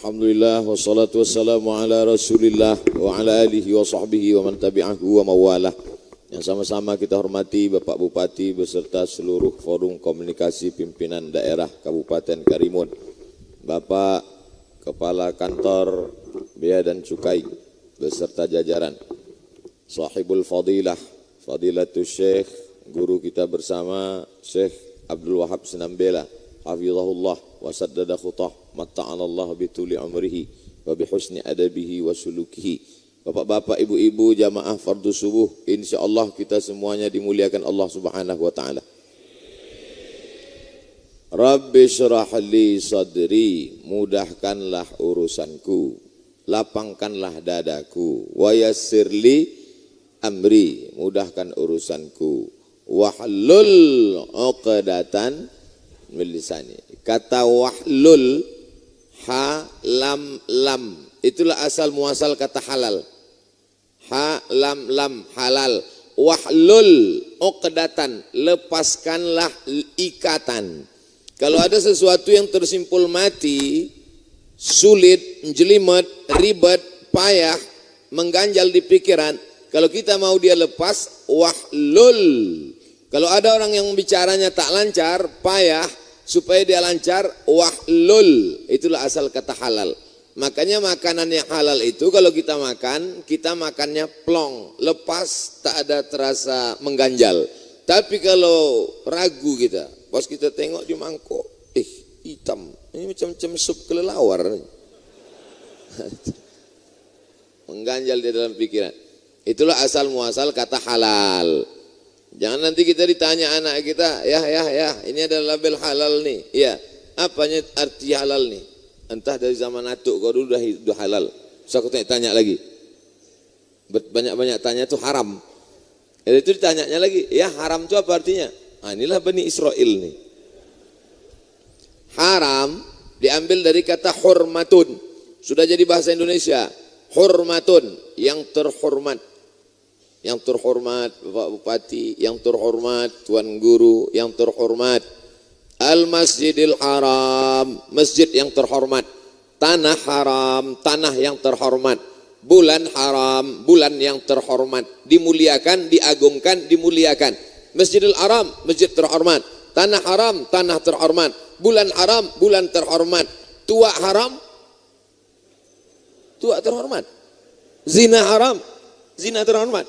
Alhamdulillah wassalatu wassalamu ala Rasulillah wa ala alihi wa sahbihi wa man tabi'ahu wa mawalah. Yang sama-sama kita hormati Bapak Bupati beserta seluruh forum komunikasi pimpinan daerah Kabupaten Karimun, Bapak Kepala Kantor Bea dan Cukai beserta jajaran, Sahibul Fadilah, Fadilatul Syekh, guru kita bersama Syekh Abdul Wahab Sinambela, hafizahullah wa saddada khutah, matta'anallah bituli umrihi wa bihusni adabihi wa sulukihi. Bapak-bapak, ibu-ibu, jamaah fardu subuh, insyaallah kita semuanya dimuliakan Allah Subhanahu wa taala. Rabbi syrah li sadri, mudahkanlah urusanku, lapangkanlah dadaku, wa yassir li amri, mudahkan urusanku, wahlul 'uqdatan min lisani. Kata wahlul, ha lam lam, itulah asal muasal kata halal. Ha lam lam, halal. Wahlul 'uqdatan, lepaskanlah ikatan. Kalau ada sesuatu yang tersimpul mati, sulit, jelimet, ribet, payah, mengganjal di pikiran, kalau kita mau dia lepas, wahlul. Kalau ada orang yang bicaranya tak lancar, payah, supaya dia lancar, wahlul. Itulah asal kata halal. Makanya makanan yang halal itu kalau kita makannya plong, lepas, tak ada terasa mengganjal. Tapi kalau ragu kita, pas kita tengok di mangkok, hitam, ini macam sup kelelawar. Mengganjal di dalam pikiran. Itulah asal muasal kata halal. Jangan nanti kita ditanya anak kita, ya, ini adalah label halal nih. Iya, apanya arti halal nih? Entah dari zaman atuk kau dulu udah halal. Terus aku tanya lagi. Banyak-banyak tanya itu haram. Itu ditanyanya lagi, ya haram itu apa artinya? Nah, inilah Bani Israel nih. Haram diambil dari kata hurmatun. Sudah jadi bahasa Indonesia. Hurmatun, yang terhormat. Yang terhormat Bapak Bupati, yang terhormat Tuan Guru, yang terhormat Al-Masjidil Haram, masjid yang terhormat. Tanah haram, tanah yang terhormat. Bulan haram, bulan yang terhormat. Dimuliakan, diagungkan, dimuliakan. Masjidil Haram, masjid terhormat. Tanah haram, tanah terhormat. Bulan haram, bulan terhormat. Tua haram, tua terhormat. Zina haram, zina terhormat.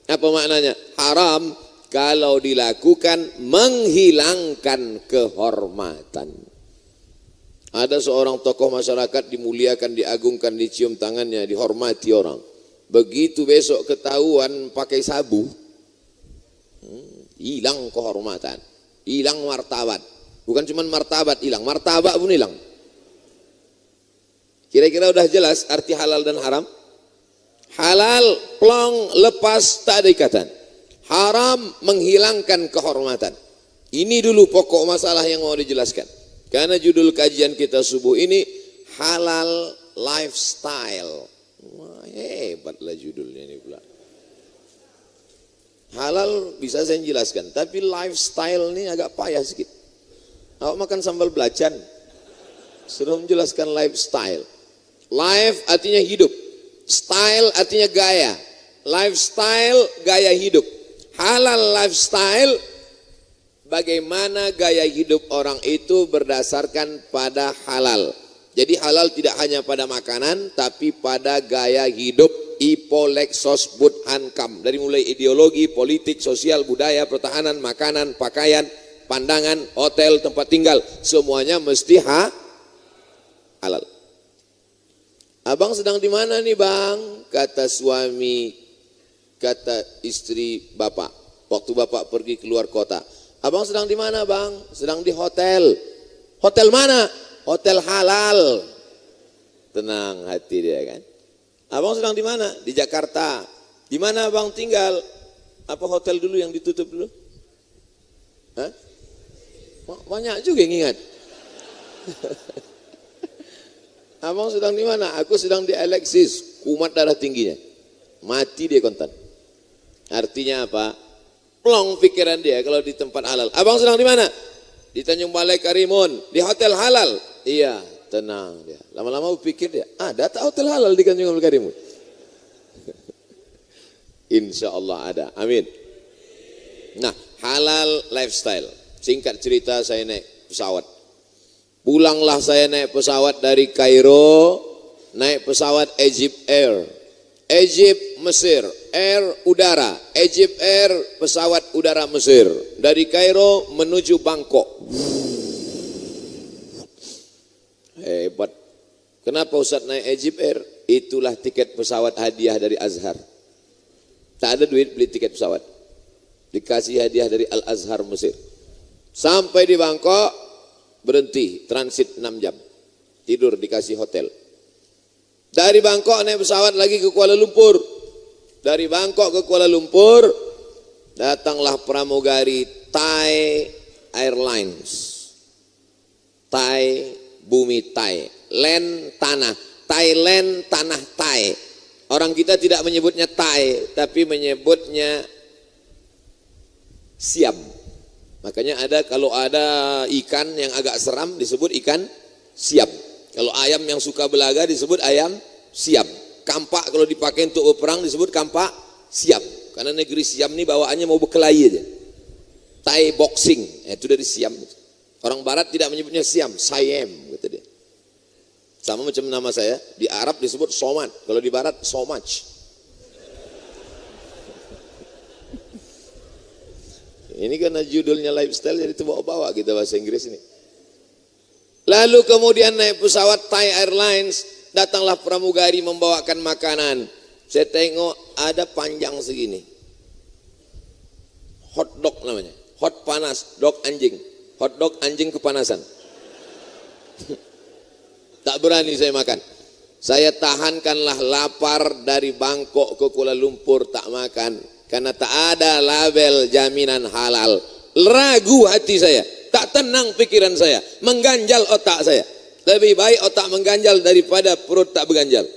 Apa maknanya? Haram kalau dilakukan menghilangkan kehormatan. Ada seorang tokoh masyarakat dimuliakan, diagungkan, dicium tangannya, dihormati orang. Begitu besok ketahuan pakai sabu, hilang kehormatan, hilang martabat. Bukan cuma martabat hilang, martabat pun hilang. Kira-kira udah jelas arti halal dan haram? Halal, plong, lepas, tak ada ikatan. Haram, menghilangkan kehormatan. Ini dulu pokok masalah yang mau dijelaskan. Karena judul kajian kita subuh ini halal lifestyle. Wah, hebatlah judulnya ini pula. Halal bisa saya jelaskan, tapi lifestyle ini agak payah sedikit. Awak makan sambal belacan, sudah menjelaskan lifestyle. Life artinya hidup. Style artinya gaya. Lifestyle, gaya hidup. Halal lifestyle, bagaimana gaya hidup orang itu berdasarkan pada halal. Jadi halal tidak hanya pada makanan, tapi pada gaya hidup. Ipo leksos bud hankam. Dari mulai ideologi, politik, sosial, budaya, pertahanan, makanan, pakaian, pandangan, hotel, tempat tinggal, semuanya mesti halal. Abang sedang di mana nih bang? Kata suami, kata istri bapak. Waktu bapak pergi keluar kota. Abang sedang di mana bang? Sedang di hotel. Hotel mana? Hotel halal. Tenang hati dia kan. Abang sedang di mana? Di Jakarta. Di mana abang tinggal? Apa hotel dulu yang ditutup dulu? Hah? Banyak juga yang ingat. Abang sedang di mana? Aku sedang di Alexis, kumat darah tingginya. Mati dia kontan. Artinya apa? Plong pikiran dia kalau di tempat halal. Abang sedang di mana? Di Tanjung Balai Karimun, di hotel halal. Iya, tenang dia. Lama-lama pikir dia, ada tak hotel halal di Tanjung Abdul Karim? Insya Allah ada, amin. Nah, halal lifestyle. Singkat cerita, saya naik pesawat. Pulanglah saya naik pesawat dari Kairo, naik pesawat Egypt Air. Egypt, Mesir, Air udara. Egypt Air, pesawat udara Mesir. Dari Kairo menuju Bangkok. Hebat. Kenapa Ustaz naik Egypt Air? Itulah tiket pesawat hadiah dari Azhar. Tak ada duit beli tiket pesawat. Dikasih hadiah dari Al-Azhar Mesir. Sampai di Bangkok, berhenti, transit 6 jam. Tidur dikasih hotel. Dari Bangkok naik pesawat lagi ke Kuala Lumpur. Dari Bangkok ke Kuala Lumpur, datanglah pramugari Thai Airlines. Thai, bumi Thai. Land, tanah. Thailand, tanah Thai. Orang kita tidak menyebutnya Thai, tapi menyebutnya Siam. Makanya kalau ada ikan yang agak seram disebut ikan siam. Kalau ayam yang suka belaga disebut ayam siam. Kampak kalau dipakai untuk berperang disebut kampak siam. Karena negeri Siam ini bawaannya mau berkelahi aja. Thai boxing, itu dari Siam. Orang Barat tidak menyebutnya Siam, Siam kata dia. Sama macam nama saya, di Arab disebut Somad, kalau di Barat Somaj. Ini karena judulnya lifestyle jadi terbawa-bawa kita bahasa Inggris ini. Lalu kemudian naik pesawat Thai Airlines, datanglah pramugari membawakan makanan. Saya tengok ada panjang segini. Hot dog namanya. Hot panas, dog anjing. Hot dog anjing kepanasan. Tak berani saya makan. Saya tahankanlah lapar dari Bangkok ke Kuala Lumpur tak makan. Karena tak ada label jaminan halal. Ragu hati saya. Tak tenang pikiran saya. Mengganjal otak saya. Lebih baik otak mengganjal daripada perut tak berganjal.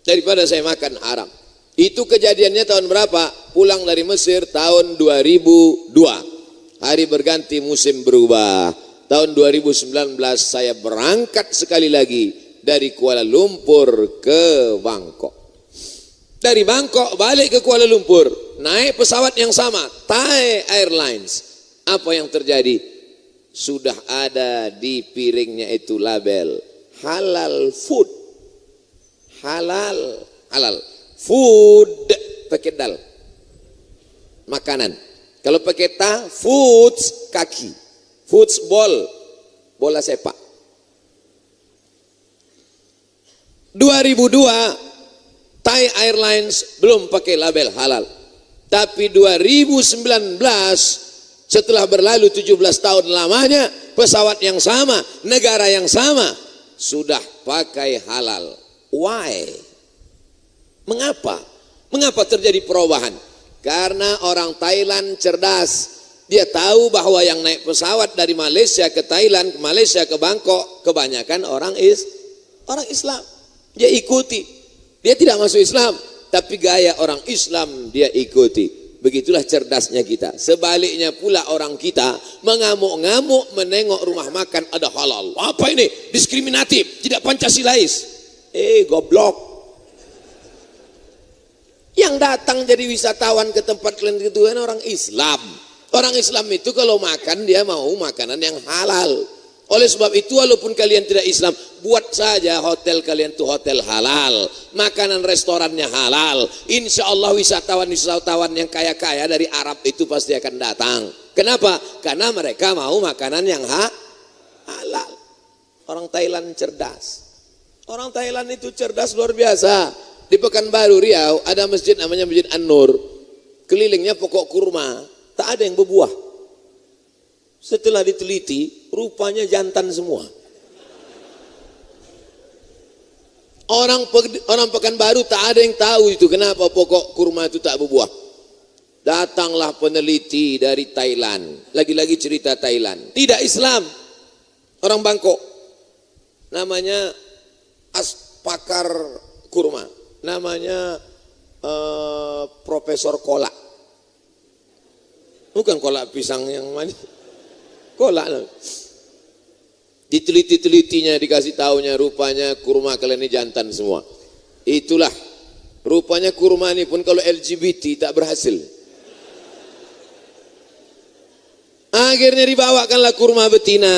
Daripada saya makan haram. Itu kejadiannya tahun berapa? Pulang dari Mesir tahun 2002. Hari berganti musim berubah. Tahun 2019 saya berangkat sekali lagi dari Kuala Lumpur ke Bangkok. Dari Bangkok balik ke Kuala Lumpur, naik pesawat yang sama, Thai Airlines. Apa yang terjadi? Sudah ada di piringnya itu label halal food. Halal food pakai dal. Makanan. Kalau pakai ta, foods kaki. Football, bola sepak. 2002 Thai Airlines belum pakai label halal. Tapi 2019 setelah berlalu 17 tahun lamanya, pesawat yang sama, negara yang sama sudah pakai halal. Why? Mengapa? Mengapa terjadi perubahan? Karena orang Thailand cerdas. Dia tahu bahwa yang naik pesawat dari Malaysia ke Thailand, Malaysia ke Bangkok, kebanyakan orang Islam. Dia ikuti. Dia tidak masuk Islam, tapi gaya orang Islam dia ikuti. Begitulah cerdasnya kita. Sebaliknya pula orang kita mengamuk-ngamuk menengok rumah makan ada halal. Apa ini? Diskriminatif, tidak Pancasilais. Goblok. Yang datang jadi wisatawan ke tempat kalian itu kan orang Islam. Orang Islam itu kalau makan dia mau makanan yang halal. Oleh sebab itu walaupun kalian tidak Islam, buat saja hotel kalian itu hotel halal. Makanan restorannya halal. Insya Allah wisatawan yang kaya-kaya dari Arab itu pasti akan datang. Kenapa? Karena mereka mau makanan yang halal. Orang Thailand cerdas. Orang Thailand itu cerdas luar biasa. Di Pekanbaru Riau ada masjid namanya Masjid An-Nur. Kelilingnya pokok kurma. Tak ada yang berbuah. Setelah diteliti, rupanya jantan semua. Orang Pekanbaru tak ada yang tahu itu kenapa pokok kurma itu tak berbuah. Datanglah peneliti dari Thailand. Lagi-lagi cerita Thailand. Tidak Islam. Orang Bangkok. Namanya pakar kurma. Namanya Profesor Kolak. Bukan kolak pisang yang manis. Kolak. Diteliti-telitinya, dikasih taunya, rupanya kurma kalian ini jantan semua. Itulah, rupanya kurma ini pun kalau LGBT tak berhasil. Akhirnya dibawakanlah kurma betina,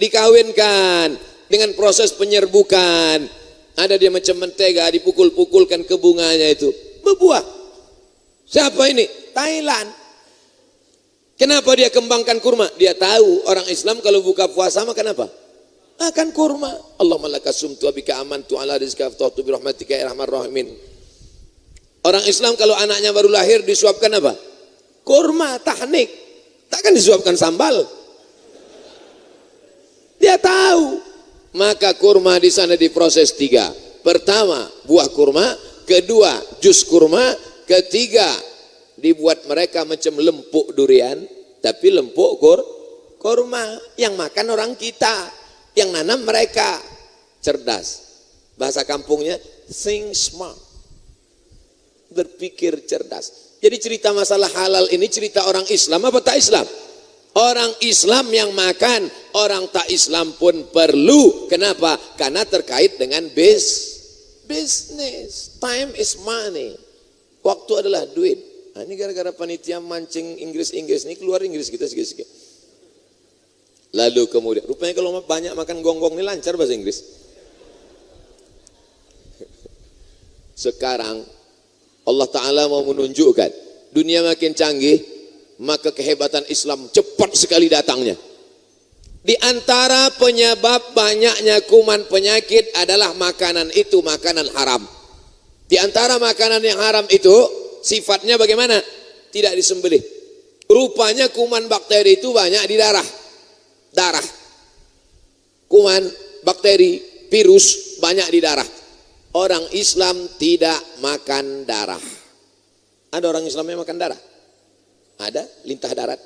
dikawinkan dengan proses penyerbukan. Ada dia macam mentega, dipukul-pukulkan ke bunganya itu, berbuah. Siapa ini? Thailand. Kenapa dia kembangkan kurma? Dia tahu orang Islam kalau buka puasa makan apa? Makan kurma. Allahumma laka sumtu abika amantu ala rizqa aftahtu birahmatika ya arhamar rahimin. Orang Islam kalau anaknya baru lahir disuapkan apa? Kurma, tahnik. Takkan disuapkan sambal. Dia tahu. Maka kurma di sana diproses 3. Pertama, buah kurma. Kedua, jus kurma. Ketiga, dibuat mereka macam lempuk durian, tapi lempuk kurma. Yang makan orang kita, yang nanam mereka. Cerdas. Bahasa kampungnya, think smart. Berpikir cerdas. Jadi cerita masalah halal ini cerita orang Islam apa tak Islam? Orang Islam yang makan, orang tak Islam pun perlu. Kenapa? Karena terkait dengan bisnis. Time is money. Waktu adalah duit. Nah, ini gara-gara panitia mancing Inggris ini keluar Inggris kita sikit-sikit. Lalu kemudian, rupanya kalau banyak makan gonggong ini lancar bahasa Inggris. Sekarang Allah Ta'ala mau menunjukkan dunia makin canggih, maka kehebatan Islam cepat sekali datangnya. Di antara penyebab banyaknya kuman penyakit adalah makanan itu makanan haram. Di antara makanan yang haram itu sifatnya bagaimana? Tidak disembelih. Rupanya kuman bakteri itu banyak di darah. Kuman, bakteri, virus banyak di darah. Orang Islam tidak makan darah. Ada orang Islam yang makan darah? Ada, lintah darat.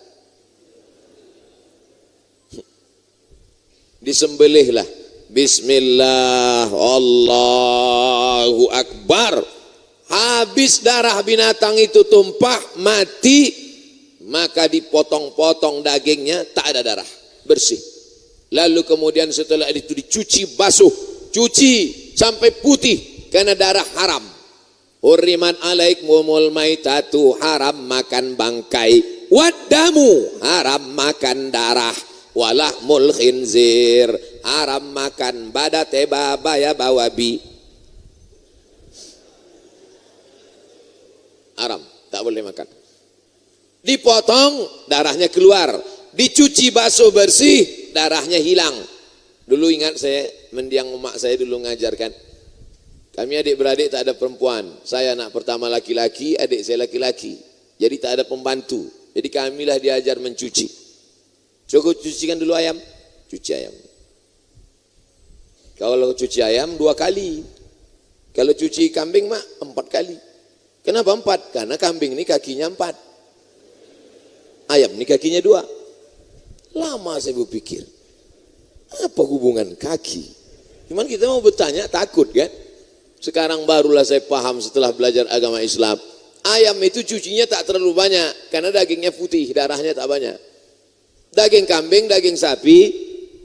Disembelihlah. Bismillah, Allahu Akbar. Habis darah binatang itu tumpah, mati, maka dipotong-potong dagingnya, tak ada darah, bersih. Lalu kemudian setelah itu dicuci basuh, cuci sampai putih, karena darah haram. Hurrimat alaikumul maitatu, haram makan bangkai, waddamu, haram makan darah, walahmul khinzir, haram makan badate babaya bawabi. Haram, tak boleh makan. Dipotong, darahnya keluar. Dicuci basuh bersih, darahnya hilang. Dulu ingat saya, mendiang emak saya dulu ngajarkan. Kami adik-beradik tak ada perempuan. Saya anak pertama laki-laki, adik saya laki-laki. Jadi tak ada pembantu. Jadi kamilah diajar mencuci. Cukup cucikan dulu ayam. Cuci ayam. Kalau cuci ayam 2 kali. Kalau cuci kambing mak 4 kali. Kenapa 4? Karena kambing ini kakinya 4. Ayam ini kakinya 2. Lama saya berpikir, apa hubungan kaki? Cuman kita mau bertanya takut kan? Sekarang barulah saya paham setelah belajar agama Islam. Ayam itu cucinya tak terlalu banyak, karena dagingnya putih, darahnya tak banyak. Daging kambing, daging sapi,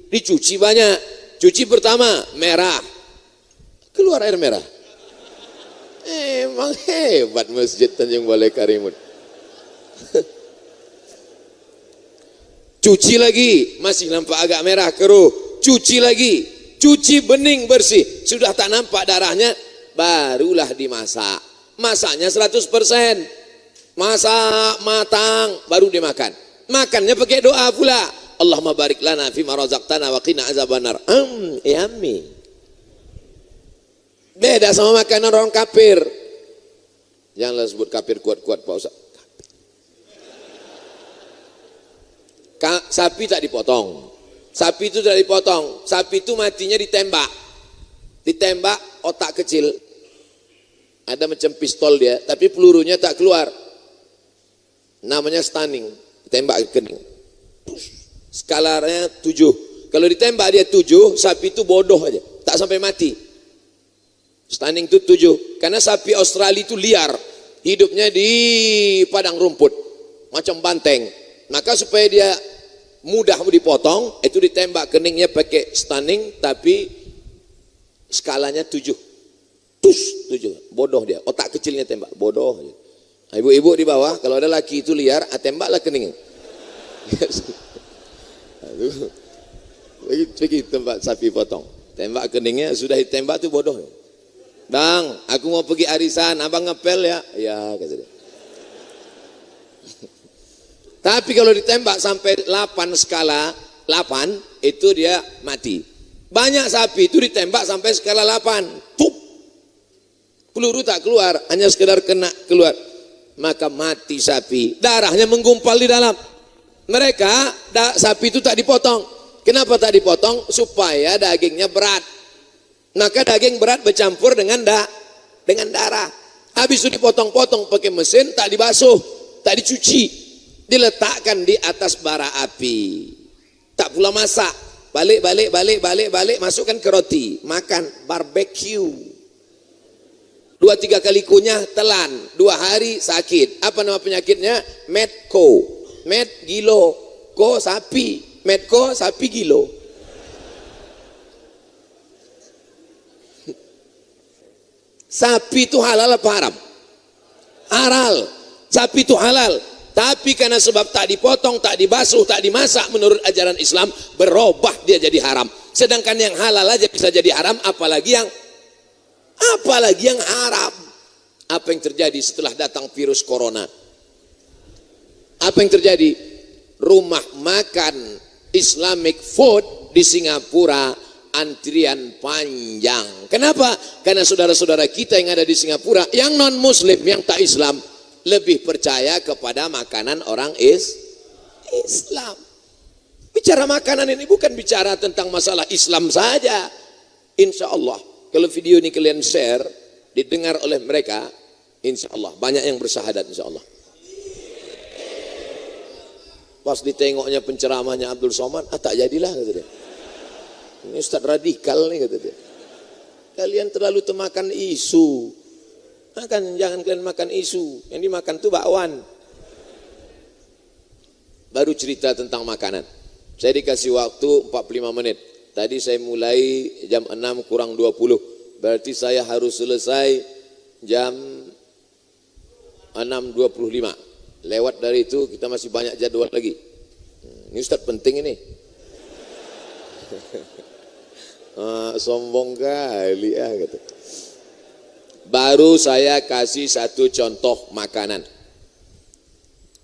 dicuci banyak. Cuci pertama, merah. Keluar air merah. Emang hebat Masjid Tanjung Balai Karimun. Cuci lagi, masih nampak agak merah, keruh. Cuci lagi, cuci bening bersih. Sudah tak nampak darahnya, barulah dimasak. Masaknya 100%. Masak, matang, baru dimakan. Makannya pakai doa pula. Allahumma barik lana fima razaqtana wa qina azabannar. Yummy. Beda sama makanan orang kafir. Janganlah sebut kafir kuat-kuat Pak Ustaz. Sapi tak dipotong. Sapi itu tidak dipotong. Sapi itu matinya ditembak. Ditembak otak kecil. Ada macam pistol dia, tapi pelurunya tak keluar. Namanya stunning. Ditembak ke kening. Skalanya 7. Kalau ditembak dia 7, sapi itu bodoh aja. Tak sampai mati. Stunning itu 7. Karena sapi Australia itu liar. Hidupnya di padang rumput. Macam banteng. Maka supaya dia mudah dipotong, itu ditembak keningnya pakai stunning, tapi skalanya 7. Tus, 7. Bodoh dia, otak kecilnya tembak, bodoh. Ibu-ibu di bawah, kalau ada laki itu liar, tembaklah keningnya. Pergi tempat sapi potong, tembak keningnya, sudah ditembak tuh bodoh. Bang, aku mau pergi arisan, abang ngepel ya? Ya, kata dia. Tapi kalau ditembak sampai 8 skala 8, itu dia mati. Banyak sapi itu ditembak sampai skala 8, pup, peluru tak keluar, hanya sekedar kena keluar, maka mati sapi, darahnya menggumpal di dalam. Mereka, sapi itu tak dipotong. Kenapa tak dipotong? Supaya dagingnya berat. Maka daging berat bercampur dengan darah. Habis itu dipotong-potong pakai mesin, tak dibasuh, tak dicuci, diletakkan di atas bara api. Tak pula masak. Balik, masukkan ke roti, makan, barbecue. 2-3 kali kunyah, telan. 2 hari sakit. Apa nama penyakitnya? Medco. Med gilo, ko sapi. Medco sapi gilo. Sapi itu halal apa haram? Halal. Sapi itu halal. Tapi karena sebab tak dipotong, tak dibasuh, tak dimasak menurut ajaran Islam, berubah dia jadi haram. Sedangkan yang halal aja bisa jadi haram, apalagi yang haram. Apa yang terjadi setelah datang virus corona? Apa yang terjadi? Rumah makan Islamic food di Singapura antrian panjang. Kenapa? Karena saudara-saudara kita yang ada di Singapura, yang non muslim, yang tak Islam, lebih percaya kepada makanan orang Islam. Bicara makanan ini bukan bicara tentang masalah Islam saja. Insya Allah kalau video ini kalian share, didengar oleh mereka, insya Allah banyak yang bersahadat, insya Allah. Pas ditengoknya penceramahnya Abdul Somad, tak jadilah, kata dia. Ini ustaz radikal nih, kata dia. Kalian terlalu termakan isu. Jangan kalian makan isu, yang dimakan tuh bakwan. Baru cerita tentang makanan. Saya dikasih waktu 45 menit. Tadi saya mulai jam 6 kurang 20. Berarti saya harus selesai jam 6.25. Lewat dari itu kita masih banyak jadwal lagi. Ini ustaz penting ini. Sombong kali ya, gitu. Baru saya kasih satu contoh makanan.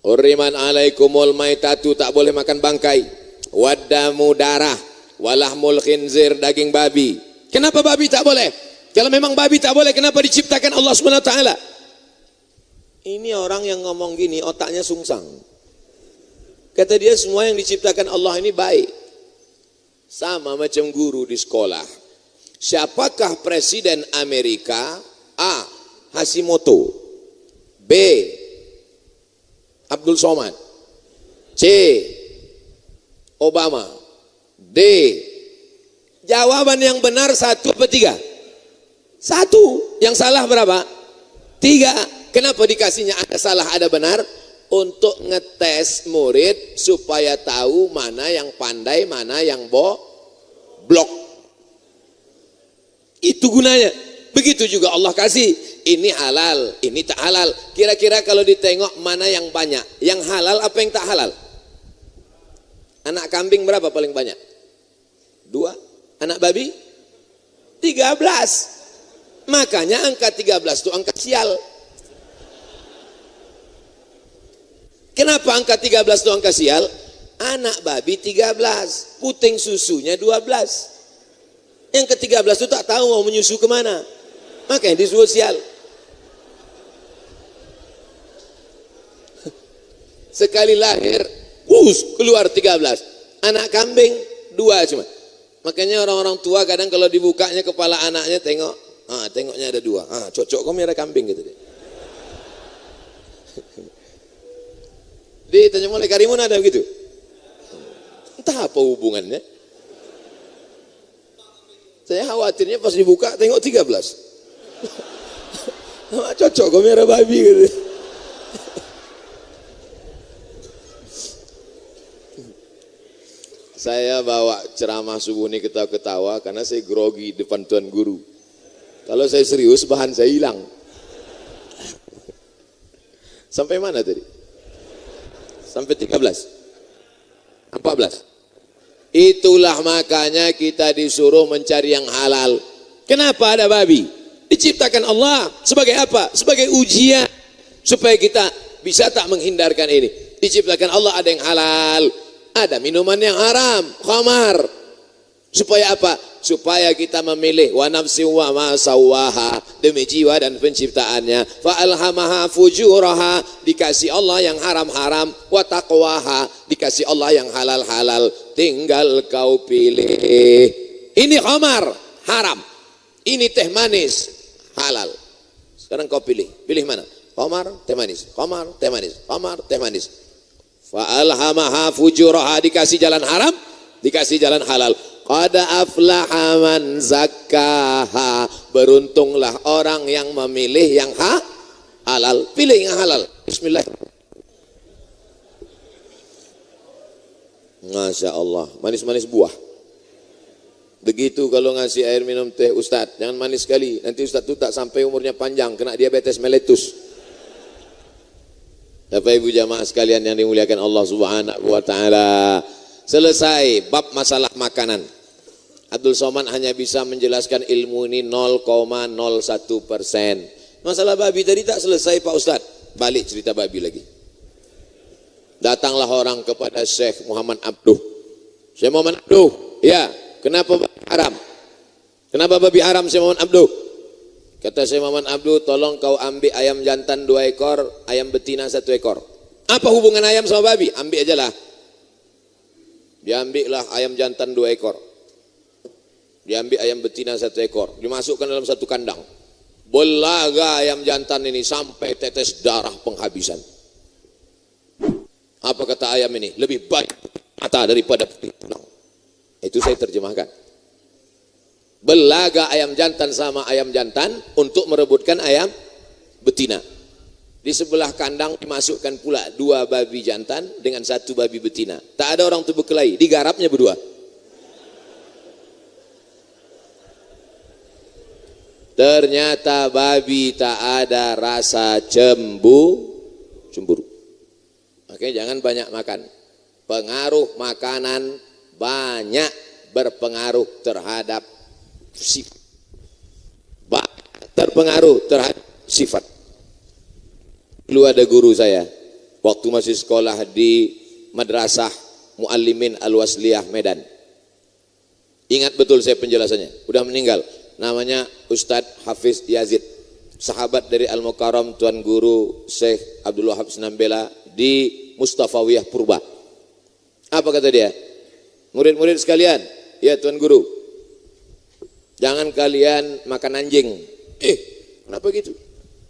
Uriman alaikumul maitatu, tak boleh makan bangkai. Waddamu, darah. Walahmul khinzir, daging babi. Kenapa babi tak boleh? Kalau memang babi tak boleh, kenapa diciptakan Allah SWT? Ini orang yang ngomong gini otaknya sungsang. Kata dia semua yang diciptakan Allah ini baik. Sama macam guru di sekolah. Siapakah presiden Amerika? A. Hashimoto. B. Abdul Somad. C. Obama. D. Jawaban yang benar 1 atau 3? 1. Yang salah berapa? 3. Kenapa dikasihnya ada salah ada benar? Untuk ngetes murid supaya tahu mana yang pandai, mana yang blok. Itu gunanya. Begitu juga Allah kasih, ini halal, ini tak halal. Kira-kira kalau ditengok mana yang banyak? Yang halal apa yang tak halal? Anak kambing berapa paling banyak? 2. Anak babi? 13. Makanya angka 13 itu angka sial. Kenapa angka 13 itu angka sial? Anak babi 13, puting susunya 12. Yang ke-13 itu tak tahu mau menyusu kemana. Makanya disebut sial. Sekali lahir, keluar 13. Anak kambing 2 cuma. Makanya orang-orang tua kadang kalau dibukanya kepala anaknya tengok, tengoknya ada 2. Cocok kok merah kambing gitu deh. Ditanya mulai Karimun ada begitu? Entah apa hubungannya. Saya khawatirnya pas dibuka tengok 13. Cocok kok merah babi gitu. Saya bawa ceramah subuh ini ketawa-ketawa karena saya grogi depan Tuan Guru. Kalau saya serius bahan saya hilang. Sampai mana tadi? Sampai 13. 14. Itulah makanya kita disuruh mencari yang halal. Kenapa ada babi? Diciptakan Allah sebagai apa? Sebagai ujian supaya kita bisa tak menghindarkan ini. Diciptakan Allah ada yang halal, ada minuman yang haram, khamar. Supaya apa? Supaya kita memilih wa nafsi wa ma sawaha, demi jiwa dan penciptaannya. Fa alhamaha fujuraha, dikasih Allah yang haram-haram, wa taqwaha, dikasih Allah yang halal-halal. Tinggal kau pilih. Ini khamar, haram. Ini teh manis, halal. Sekarang kau pilih. Pilih mana? Khamar, teh manis. Khamar, teh manis. Khamar, teh manis. Fa alhamaha fujuraha, dikasih jalan haram, dikasih jalan halal. Qad aflaha man zakkaha, beruntunglah orang yang memilih yang halal. Pilih yang halal. Bismillah. Masya Allah, manis-manis buah. Begitu kalau ngasih air minum teh, Ustadz jangan manis sekali, nanti Ustadz itu tak sampai umurnya panjang, kena diabetes meletus. Bapak Ibu jamaah sekalian yang dimuliakan Allah Subhanahu wa taala. Selesai bab masalah makanan. Abdul Somad hanya bisa menjelaskan ilmu ini 0,01%. Masalah babi tadi tak selesai Pak Ustadz. Balik cerita babi lagi. Datanglah orang kepada Syekh Muhammad Abduh. Syekh Muhammad Abduh, ya, kenapa babi haram? Kenapa babi haram Syekh Muhammad Abduh? Kata Syekh Muhammad Abduh, tolong kau ambil ayam jantan 2 ekor, ayam betina 1 ekor. Apa hubungan ayam sama babi? Ambil aja lah. Diambillah ayam jantan 2 ekor. Diambil ayam betina 1 ekor. Dimasukkan dalam satu kandang. Belaga ayam jantan ini sampai tetes darah penghabisan. Apa kata ayam ini? Lebih baik mata daripada tulang. Itu saya terjemahkan. Belaga ayam jantan sama ayam jantan untuk merebutkan ayam betina. Di sebelah kandang dimasukkan pula 2 babi jantan dengan 1 babi betina. Tak ada orang tu berkelahi, digarapnya berdua. Ternyata babi tak ada rasa cemburu. Makanya jangan banyak makan. Pengaruh makanan banyak berpengaruh terhadap sifat. Terpengaruh terhadap sifat. Dulu ada guru saya, waktu masih sekolah di Madrasah Muallimin Al-Wasliyah Medan. Ingat betul saya penjelasannya, udah meninggal. Namanya Ustadz Hafiz Yazid, sahabat dari Al-Mukarram Tuan Guru Syekh Abdul Wahab Sinambela di Mustafawiyah Purba. Apa kata dia? Murid-murid sekalian, ya Tuan Guru, jangan kalian makan anjing. Kenapa gitu?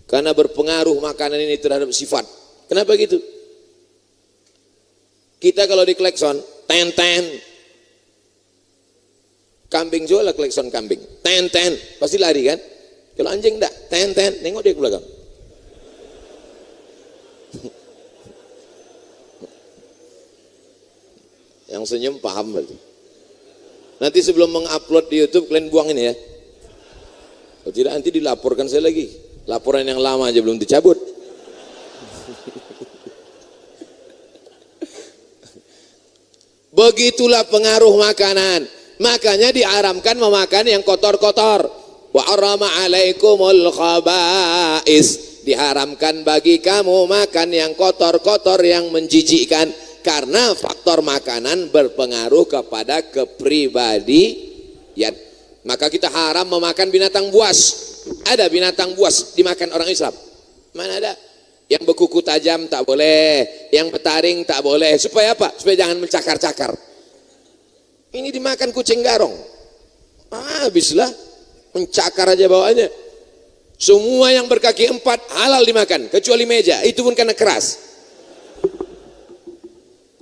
Karena berpengaruh makanan ini terhadap sifat. Kenapa gitu? Kita kalau di klekson, ten-ten. Kambing jual lah klekson kambing. Ten-ten, pasti lari kan? Kalau anjing enggak, ten-ten, nengok dia ke belakang. Yang senyum paham berarti. Nanti sebelum mengupload di YouTube, kalian buang ini ya. Kalau tidak nanti dilaporkan saya lagi. Laporan yang lama aja belum dicabut. Begitulah pengaruh makanan. Makanya diharamkan memakan yang kotor-kotor. Wa harrama alaikumul khaba'is. Diharamkan bagi kamu makan yang kotor-kotor yang menjijikkan. Karena faktor makanan berpengaruh kepada kepribadian. Maka kita haram memakan binatang buas. Ada binatang buas dimakan orang Islam? Mana ada? Yang berkuku tajam tak boleh, yang bertaring tak boleh. Supaya apa? Supaya jangan mencakar-cakar. Ini dimakan kucing garong. Habislah, mencakar aja bawaannya. Semua yang berkaki 4 halal dimakan, kecuali meja. Itu pun karena keras.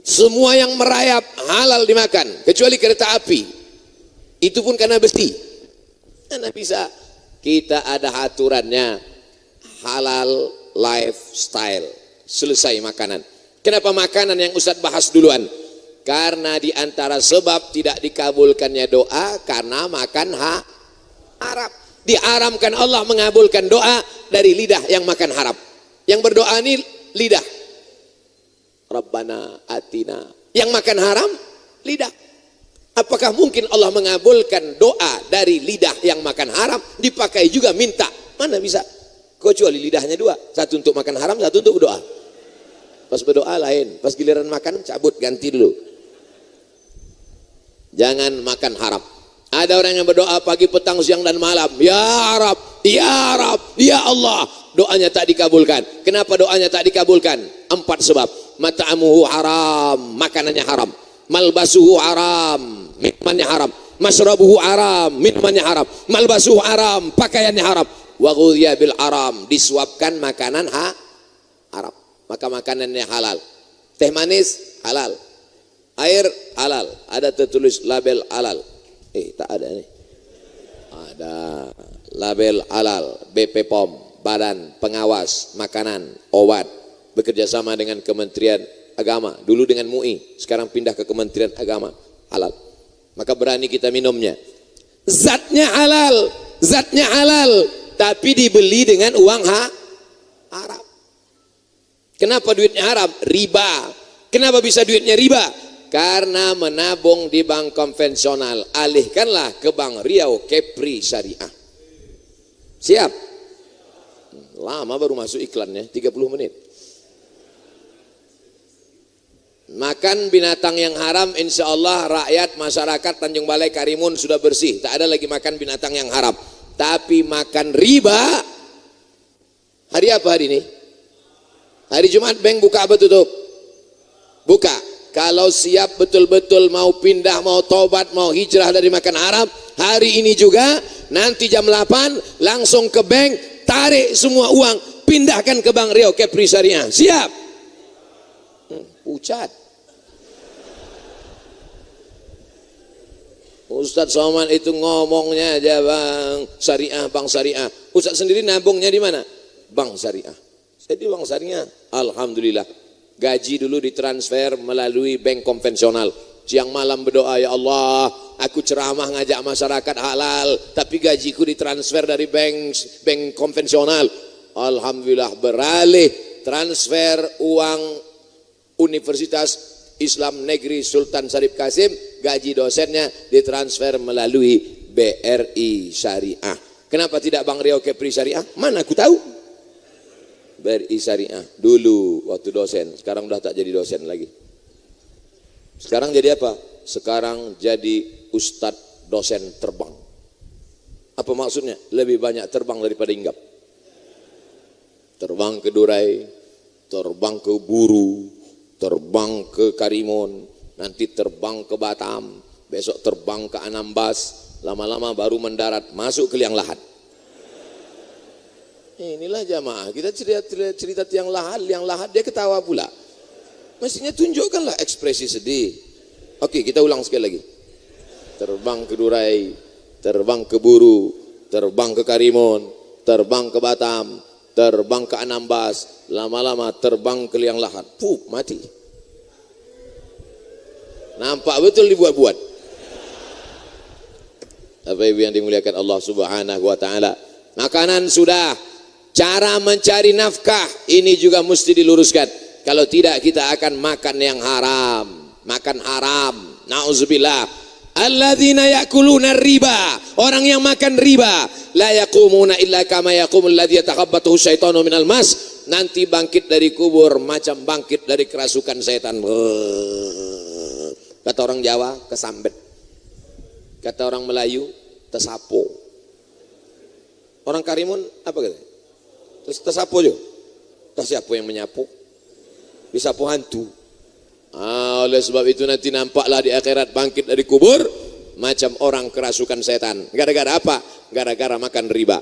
Semua yang merayap halal dimakan, kecuali kereta api. Itu pun karena besi. Mana bisa? Kita ada aturannya, halal lifestyle. Selesai makanan. Kenapa makanan yang Ustadz bahas duluan? Karena di antara sebab tidak dikabulkannya doa karena makan haram. Diharamkan Allah mengabulkan doa dari lidah yang makan haram. Yang berdoa ini lidah. Rabbana atina. Yang makan haram lidah. Apakah mungkin Allah mengabulkan doa dari lidah yang makan haram dipakai juga minta? Mana bisa? Kecuali lidahnya dua, satu untuk makan haram, satu untuk berdoa. Pas berdoa lain, pas giliran makan cabut, ganti dulu. Jangan makan haram. Ada orang yang berdoa pagi, petang, siang dan malam, ya Rab, ya Rab, ya Allah. Doanya tak dikabulkan. Kenapa doanya tak dikabulkan? 4 sebab. Mata'amuhu haram, makanannya haram. Malbasuhu haram, minumannya haram. Masrabuhu haram, minumannya haram. Malbasuhu haram, pakaiannya haram. Wa ghudhiya bil haram, disuapkan makanan haram. Maka makanannya halal. Teh manis halal. Air halal. Ada tertulis label halal. Tak ada nih. Ada label halal. BP POM, Badan Pengawas Makanan Obat, bekerja sama dengan Kementerian Agama. Dulu dengan MUI, sekarang pindah ke Kementerian Agama. Halal. Maka berani kita minumnya. Zatnya halal, zatnya halal, tapi dibeli dengan uang haram. Kenapa duitnya haram? Riba. Kenapa bisa duitnya riba? Karena menabung di bank konvensional. Alihkanlah ke Bank Riau Kepri Syariah. Siap? Lama baru masuk iklannya, 30 menit. Makan binatang yang haram, insya Allah rakyat masyarakat Tanjung Balai Karimun sudah bersih. Tak ada lagi makan binatang yang haram. Tapi makan riba, hari apa hari ini? Hari Jumat bank buka apa tutup? Buka. Kalau siap betul-betul mau pindah, mau tobat, mau hijrah dari makan haram, hari ini juga, nanti jam 8 langsung ke bank, tarik semua uang, pindahkan ke Bank Riau Kepri Syariah. Siap? Pucat. Ustadz Somad itu ngomongnya aja Bank Syariah. Ustadz sendiri nabungnya di mana? Bank Syariah. Saya di Bank Syariah. Alhamdulillah. Gaji dulu ditransfer melalui bank konvensional. Siang malam berdoa, ya Allah, aku ceramah ngajak masyarakat halal, tapi gajiku ditransfer dari bank konvensional. Alhamdulillah beralih transfer uang Universitas Islam Negeri Sultan Syarif Kasim, gaji dosennya ditransfer melalui BRI Syariah. Kenapa tidak Bank Riau Kepri Syariah? Mana aku tahu. BRI Syariah dulu waktu dosen, sekarang udah tak jadi dosen lagi. Sekarang jadi apa? Sekarang jadi ustadz dosen terbang. Apa maksudnya? Lebih banyak terbang daripada hinggap. Terbang ke Durai, terbang ke Buru, terbang ke Karimun, nanti terbang ke Batam, besok terbang ke Anambas, lama-lama baru mendarat, masuk ke liang lahat. Inilah jamaah, kita cerita tiang lahat dia ketawa pula. Mestinya tunjukkanlah ekspresi sedih. Oke, kita ulang sekali lagi. Terbang ke Durai, terbang ke Buru, terbang ke Karimun, terbang ke Batam, terbang ke Anambas, lama-lama terbang ke liang lahat. Mati. Nampak betul dibuat-buat. Bapak Ibu yang dimuliakan Allah Subhanahu wa taala. Makanan sudah. Cara mencari nafkah ini juga mesti diluruskan. Kalau tidak kita akan makan yang haram, makan haram. Nauzubillah. Alladzina yakuluna riba, orang yang makan riba, la yaqumuna illa kama yaqumul ladzi yatakhabbathu syaitanu minal mas. Nanti bangkit dari kubur macam bangkit dari kerasukan setan. Kata orang Jawa, kesambet. Kata orang Melayu, tesapo. Orang Karimun apa kata? Tersapu aja. Siapa yang menyapu? Disapu hantu. Oleh sebab itu nanti nampaklah di akhirat bangkit dari kubur macam orang kerasukan setan. Gara-gara apa? Gara-gara makan riba.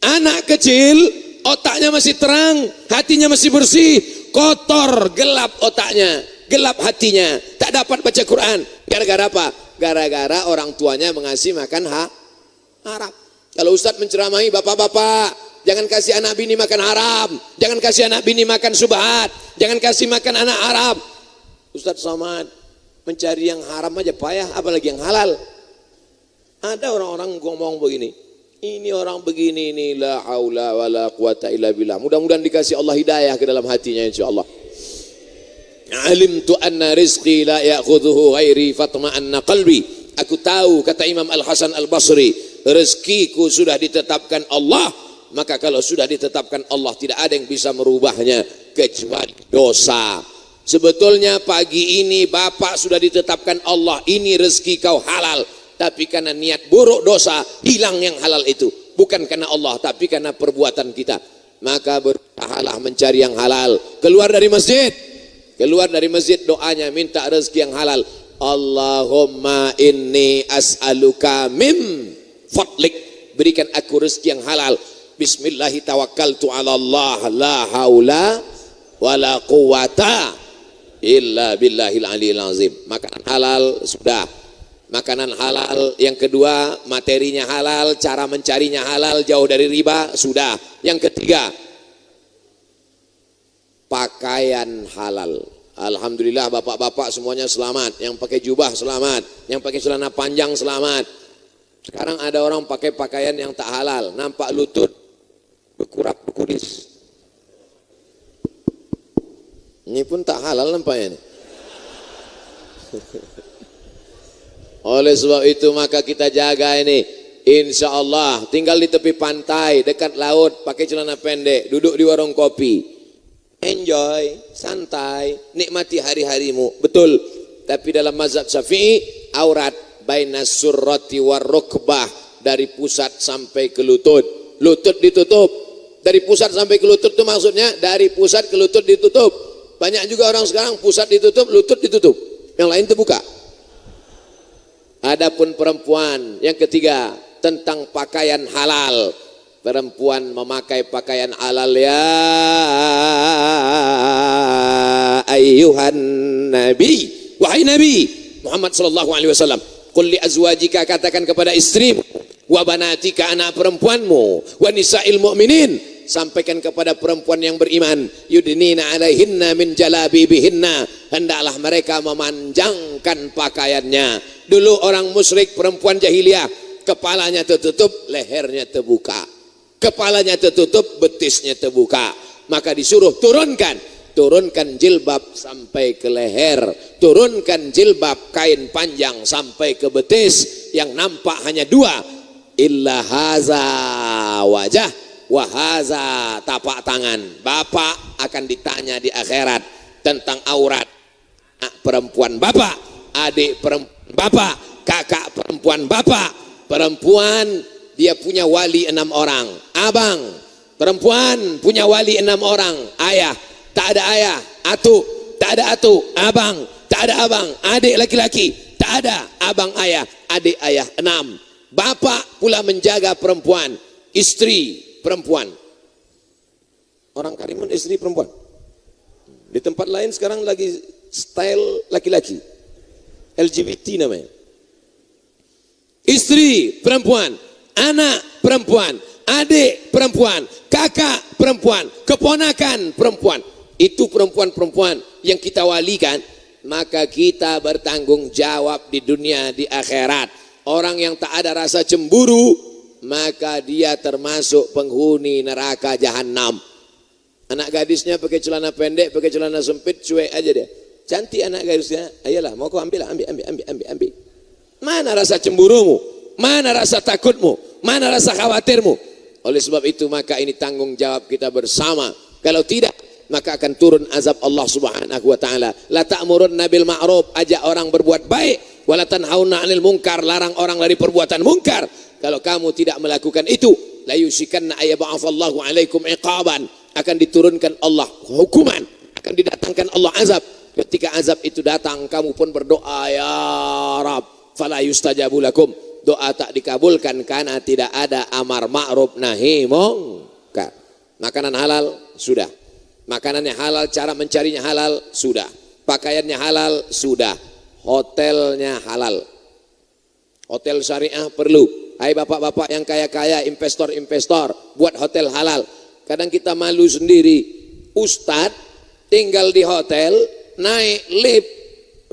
Anak kecil otaknya masih terang, hatinya masih bersih, kotor, gelap otaknya, gelap hatinya, tak dapat baca Quran. Gara-gara apa? Gara-gara orang tuanya mengasih makan haram. Kalau Ustadz menceramahi bapak-bapak, jangan kasih anak bini makan haram, jangan kasih anak bini makan subhat, jangan kasih makan anak haram. Ustadz Somad, Mencari yang haram aja payah, apalagi yang halal. Ada orang-orang ngomong begini, ini orang begini ini, la haula wala quwata illa billah. Mudah-mudahan dikasih Allah hidayah ke dalam hatinya insyaallah. Alimtu anna rizqi la ya'khudhuhu ghairi fatma'anna qalbi. Aku tahu, kata Imam Al-Hasan Al-Basri, rezekiku sudah ditetapkan Allah, maka kalau sudah ditetapkan Allah tidak ada yang bisa merubahnya kecuali dosa. Sebetulnya pagi ini Bapak sudah ditetapkan Allah, ini rezeki kau halal, tapi karena niat buruk dosa hilang yang halal itu, bukan karena Allah tapi karena perbuatan kita. Maka berusahalah mencari yang halal. Keluar dari masjid doanya minta rezeki yang halal. Allahumma inni as'aluka min fadlik, berikan aku rezeki yang halal. Bismillahi tawakkaltu ala Allah, la haula wala quwata illa billahil aliyil azim. Makanan halal sudah. Makanan halal yang kedua, materinya halal, cara mencarinya halal, jauh dari riba sudah. Yang ketiga, pakaian halal. Alhamdulillah bapak-bapak semuanya selamat, yang pakai jubah selamat, yang pakai celana panjang selamat. Sekarang ada orang pakai pakaian yang tak halal, nampak lutut, berkurap berkuris. Ini pun tak halal nampaknya. Oleh sebab itu maka kita jaga ini. Insya Allah tinggal di tepi pantai, dekat laut, pakai celana pendek, duduk di warung kopi. Enjoy, santai, nikmati hari-harimu. Betul. Tapi dalam mazhab Syafi'i, aurat bainas surrati warrukbah, dari pusat sampai ke lutut. Lutut ditutup. Dari pusat sampai ke lutut itu maksudnya dari pusat ke lutut ditutup. Banyak juga orang sekarang pusat ditutup, lutut ditutup, yang lain terbuka. Adapun perempuan, yang ketiga tentang pakaian halal. Perempuan memakai pakaian halal, ya ayyuhan nabi, wahai Nabi Muhammad sallallahu alaihi wasallam, qul li azwajika, katakan kepada istrimu, wa banatika, anak perempuanmu, wa nisa'il mu'minin, sampaikan kepada perempuan yang beriman, yudnina alaihinna min jalabibihinna, hendaklah mereka memanjangkan pakaiannya. Dulu orang musyrik, perempuan jahiliyah, kepalanya tertutup, lehernya terbuka. Kepalanya tertutup, betisnya terbuka. Maka disuruh turunkan jilbab sampai ke leher, turunkan jilbab kain panjang sampai ke betis, yang nampak hanya dua, illa haza wajah wahaza tapak tangan. Bapak akan ditanya di akhirat tentang aurat anak perempuan bapak, adik perempuan bapak, kakak perempuan bapak. Perempuan dia punya wali 6 orang, abang. Perempuan punya wali 6 orang, ayah, tak ada ayah, atu, tak ada atu, abang, tak ada abang, adik laki-laki, tak ada abang ayah, adik ayah, 6. Bapak pula menjaga perempuan, istri perempuan. Orang Karimun istri perempuan. Di tempat lain sekarang lagi style laki-laki, LGBT namanya. Istri perempuan, anak perempuan, adik perempuan, kakak perempuan, keponakan perempuan. Itu perempuan-perempuan yang kita walikan. Maka kita bertanggung jawab di dunia, di akhirat. Orang yang tak ada rasa cemburu, maka dia termasuk penghuni neraka jahanam. Anak gadisnya pakai celana pendek, pakai celana sempit, cuek aja dia. Cantik anak gadisnya, ayolah mau kau ambil. Mana rasa cemburumu? Mana rasa takutmu? Mana rasa khawatirmu? Oleh sebab itu maka ini tanggung jawab kita bersama. Kalau tidak, maka akan turun azab Allah Subhanahu wa taala. La ta'murunna bil ma'ruf, ajak orang berbuat baik, wala tanhauna 'anil munkar, larang orang dari perbuatan mungkar. Kalau kamu tidak melakukan itu, la yusikanna ayyab'atsallahu 'alaikum iqaban, akan diturunkan Allah hukuman, akan didatangkan Allah azab. Ketika azab itu datang, kamu pun berdoa, ya Rabb, fala yustajabu lakum. Doa tak dikabulkan karena tidak ada amar ma'ruf nahi mungkar. Makanan halal sudah, makanannya halal, cara mencarinya halal sudah, pakaiannya halal sudah, hotelnya halal. Hotel syariah perlu. Hai bapak-bapak yang kaya-kaya, investor-investor, buat hotel halal. Kadang kita malu sendiri, ustadz tinggal di hotel, naik lift,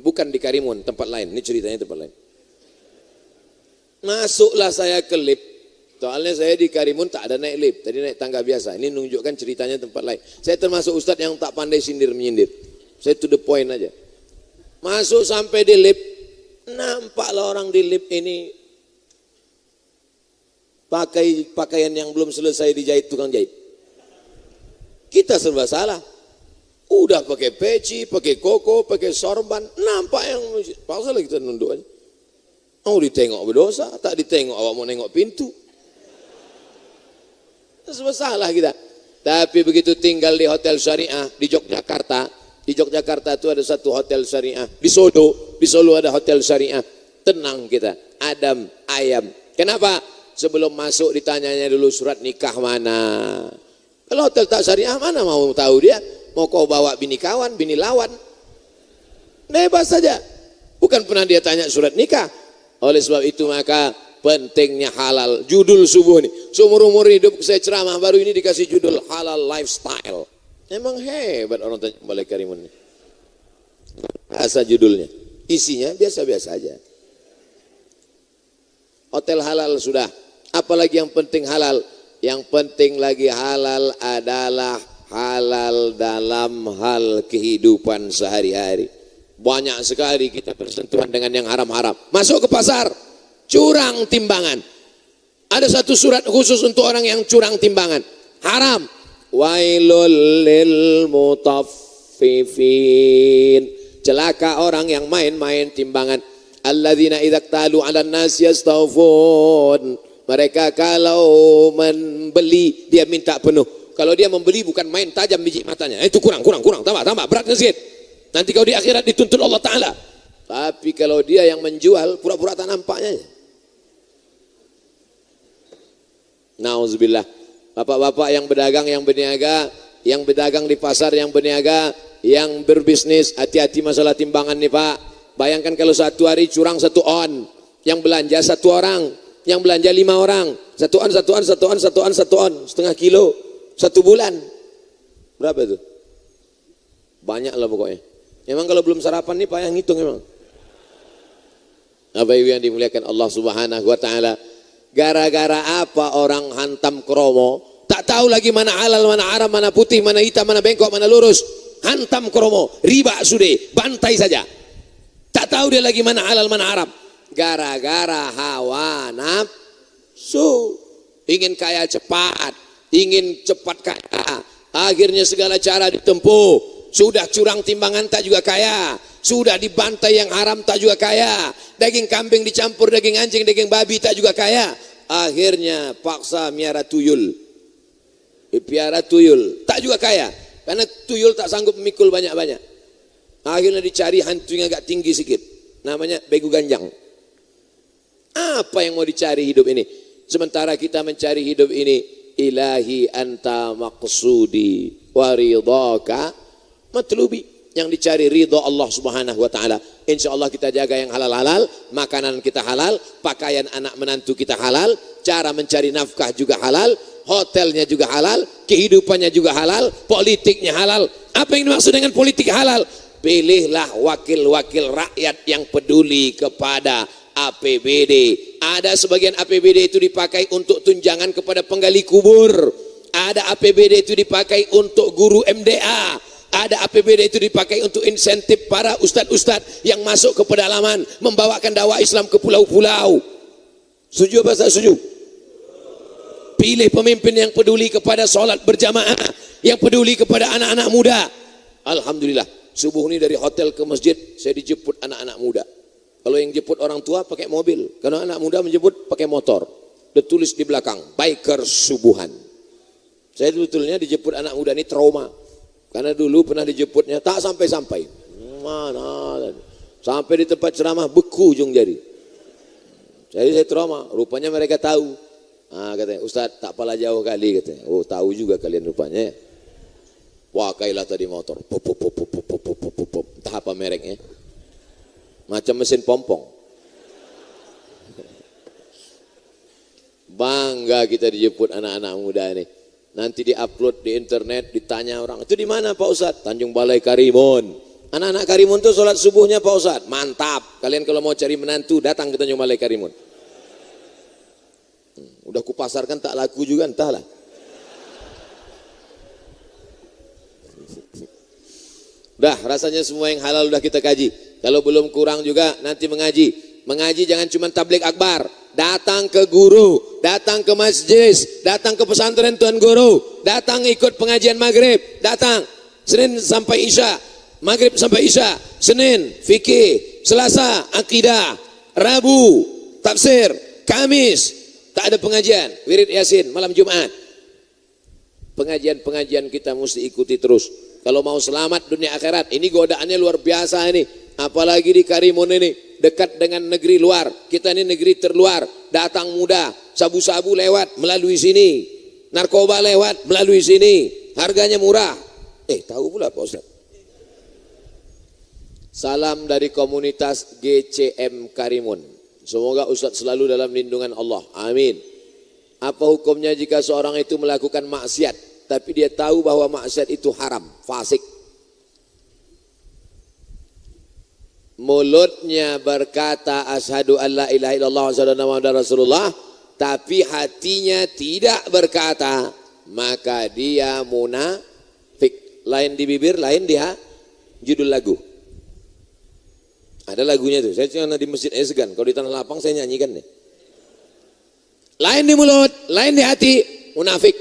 Bukan di Karimun, tempat lain. Ini ceritanya tempat lain. Masuklah saya ke lift. Soalnya saya di Karimun tak ada naik lift. Tadi naik tangga biasa. Ini menunjukkan ceritanya tempat lain. Saya termasuk ustadz yang tak pandai sindir-menyindir. Saya to the point aja. Masuk sampai di lift. Nampaklah orang di lift ini pakai pakaian yang belum selesai dijahit tukang jahit. Kita serba salah. Udah pakai peci, pakai koko, pakai sorban. Nampak yang paksa lagi kita nunduk aja. Mau ditengok berdosa, tak ditengok awak mau nengok pintu. Serba salah kita. Tapi begitu tinggal di hotel syariah di Yogyakarta, di Yogyakarta itu ada satu hotel syariah. Di Solo ada hotel syariah. Tenang kita, adem, ayam. Kenapa? Sebelum masuk ditanyanya dulu surat nikah mana. Kalau hotel tak syariah mana mau tahu dia? Mau kau bawa bini kawan, bini lawan. Bebas saja. Bukan pernah dia tanya surat nikah. Oleh sebab itu maka pentingnya halal. Judul subuh ini. Seumur-umur hidup saya ceramah baru ini dikasih judul halal lifestyle. Memang hebat orang tanya Balai Karimun ini. Asa judulnya. Isinya biasa-biasa aja. Hotel halal sudah. Apalagi yang penting halal? Yang penting lagi halal adalah halal dalam hal kehidupan sehari-hari. Banyak sekali kita bersentuhan dengan yang haram-haram. Masuk ke pasar, curang timbangan. Ada satu surat khusus untuk orang yang curang timbangan. Haram. Wailul lil mutaffifin. Celaka orang yang main-main timbangan. Alladzina idza talu 'alan nas yastawfun. Mereka kalau membeli dia minta penuh. Kalau dia membeli bukan main tajam biji matanya. Itu kurang, tambah, beratnya sedikit. Nanti kau di akhirat dituntut Allah Ta'ala. Tapi kalau dia yang menjual, pura-pura tak nampaknya. Nauzubillah. Bapak-bapak yang berdagang, yang berniaga, yang berdagang di pasar, yang berniaga, yang berbisnis, hati-hati masalah timbangan nih Pak. Bayangkan kalau satu hari curang 1 on, yang belanja 1 orang, yang belanja 5 orang, 1 on, 1 on, setengah kilo, 1 bulan. Berapa itu? Banyak lah pokoknya. Memang kalau belum sarapan nih payah ngitung memang. Bapak Ibu yang dimuliakan Allah Subhanahu wa taala, gara-gara apa orang hantam kromo, tak tahu lagi mana halal, mana haram, mana putih, mana hitam, mana bengkok, mana lurus. Hantam kromo, riba sudah, bantai saja. Tak tahu dia lagi mana halal, mana haram. Gara-gara hawa nafsu, ingin kaya cepat, ingin cepat kaya. Akhirnya segala cara ditempuh. Sudah curang timbangan tak juga kaya. Sudah dibantai yang haram tak juga kaya. Daging kambing dicampur daging anjing, daging babi tak juga kaya. Akhirnya paksa miara tuyul. Piara tuyul tak juga kaya. Karena tuyul tak sanggup memikul banyak-banyak. Akhirnya dicari hantunya agak tinggi sedikit. Namanya begu ganjang. Apa yang mau dicari hidup ini? Sementara kita mencari hidup ini, ilahi anta maqsudi wa ridhaka matlubi. Yang dicari ridho Allah Subhanahu wa taala. Insyaallah kita jaga yang halal-halal, makanan kita halal, pakaian anak menantu kita halal, cara mencari nafkah juga halal, hotelnya juga halal, kehidupannya juga halal, politiknya halal. Apa yang dimaksud dengan politik halal? Pilihlah wakil-wakil rakyat yang peduli kepada APBD. Ada sebagian APBD itu dipakai untuk tunjangan kepada penggali kubur. Ada APBD itu dipakai untuk guru MDA. Ada APBD itu dipakai untuk insentif para ustadz-ustadz yang masuk ke pedalaman membawakan dakwah Islam ke pulau-pulau. Setuju apa tak setuju? Pilih pemimpin yang peduli kepada sholat berjamaah, yang peduli kepada anak-anak muda. Alhamdulillah, subuh ini dari hotel ke masjid saya dijemput anak-anak muda. Kalau yang jemput orang tua pakai mobil, kalau anak muda menjemput pakai motor. Ditulis di belakang, biker subuhan. Saya sebetulnya dijemput anak muda ini trauma. Karena dulu pernah dijemputnya tak sampai-sampai. Mana? Sampai di tempat ceramah beku ujung jari. Jadi saya trauma. Rupanya mereka tahu. Katanya, Ustaz tak pala jauh kali katanya. Oh tahu juga kalian rupanya. Wah kailah tadi motor. Pop. Entah apa mereknya. Macam mesin pompong. Bangga kita dijemput anak-anak muda ini. Nanti diupload di internet, ditanya orang, itu di mana Pak Ustadz? Tanjung Balai Karimun. Anak-anak Karimun tuh sholat subuhnya Pak Ustadz, mantap. Kalian kalau mau cari menantu datang ke Tanjung Balai Karimun. Udah kupasarkan tak laku juga entahlah. Dah rasanya semua yang halal udah kita kaji. Kalau belum kurang juga nanti mengaji. Mengaji jangan cuma tablik akbar. Datang ke guru, datang ke masjid, datang ke pesantren Tuan Guru, datang ikut pengajian maghrib, datang Senin sampai Isya, maghrib sampai Isya, Senin fikih, Selasa akidah, Rabu tafsir, Kamis tak ada pengajian, wirid Yasin, malam Jumat. Pengajian-pengajian kita mesti ikuti terus. Kalau mau selamat dunia akhirat, ini godaannya luar biasa ini. Apalagi di Karimun ini, dekat dengan negeri luar. Kita ini negeri terluar, datang mudah, sabu-sabu lewat melalui sini, narkoba lewat melalui sini, harganya murah. Tahu pula Pak Ustaz. Salam dari komunitas GCM Karimun. Semoga Ustaz selalu dalam lindungan Allah. Amin. Apa hukumnya jika seorang itu melakukan maksiat, tapi dia tahu bahwa maksiat itu haram, fasik? Mulutnya berkata asyhadu an la ilaha illallah wa asyhadu anna muhammadar rasulullah, tapi hatinya tidak berkata, maka dia munafik. Lain di bibir, lain di judul lagu. Ada lagunya tuh. Saya cuma di masjid segan. Kalau di tanah lapang saya nyanyikan nih. Lain di mulut, lain di hati, munafik.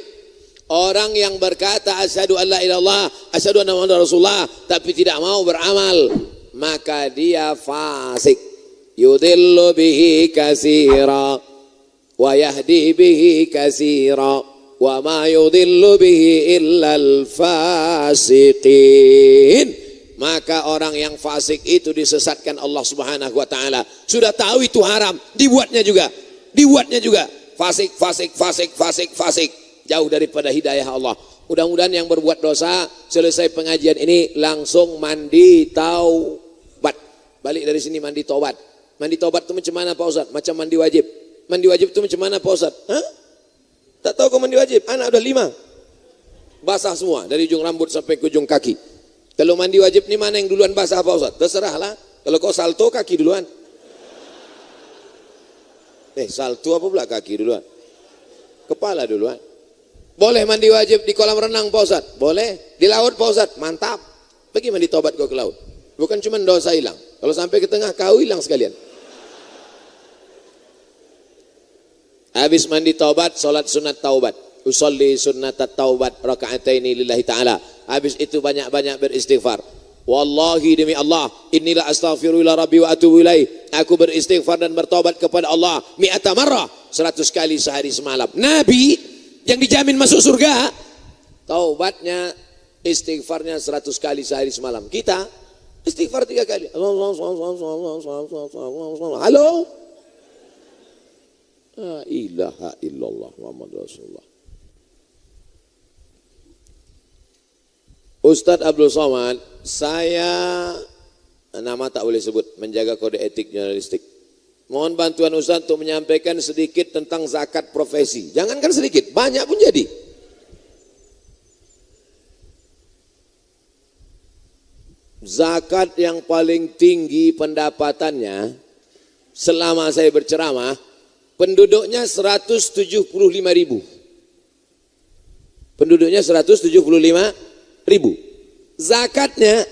Orang yang berkata asyhadu an la ilaha illallah, asyhadu anna muhammadar rasulullah, tapi tidak mau beramal, maka dia fasik. Yudillu bihi katsira wa yahdi bihi katsira wa ma yudillu bihi illal fasiqin. Maka orang yang fasik itu disesatkan Allah Subhanahu wa taala. Sudah tahu itu haram, dibuatnya juga. Fasik, fasik, fasik, fasik, fasik. Jauh daripada hidayah Allah. Mudah-mudahan yang berbuat dosa selesai pengajian ini langsung mandi taubat. Balik dari sini mandi taubat. Mandi taubat itu macam mana Pak Ustaz? Macam mandi wajib. Mandi wajib itu macam mana Pak Ustaz? Tak tahu kau mandi wajib? Anak udah 5. Basah semua dari ujung rambut sampai ke ujung kaki. Kalau mandi wajib ini mana yang duluan basah Pak Ustaz? Terserahlah. Kalau kau salto kaki duluan. Salto apa pula kaki duluan? Kepala duluan. Boleh mandi wajib di kolam renang Pak Ustaz? Boleh. Di laut Pak Ustaz? Mantap. Pergi mandi taubat kau ke laut. Bukan cuma dosa hilang. Kalau sampai ke tengah kau hilang sekalian. Habis mandi taubat, salat sunat taubat. Usolli sunnatat taubat raka'ataini lillahi ta'ala. Habis itu banyak-banyak beristighfar. Wallahi demi Allah, inilah astaghfirullah rabbi wa atubu ilaih. Aku beristighfar dan bertobat kepada Allah mi'ata marrah, 100 kali sehari semalam. Nabi yang dijamin masuk surga, taubatnya, istighfarnya 100 kali sehari semalam. Kita istighfar 3 kali. Halo? La ilaha illallah Muhammad Rasulullah. Ustadz Abdul Somad, saya nama tak boleh sebut, menjaga kode etik jurnalistik. Mohon bantuan Ustadz untuk menyampaikan sedikit tentang zakat profesi. Jangankan sedikit, banyak pun jadi. Zakat yang paling tinggi pendapatannya selama saya berceramah, penduduknya 175.000. Penduduknya 175.000. Zakatnya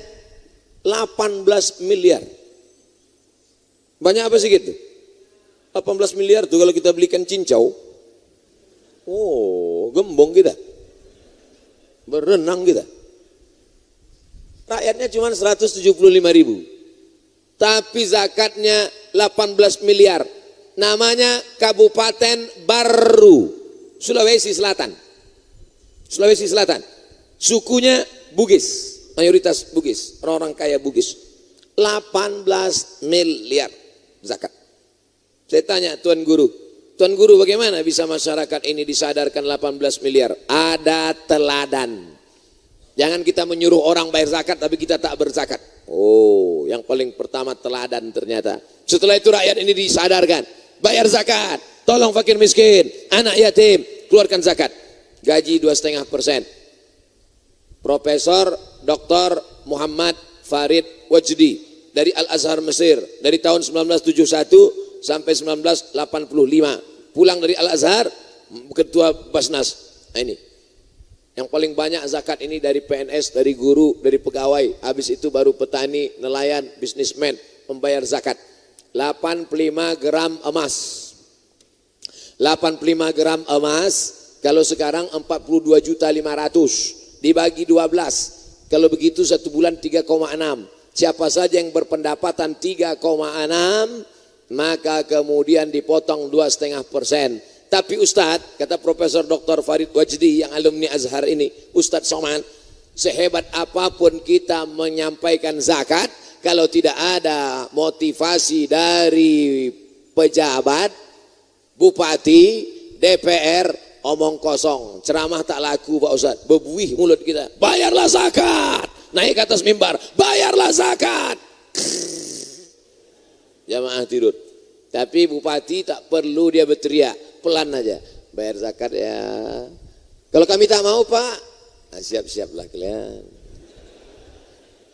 18 miliar. Banyak apa sih gitu? 18 miliar tuh kalau kita belikan cincau. Oh, gembong kita. Berenang kita. Rakyatnya cuma 175.000. Tapi zakatnya 18 miliar. Namanya Kabupaten Baru, Sulawesi Selatan. Sulawesi Selatan. Sukunya Bugis, mayoritas Bugis, orang-orang kaya Bugis. 18 miliar zakat. Saya tanya Tuan Guru bagaimana bisa masyarakat ini disadarkan 18 miliar? Ada teladan. Jangan kita menyuruh orang bayar zakat tapi kita tak berzakat. Oh, yang paling pertama teladan ternyata. Setelah itu rakyat ini disadarkan, bayar zakat, tolong fakir miskin, anak yatim, keluarkan zakat. Gaji 2,5%. Profesor Dr. Muhammad Farid Wajdi dari Al-Azhar Mesir dari tahun 1971 sampai 1985. Pulang dari Al-Azhar, ketua Basnas. Nah ini. Yang paling banyak zakat ini dari PNS, dari guru, dari pegawai. Habis itu baru petani, nelayan, bisnismen membayar zakat. 85 gram emas. 85 gram emas, kalau sekarang 42.500.000 dibagi 12. Kalau begitu satu bulan 3,6. Siapa saja yang berpendapatan 3,6, maka kemudian dipotong 2,5%. Tapi Ustadz, kata Profesor Dr. Farid Wajdi yang alumni Azhar ini, Ustadz Somad, sehebat apapun kita menyampaikan zakat, kalau tidak ada motivasi dari pejabat, bupati, DPR, omong kosong, ceramah tak laku Pak Ustadz, bebuih mulut kita, bayarlah zakat, naik ke atas mimbar, bayarlah zakat, jamaah tidur. Tapi bupati tak perlu dia berteriak, pelan aja, bayar zakat ya. Kalau kami tak mau Pak, nah, siap-siaplah kalian,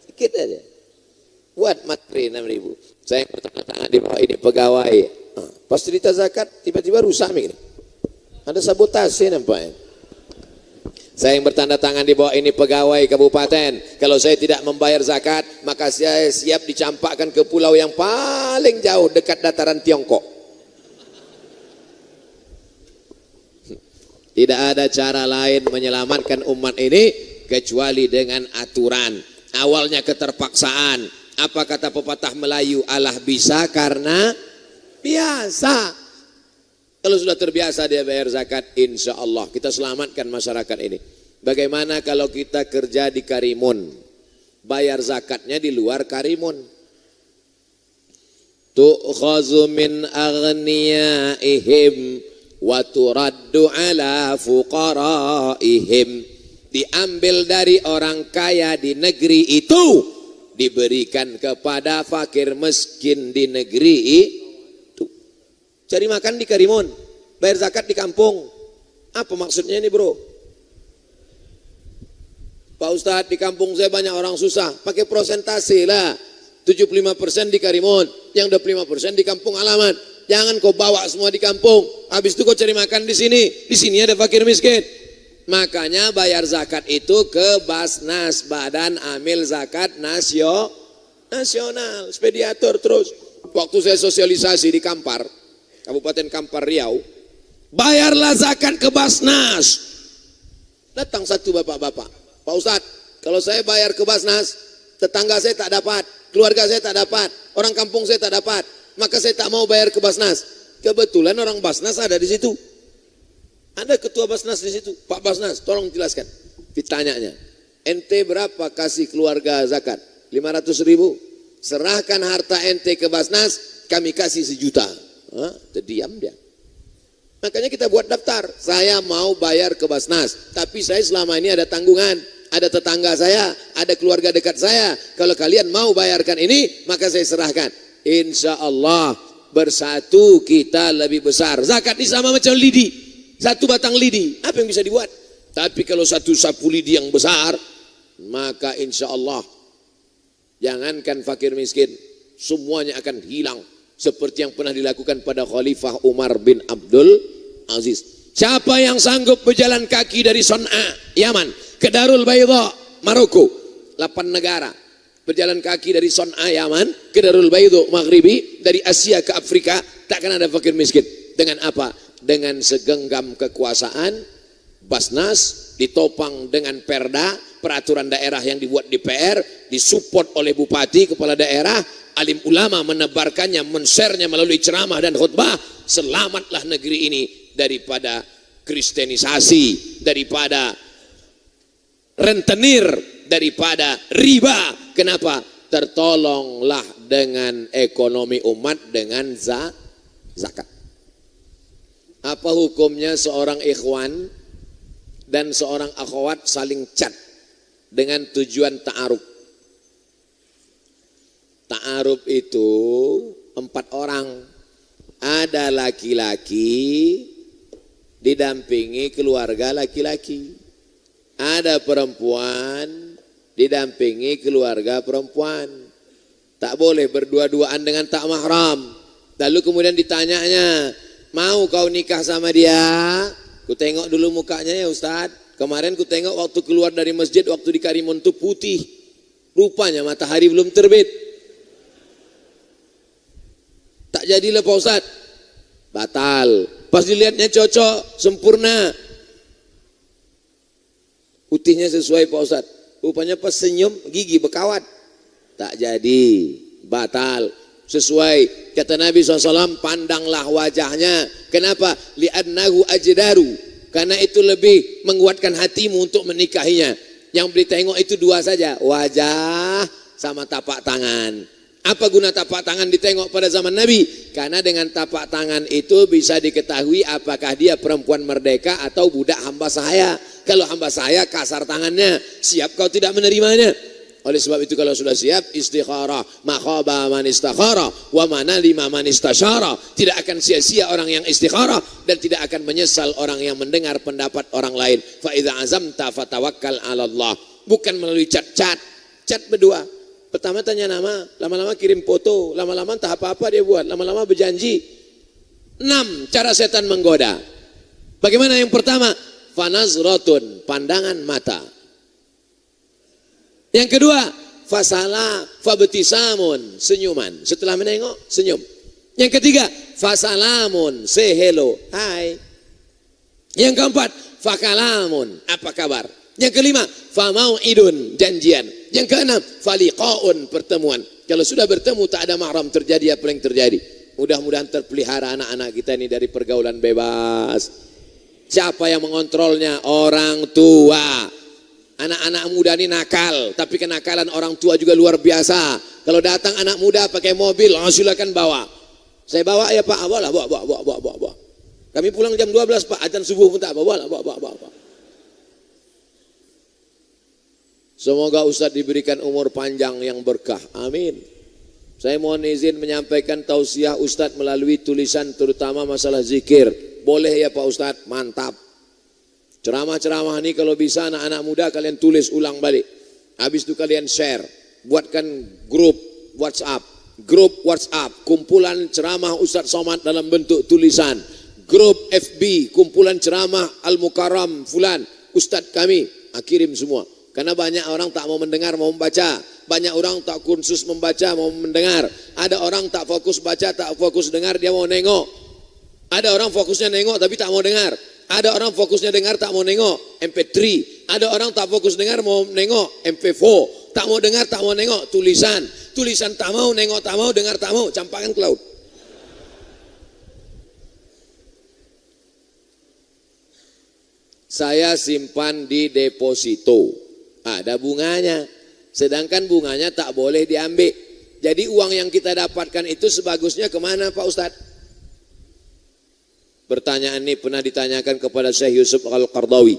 sedikit aja, buat materi 6.000. Saya bertanda tangan di bawah ini pegawai, pas cerita zakat tiba-tiba rusak ini, ada sabotase nampaknya. Saya yang bertanda tangan di bawah ini pegawai kabupaten, kalau saya tidak membayar zakat, maka saya siap dicampakkan ke pulau yang paling jauh dekat dataran Tiongkok. Tidak ada cara lain menyelamatkan umat ini kecuali dengan aturan. Awalnya keterpaksaan. Apa kata pepatah Melayu? Allah bisa karena biasa. Kalau sudah terbiasa dia bayar zakat, insya Allah kita selamatkan masyarakat ini. Bagaimana kalau kita kerja di Karimun, bayar zakatnya di luar Karimun? Tu'khazu min aghniyaihim wa turaddu ala fuqaraihim. Diambil dari orang kaya di negeri itu, diberikan kepada fakir miskin di negeri itu. Cari makan di Karimun, bayar zakat di kampung. Apa maksudnya ini bro? Pak Ustadz, di kampung saya banyak orang susah, pakai prosentase lah. 75% di Karimun, yang 25% di kampung halaman. Jangan kau bawa semua di kampung, habis itu kau cari makan di sini. Di sini ada fakir miskin. Makanya bayar zakat itu ke Basnas, Badan Amil Zakat Nasional, ekspediator terus. Waktu saya sosialisasi di Kampar, Kabupaten Kampar Riau, bayarlah zakat ke Basnas. Datang satu bapak-bapak, Pak Ustadz, kalau saya bayar ke Basnas, tetangga saya tak dapat, keluarga saya tak dapat, orang kampung saya tak dapat, maka saya tak mau bayar ke Basnas. Kebetulan orang Basnas ada di situ. Ada ketua Basnas di situ. Pak Basnas, tolong jelaskan. Ditanyanya, ente berapa kasih keluarga zakat? 500.000. Serahkan harta ente ke Basnas, kami kasih 1 juta. Terdiam dia. Makanya kita buat daftar. Saya mau bayar ke Basnas, tapi saya selama ini ada tanggungan. Ada tetangga saya, ada keluarga dekat saya. Kalau kalian mau bayarkan ini, maka saya serahkan. Insya Allah bersatu kita lebih besar. Zakat ini sama macam lidi. 1 batang lidi, apa yang bisa dibuat? Tapi kalau 1 sapu lidi yang besar, maka insya Allah jangankan fakir miskin, semuanya akan hilang. Seperti yang pernah dilakukan pada Khalifah Umar bin Abdul Aziz. Siapa yang sanggup berjalan kaki dari Son'a, Yaman, ke Darul Baydha, Maroko, 8 negara. Berjalan kaki dari Son'a, Yaman, ke Darul Baydha, Maghribi, dari Asia ke Afrika, takkan ada fakir miskin. Dengan apa? Dengan segenggam kekuasaan, Basnas ditopang dengan perda, peraturan daerah yang dibuat DPR, disupport oleh bupati, kepala daerah, alim ulama menebarkannya, men-share-nya melalui ceramah dan khutbah. Selamatlah negeri ini daripada kristenisasi, daripada rentenir, daripada riba. Kenapa? Tertolonglah dengan ekonomi umat dengan zakat. Apa hukumnya seorang ikhwan dan seorang akhwat saling chat dengan tujuan ta'aruf? Ta'aruf itu 4 orang. Ada laki-laki didampingi keluarga laki-laki. Ada perempuan didampingi keluarga perempuan. Tak boleh berdua-duaan dengan tak mahram. Lalu kemudian ditanyanya, mau kau nikah sama dia? Ku tengok dulu mukanya ya Ustaz. Kemarin ku tengok waktu keluar dari masjid, waktu di Karimun itu putih. Rupanya matahari belum terbit. Tak jadilah Pak Ustaz. Batal. Pas dilihatnya cocok, sempurna. Putihnya sesuai Pak Ustaz. Rupanya pas senyum, gigi berkawat. Tak jadi. Batal. Sesuai kata Nabi SAW, pandanglah wajahnya. Kenapa? Li'annahu ajdaru. Karena itu lebih menguatkan hatimu untuk menikahinya. Yang beli tengok itu dua saja, wajah sama tapak tangan. Apa guna tapak tangan ditengok pada zaman Nabi? Karena dengan tapak tangan itu bisa diketahui apakah dia perempuan merdeka atau budak hamba sahaya. Kalau hamba sahaya kasar tangannya, siap kau tidak menerimanya. Oleh sebab itu kalau sudah siap, istikharah, makhaba man istakhara, wa manalima man istasyara. Tidak akan sia-sia orang yang istikharah dan tidak akan menyesal orang yang mendengar pendapat orang lain. Fa idza azamta fatawakkal 'ala Allah. Bukan melalui chat berdua. Pertama tanya nama, lama-lama kirim foto, lama-lama entah apa-apa dia buat, lama-lama berjanji. 6 cara setan menggoda. Bagaimana yang pertama? Fanazratun, pandangan mata. Yang kedua, fasala fabtisamun, senyuman. Setelah menengok, senyum. Yang ketiga, fasalamun, say hello, hai. Yang keempat, fakalamun, apa kabar. Yang kelima, famau'idun, janjian. Yang keenam, faliqaun, pertemuan. Kalau sudah bertemu tak ada mahram, terjadi apa yang terjadi. Mudah-mudahan terpelihara anak-anak kita ini dari pergaulan bebas. Siapa yang mengontrolnya? Orang tua. Anak-anak muda ini nakal, tapi kenakalan orang tua juga luar biasa. Kalau datang anak muda pakai mobil, silakan bawa. Saya bawa ya Pak, bawa. Kami pulang jam 12 Pak, azan subuh pun tak bawa. Semoga Ustadz diberikan umur panjang yang berkah, amin. Saya mohon izin menyampaikan tausiah Ustadz melalui tulisan terutama masalah zikir. Boleh ya Pak Ustadz? Mantap. Ceramah-ceramah ini kalau bisa anak-anak muda kalian tulis ulang balik. Habis itu kalian share. Buatkan grup WhatsApp. Kumpulan ceramah Ustadz Somad dalam bentuk tulisan. Grup FB, kumpulan ceramah Al-Mukarram Fulan. Ustadz kami, kirim semua. Karena banyak orang tak mau mendengar, mau membaca. Banyak orang tak kursus membaca, mau mendengar. Ada orang tak fokus baca, tak fokus dengar, dia mau nengok. Ada orang fokusnya nengok tapi tak mau dengar. Ada orang fokusnya dengar tak mau nengok, MP3. Ada orang tak fokus dengar mau nengok, MP4. Tak mau dengar, tak mau nengok, tulisan. Tulisan tak mau, nengok tak mau, dengar tak mau, campakkan ke laut. Saya simpan di deposito. Ada bunganya. Sedangkan bunganya tak boleh diambil. Jadi uang yang kita dapatkan itu sebagusnya kemana Pak Ustadz? Pertanyaan ini pernah ditanyakan kepada Syekh Yusuf Al-Qardawi.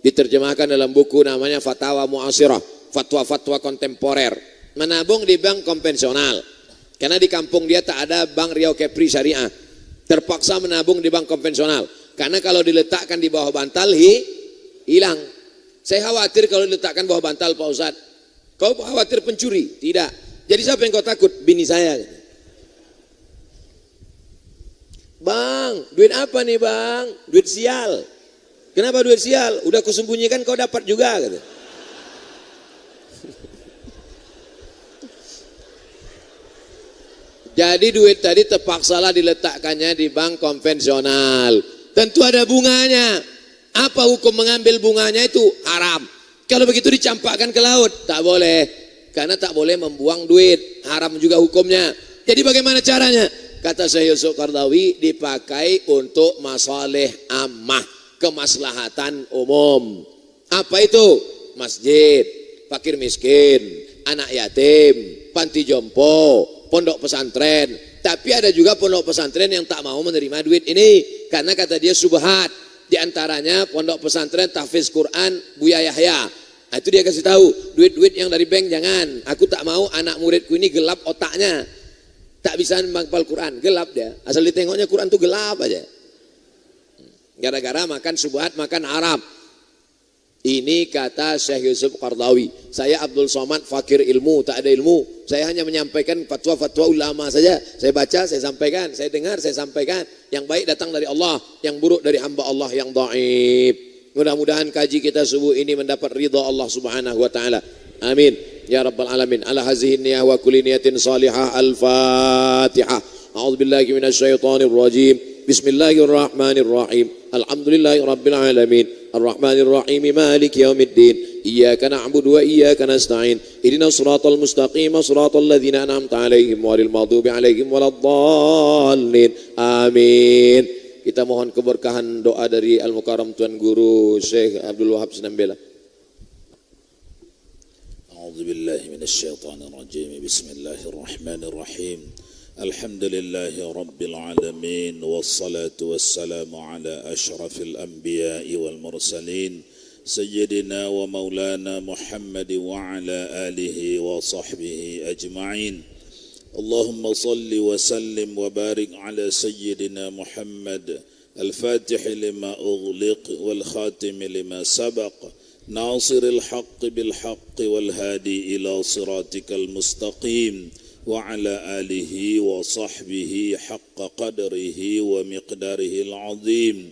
Diterjemahkan dalam buku namanya Fatawa Mu'asirah, fatwa-fatwa kontemporer. Menabung di bank konvensional. Karena di kampung dia tak ada bank Riau Kepri Syariah. Terpaksa menabung di bank konvensional. Karena kalau diletakkan di bawah bantal, hilang. Saya khawatir kalau diletakkan bawah bantal Pak Ustadz. Kau khawatir pencuri? Tidak. Jadi siapa yang kau takut? Bini saya. Bang, duit apa nih bang? Duit sial. Kenapa duit sial? Udah kusembunyikan kau dapat juga. Kata. Jadi duit tadi terpaksalah diletakkannya di bank konvensional. Tentu ada bunganya. Apa hukum mengambil bunganya itu? Haram. Kalau begitu dicampakkan ke laut, tak boleh. Karena tak boleh membuang duit. Haram juga hukumnya. Jadi bagaimana caranya? Kata Syekh Yusuf Qardawi, dipakai untuk masalih ammah, kemaslahatan umum. Apa itu? Masjid, fakir miskin, anak yatim, panti jompo, pondok pesantren. Tapi ada juga pondok pesantren yang tak mau menerima duit ini. Karena kata dia subhat. Di antaranya pondok pesantren tahfiz Quran Buya Yahya. Nah, itu dia kasih tahu, duit-duit yang dari bank jangan. Aku tak mau anak muridku ini gelap otaknya. Tak bisa menghafal Quran, gelap dia. Asal ditengoknya Quran tuh gelap aja. Gara-gara makan subhat, makan Arab. Ini kata Syekh Yusuf Qardawi. Saya Abdul Somad, fakir ilmu, tak ada ilmu. Saya hanya menyampaikan fatwa-fatwa ulama saja. Saya baca, saya sampaikan. Saya dengar, saya sampaikan. Yang baik datang dari Allah, yang buruk dari hamba Allah yang dhaif. Mudah-mudahan kaji kita subuh ini mendapat ridha Allah Subhanahu wa taala. Amin ya rabbal alamin. Ala hazihi niyah wa kulli niyatin salihah. Al-Fatihah. A'udzubillahi minasyaitonir rajim. Bismillahirrahmanirrahim. Alhamdulillahi rabbil alamin. Ar-Rahmanir Rahim. Maliki yaumiddin. Iyyaka na'budu wa iyyaka nasta'in. Ihdinas siratal mustaqim, siratal ladzina an'amta 'alaihim ghairil maghdubi 'alaihim waladdallin. Amin. Kita mohon keberkahan doa dari Al-Mukarram Tuan Guru Syekh Abdul Wahab Sinambela. A'udzubillahi minasyaitonir rajim. Bismillahirrahmanirrahim. Alhamdulillahi rabbil alamin wassalatu wassalamu ala asyrafil anbiya'i wal mursalin sayyidina wa maulana Muhammad wa ala alihi wa sahbihi ajma'in. Allahumma salli wa sallim wa barik ala sayyidina Muhammad al-fatih lima ughliq wal khatim lima sabaq nasiril haqq bil haqq wal hadi ila siratikal mustaqim wa ala alihi wa sahbihi haqqa qadrihi wa miqdarihi al-azim.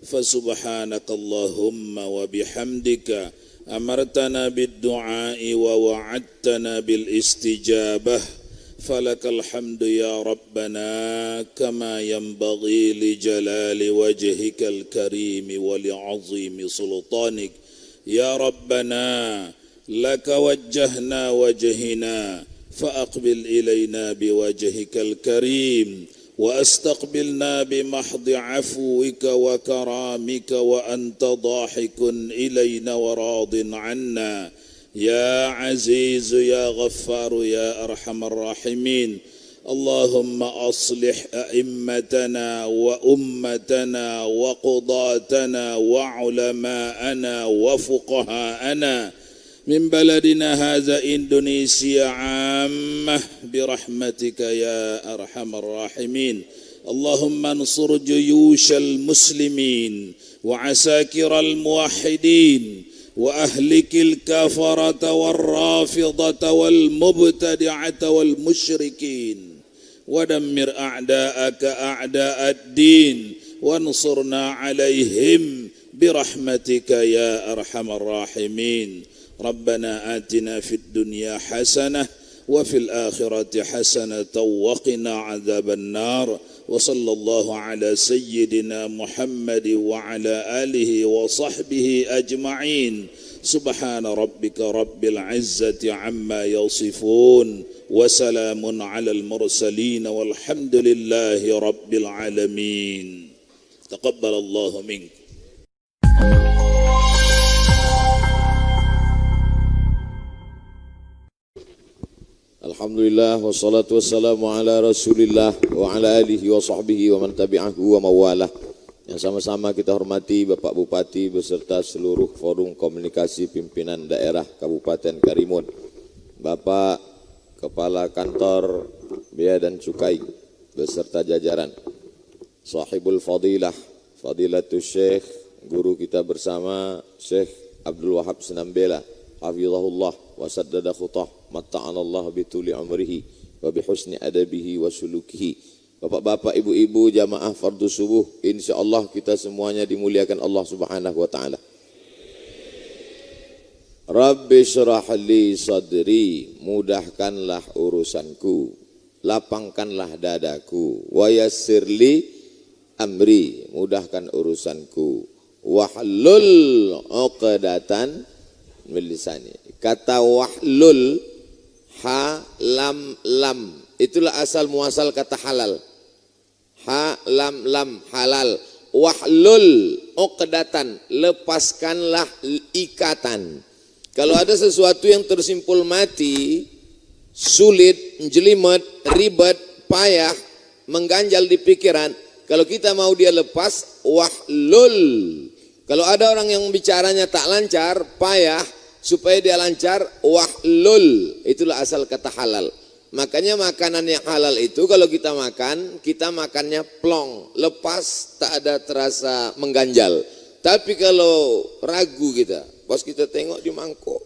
Fasubhanaka Allahumma wa bihamdika amartana bid-du'ai wa wa'adtana bil istijabah. Falakal hamdu ya Rabbana kama yanbaghi li jalali wajhikal karim wa li 'azimi sultanik. Ya Rabbana laka wajjahna wajhina فأقبل إلينا بوجهك الكريم وأستقبلنا بمحض عفوك وكرامك وأنت ضاحك إلينا وراض عنا يا عزيز يا غفار يا أرحم الراحمين. اللهم أصلح أئمتنا وأمتنا وقضاتنا وعلماءنا وفقهاءنا من بلدنا هذا إندونيسيا عامة برحمتك يا أرحم الراحمين. اللهم انصر جيوش المسلمين وعساكر الموحدين وأهلك الكفرة والرافضة والمبتدعة والمشركين ودمر أعداءك أعداء الدين وانصرنا عليهم برحمتك يا أرحم الراحمين. ربنا آتنا في الدنيا حسنة وفي الآخرة حسنة وقنا عذاب النار. وصلى الله على سيدنا محمد وعلى آله وصحبه أجمعين. سبحان ربك رب العزة عما يصفون وسلام على المرسلين والحمد لله رب العالمين. تقبل الله منك. Alhamdulillah wassalatu wassalamu ala Rasulillah wa ala alihi wa sahbihi wa man tabi'ahu wa mawalah. Yang sama-sama kita hormati Bapak Bupati beserta seluruh forum komunikasi pimpinan daerah Kabupaten Karimun, Bapak Kepala Kantor Bea dan Cukai beserta jajaran, Sahibul Fadilah, Fadilatul Syekh, guru kita bersama Syekh Abdul Wahab Sinambela, hafizahullah wa saddada khutah, matta'anallah bituli umrihi wa bihusni adabihi wa sulukihi. Bapak-bapak, ibu-ibu, jamaah fardu subuh, insyaallah kita semuanya dimuliakan Allah Subhanahu wa taala. Rabbi syrah li sadri, mudahkanlah urusanku, lapangkanlah dadaku, wa yassir li amri, mudahkan urusanku, wahlul 'uqdatan min lisani. Kata wahlul, ha lam lam, itulah asal muasal kata halal. Ha lam lam, halal. Wahlul 'uqdatan, lepaskanlah ikatan. Kalau ada sesuatu yang tersimpul mati, sulit, jelimet, ribet, payah, mengganjal di pikiran, kalau kita mau dia lepas, wahlul. Kalau ada orang yang bicaranya tak lancar, payah, supaya dia lancar, wahlul. Itulah asal kata halal. Makanya makanan yang halal itu kalau kita makannya plong, lepas, tak ada terasa mengganjal. Tapi kalau ragu kita, Pas kita tengok di mangkok,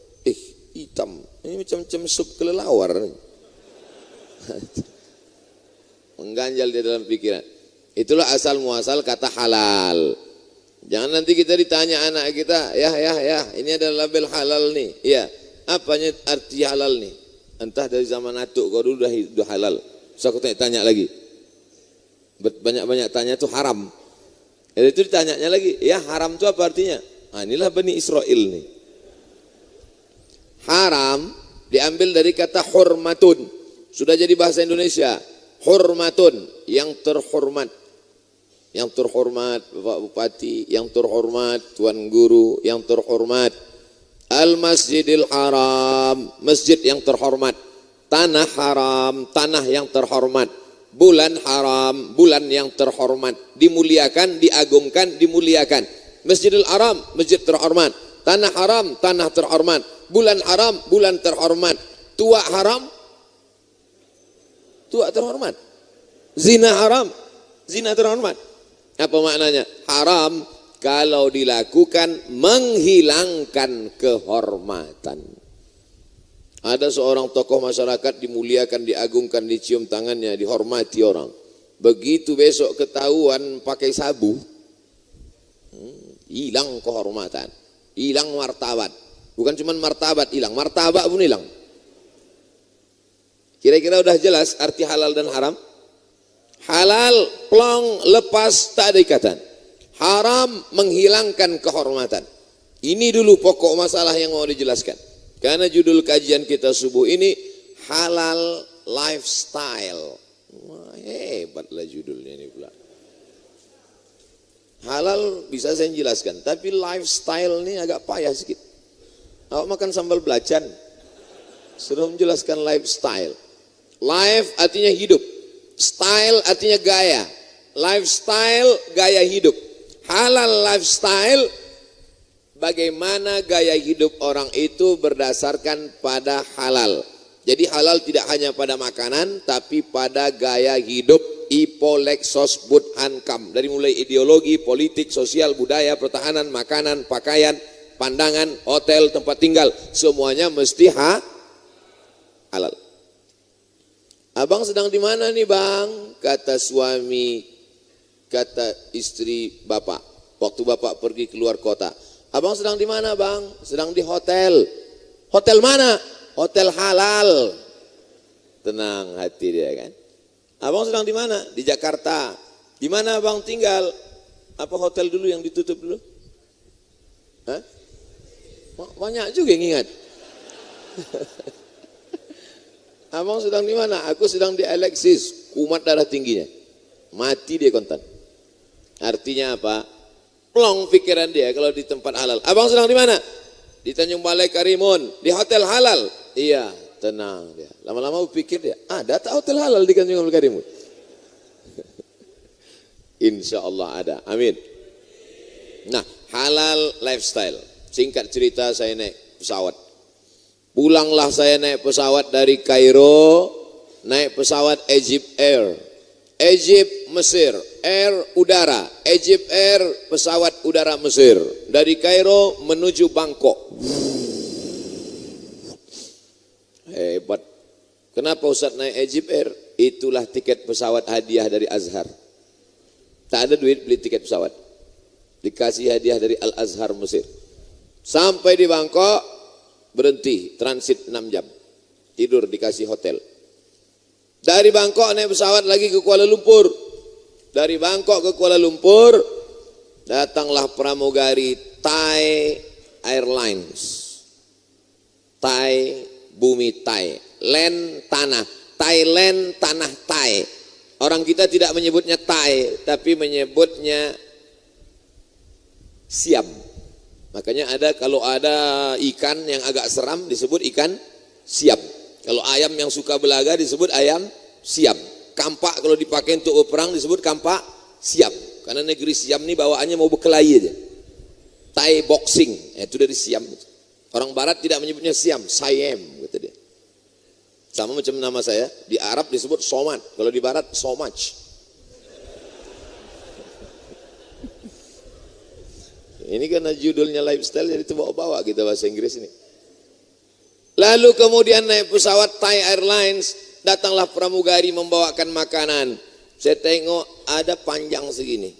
hitam. Ini macam sup kelelawar. Mengganjal di dalam pikiran. Itulah asal muasal kata halal. Jangan nanti kita ditanya anak kita, ya, ini ada label halal nih. Iya, apanya arti halal nih? Entah dari zaman atuk kau dulu udah halal. Terus aku tanya lagi. Banyak-banyak tanya itu haram. Jadi itu ditanyanya lagi, ya haram itu apa artinya? Inilah Bani Israel nih. Haram diambil dari kata hurmatun. Sudah jadi bahasa Indonesia. Hurmatun, yang terhormat. Yang terhormat Bapak Bupati, yang terhormat Tuan Guru, yang terhormat Al-Masjidil Haram, masjid yang terhormat. Tanah haram, tanah yang terhormat. Bulan haram, bulan yang terhormat. Dimuliakan, diagungkan, dimuliakan. Masjidil Haram, masjid terhormat. Tanah haram, tanah terhormat. Bulan haram, bulan terhormat. Tua haram, tua terhormat. Zina haram, zina terhormat. Apa maknanya? Haram kalau dilakukan menghilangkan kehormatan. Ada seorang tokoh masyarakat dimuliakan, diagungkan, dicium tangannya, dihormati orang. Begitu besok ketahuan pakai sabu, hilang kehormatan, hilang martabat. Bukan cuma martabat hilang, martabat pun hilang. Kira-kira udah jelas arti halal dan haram? Halal, plong, lepas, tak ada ikatan. Haram, menghilangkan kehormatan. Ini dulu pokok masalah yang mau dijelaskan. Karena judul kajian kita subuh ini, halal lifestyle. Wah, hebatlah judulnya ini pula. Halal bisa saya jelaskan, tapi lifestyle ini agak payah sedikit. Awak makan sambal belacan, suruh menjelaskan lifestyle. Life artinya hidup. Style artinya gaya. Lifestyle, gaya hidup. Halal lifestyle, bagaimana gaya hidup orang itu berdasarkan pada halal. Jadi halal tidak hanya pada makanan, tapi pada gaya hidup. Ipo leksos bud hankam. Dari mulai ideologi, politik, sosial, budaya, pertahanan, makanan, pakaian, pandangan, hotel, tempat tinggal. Semuanya mesti halal. Abang sedang di mana nih bang? Kata suami, kata istri bapak. Waktu bapak pergi keluar kota. Abang sedang di mana bang? Sedang di hotel. Hotel mana? Hotel halal. Tenang hati dia kan. Abang sedang di mana? Di Jakarta. Di mana abang tinggal? Apa hotel dulu yang ditutup dulu? Hah? Banyak juga yang ingat. Abang sedang di mana? Aku sedang di Alexis, kumat darah tingginya. Mati dia kontan. Artinya apa? Plong pikiran dia kalau di tempat halal. Abang sedang di mana? Di Tanjung Balai Karimun, di hotel halal. Iya, tenang dia. Lama-lama pikir dia, ada tak hotel halal di Tanjung Balai Karimun? Insya Allah ada, amin. Nah, halal lifestyle. Singkat cerita, saya naik pesawat. Pulanglah saya naik pesawat dari Kairo, naik pesawat Egypt Air. Egypt, Mesir, Air udara. Egypt Air, pesawat udara Mesir. Dari Kairo menuju Bangkok. Hebat. Kenapa Ustaz naik Egypt Air? Itulah tiket pesawat hadiah dari Azhar. Tak ada duit beli tiket pesawat. Dikasih hadiah dari Al-Azhar Mesir. Sampai di Bangkok, berhenti, transit 6 jam. Tidur dikasih hotel. Dari Bangkok naik pesawat lagi ke Kuala Lumpur. Dari Bangkok ke Kuala Lumpur, datanglah pramugari Thai Airlines. Thai, bumi Thai. Land, tanah. Thailand, tanah Thai. Orang kita tidak menyebutnya Thai, tapi menyebutnya Siam. Makanya kalau ada ikan yang agak seram disebut ikan siam. Kalau ayam yang suka belaga disebut ayam siam. Kampak kalau dipakai untuk berperang disebut kampak siam. Karena negeri Siam ini bawaannya mau berkelahi aja. Thai boxing, itu dari Siam. Orang Barat tidak menyebutnya Siam, Siam kata dia. Sama macam nama saya, di Arab disebut Somad, kalau di Barat Somaj. Ini karena judulnya lifestyle jadi bawa-bawa kita bahasa Inggris ini. Lalu kemudian naik pesawat Thai Airlines, datanglah pramugari membawakan makanan. Saya tengok ada panjang segini.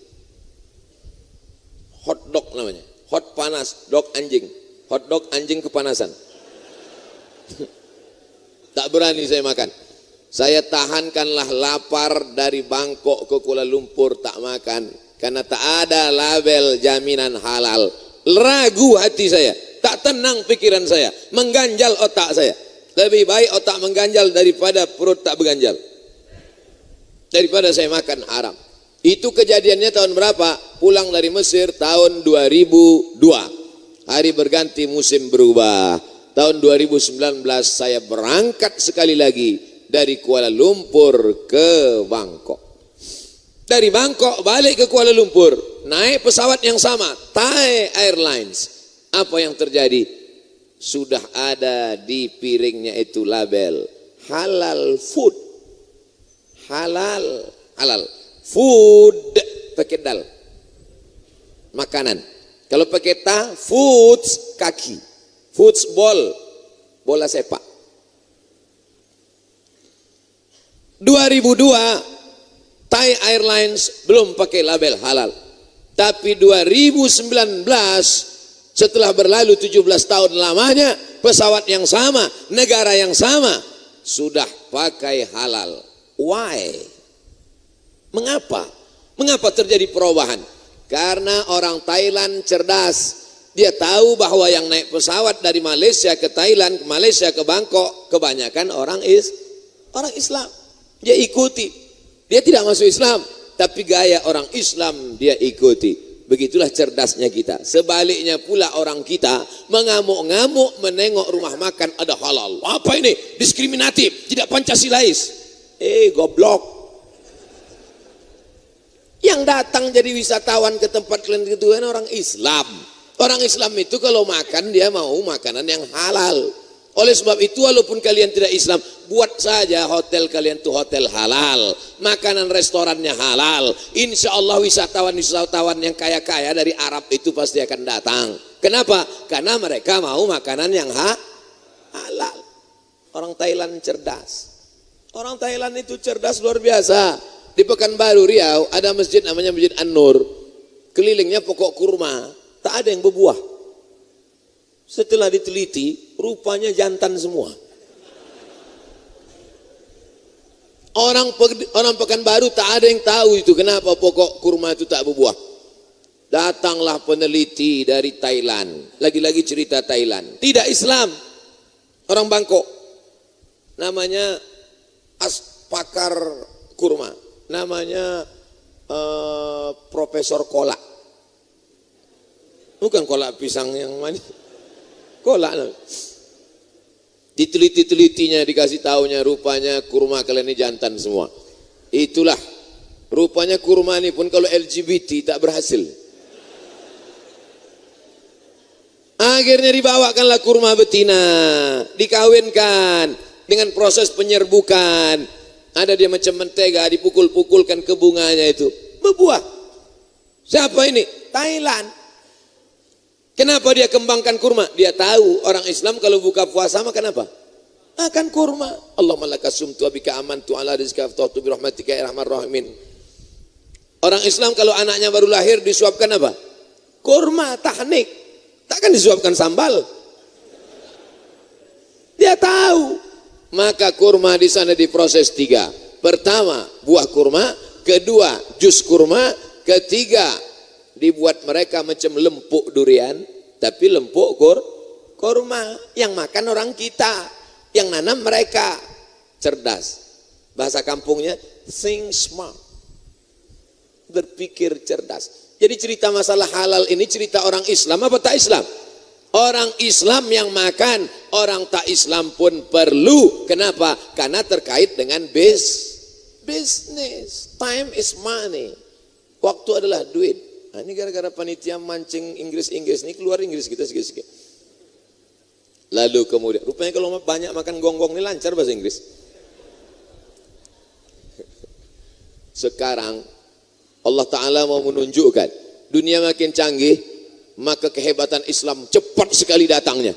Hot dog namanya. Hot panas, dog anjing. Hot dog anjing kepanasan. Tak berani saya makan. Saya tahankanlah lapar dari Bangkok ke Kuala Lumpur tak makan. Karena tak ada label jaminan halal. Ragu hati saya. Tak tenang pikiran saya, mengganjal otak saya. Lebih baik otak mengganjal daripada perut tak berganjal. Daripada saya makan haram. Itu kejadiannya tahun berapa? Pulang dari Mesir tahun 2002. Hari berganti musim berubah. Tahun 2019 saya berangkat sekali lagi dari Kuala Lumpur ke Bangkok. Dari Bangkok balik ke Kuala Lumpur, naik pesawat yang sama, Thai Airlines. Apa yang terjadi? Sudah ada di piringnya itu label halal food. Halal food pakai dal. Makanan. Kalau pakai ta, foods kaki. Foods bola sepak. 2002 Thai Airlines belum pakai label halal. Tapi 2019 setelah berlalu 17 tahun lamanya, pesawat yang sama, negara yang sama, sudah pakai halal. Why? Mengapa? Mengapa terjadi perubahan? Karena orang Thailand cerdas. Dia tahu bahwa yang naik pesawat dari Malaysia ke Thailand, Malaysia ke Bangkok, kebanyakan orang Islam. Dia ikuti. Dia tidak masuk Islam, tapi gaya orang Islam dia ikuti. Begitulah cerdasnya kita. Sebaliknya pula orang kita mengamuk-ngamuk menengok rumah makan ada halal. Apa ini? Diskriminatif, tidak Pancasilais. Goblok. Yang datang jadi wisatawan ke tempat kalian itu kan orang Islam. Orang Islam itu kalau makan dia mau makanan yang halal. Oleh sebab itu walaupun kalian tidak Islam, buat saja hotel kalian tuh hotel halal, makanan restorannya halal. Insya Allah wisatawan yang kaya-kaya dari Arab itu pasti akan datang. Kenapa? Karena mereka mau makanan yang halal. Orang Thailand cerdas. Orang Thailand itu cerdas luar biasa. Di Pekanbaru Riau ada masjid namanya Masjid An-Nur. Kelilingnya pokok kurma, tak ada yang berbuah. Setelah diteliti, rupanya jantan semua. Orang Pekanbaru tak ada yang tahu itu kenapa pokok kurma itu tak berbuah. Datanglah peneliti dari Thailand. Lagi-lagi cerita Thailand. Tidak Islam. Orang Bangkok. Namanya pakar kurma. Namanya Profesor Kolak. Bukan kolak pisang yang manis. Kolak. Diteliti-telitinya dikasih taunya rupanya kurma kalian ini jantan semua. Itulah rupanya kurma ini pun kalau LGBT tak berhasil. Akhirnya dibawakanlah kurma betina, dikawinkan dengan proses penyerbukan. Ada dia macam mentega dipukul-pukulkan ke bunganya itu berbuah. Siapa ini? Thailand. Kenapa dia kembangkan kurma? Dia tahu orang Islam kalau buka puasa makan apa? Makan kurma. Allahumma laka sumtu wa bika amantu ala rizqika aftatu bi rahmatika ya arhamar rahimin. Orang Islam kalau anaknya baru lahir disuapkan apa? Kurma, tahnik. Takkan disuapkan sambal. Dia tahu. Maka kurma di sana diproses 3. Pertama, buah kurma, kedua, jus kurma, ketiga, dibuat mereka macam lempuk durian, tapi lempuk kurma yang makan orang kita, yang nanam mereka. Cerdas. Bahasa kampungnya think smart. Berpikir cerdas. Jadi cerita masalah halal ini cerita orang Islam apa tak Islam? Orang Islam yang makan, orang tak Islam pun perlu. Kenapa? Karena terkait dengan business. Time is money. Waktu adalah duit. Nah, ini gara-gara panitia mancing Inggris ini keluar Inggris kita sikit-sikit. Lalu kemudian, rupanya kalau banyak makan gonggong ini lancar bahasa Inggris. Sekarang Allah Ta'ala mau menunjukkan dunia makin canggih, maka kehebatan Islam cepat sekali datangnya.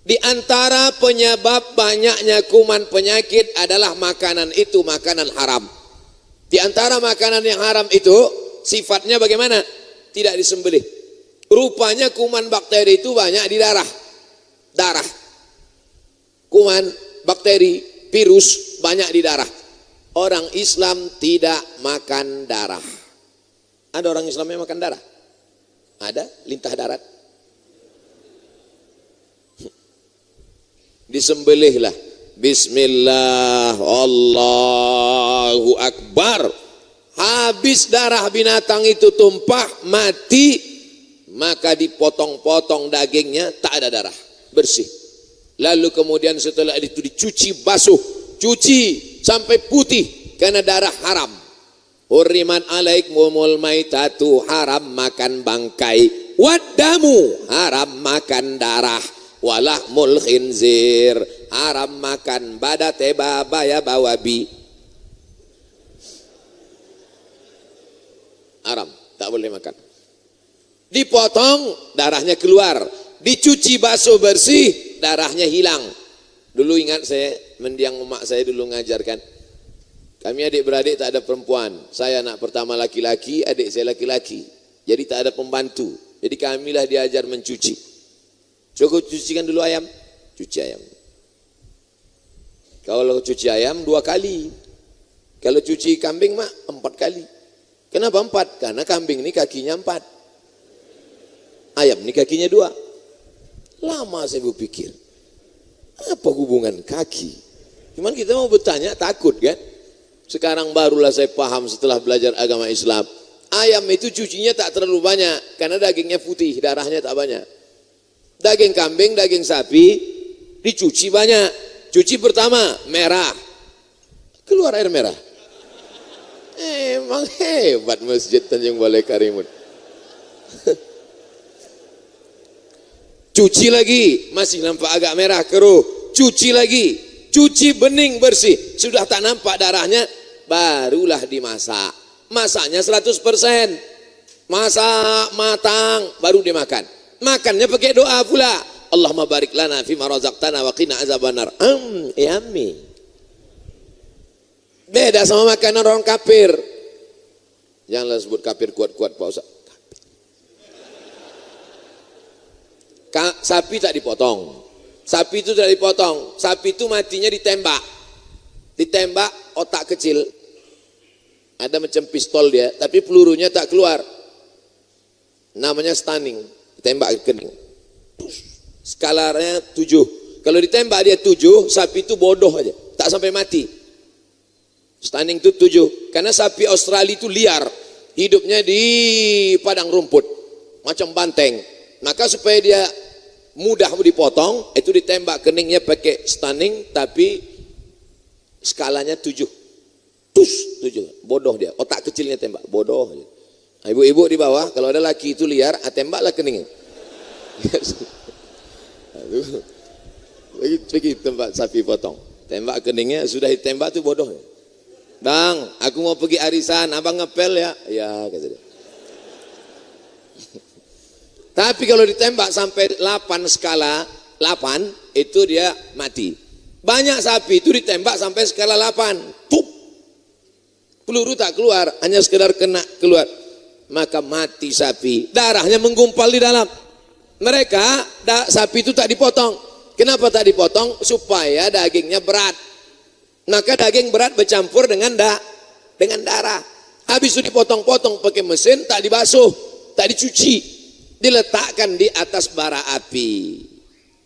Di antara penyebab banyaknya kuman penyakit adalah makanan itu makanan haram. Di antara makanan yang haram itu sifatnya bagaimana? Tidak disembelih. Rupanya kuman bakteri itu banyak di darah. Kuman, bakteri, virus banyak di darah. Orang Islam tidak makan darah. Ada orang Islam yang makan darah? Ada, lintah darat. Disembelihlah. Bismillah, Allahu Akbar. Habis darah binatang itu tumpah, mati, maka dipotong-potong dagingnya, tak ada darah, bersih. Lalu kemudian setelah itu dicuci basuh, cuci sampai putih karena darah haram. Hurriman alaikumul maitatu, haram makan bangkai, wadamu, haram makan darah, walahmul khinzir, haram makan badate babaya bawabi. Haram, tak boleh makan. Dipotong, darahnya keluar. Dicuci basuh bersih, darahnya hilang. Dulu ingat saya, mendiang emak saya dulu ngajarkan. Kami adik-beradik tak ada perempuan. Saya anak pertama laki-laki, adik saya laki-laki. Jadi tak ada pembantu. Jadi kamilah diajar mencuci. Cukup cucikan dulu ayam. Cuci ayam. Kalau cuci ayam 2 kali. Kalau cuci kambing mak 4 kali. Kenapa 4? Karena kambing ini kakinya 4. Ayam ini kakinya 2. Lama saya berpikir. Apa hubungan kaki? Cuman kita mau bertanya takut kan? Sekarang barulah saya paham setelah belajar agama Islam. Ayam itu cucinya tak terlalu banyak. Karena dagingnya putih, darahnya tak banyak. Daging kambing, daging sapi dicuci banyak. Cuci pertama merah, keluar air merah. Emang hebat Masjid Tanjung Balai Karimun. Cuci lagi, masih nampak agak merah, keruh. Cuci lagi, cuci bening bersih. Sudah tak nampak darahnya, barulah dimasak. Masaknya 100%. Masak, matang, baru dimakan. Makannya pakai doa pula. Allahumma barik lana fima razaqtana wa qina azabannar. Yummy. Beda sama makanan orang kafir. Janganlah sebut kafir kuat-kuat Pak Ustaz. Sapi tak dipotong. Sapi itu tidak dipotong. Sapi itu matinya ditembak. Ditembak otak kecil. Ada macam pistol dia, tapi pelurunya tak keluar. Namanya stunning. Tembak kening. Skalanya 7. Kalau ditembak dia 7, sapi itu bodoh aja. Tak sampai mati. Stunning itu 7. Karena sapi Australia itu liar. Hidupnya di padang rumput. Macam banteng. Maka supaya dia mudah dipotong, itu ditembak keningnya pakai stunning, tapi skalanya 7. 7. Bodoh dia. Otak kecilnya tembak. Bodoh aja. Ibu-ibu di bawah, kalau ada laki itu liar, tembaklah keningnya. Pergi tempat sapi potong. Tembak keningnya, sudah ditembak tuh bodoh. Bang, aku mau pergi arisan, abang ngepel ya? Ya, kata dia. Tapi kalau ditembak sampai 8 skala 8, itu dia mati. Banyak sapi itu ditembak sampai skala 8. Pup. Peluru tak keluar, hanya sekedar kena keluar. Maka mati sapi. Darahnya menggumpal di dalam. Mereka, sapi itu tak dipotong. Kenapa tak dipotong? Supaya dagingnya berat. Maka daging berat bercampur dengan darah. Habis itu dipotong-potong pakai mesin, tak dibasuh, tak dicuci. Diletakkan di atas bara api.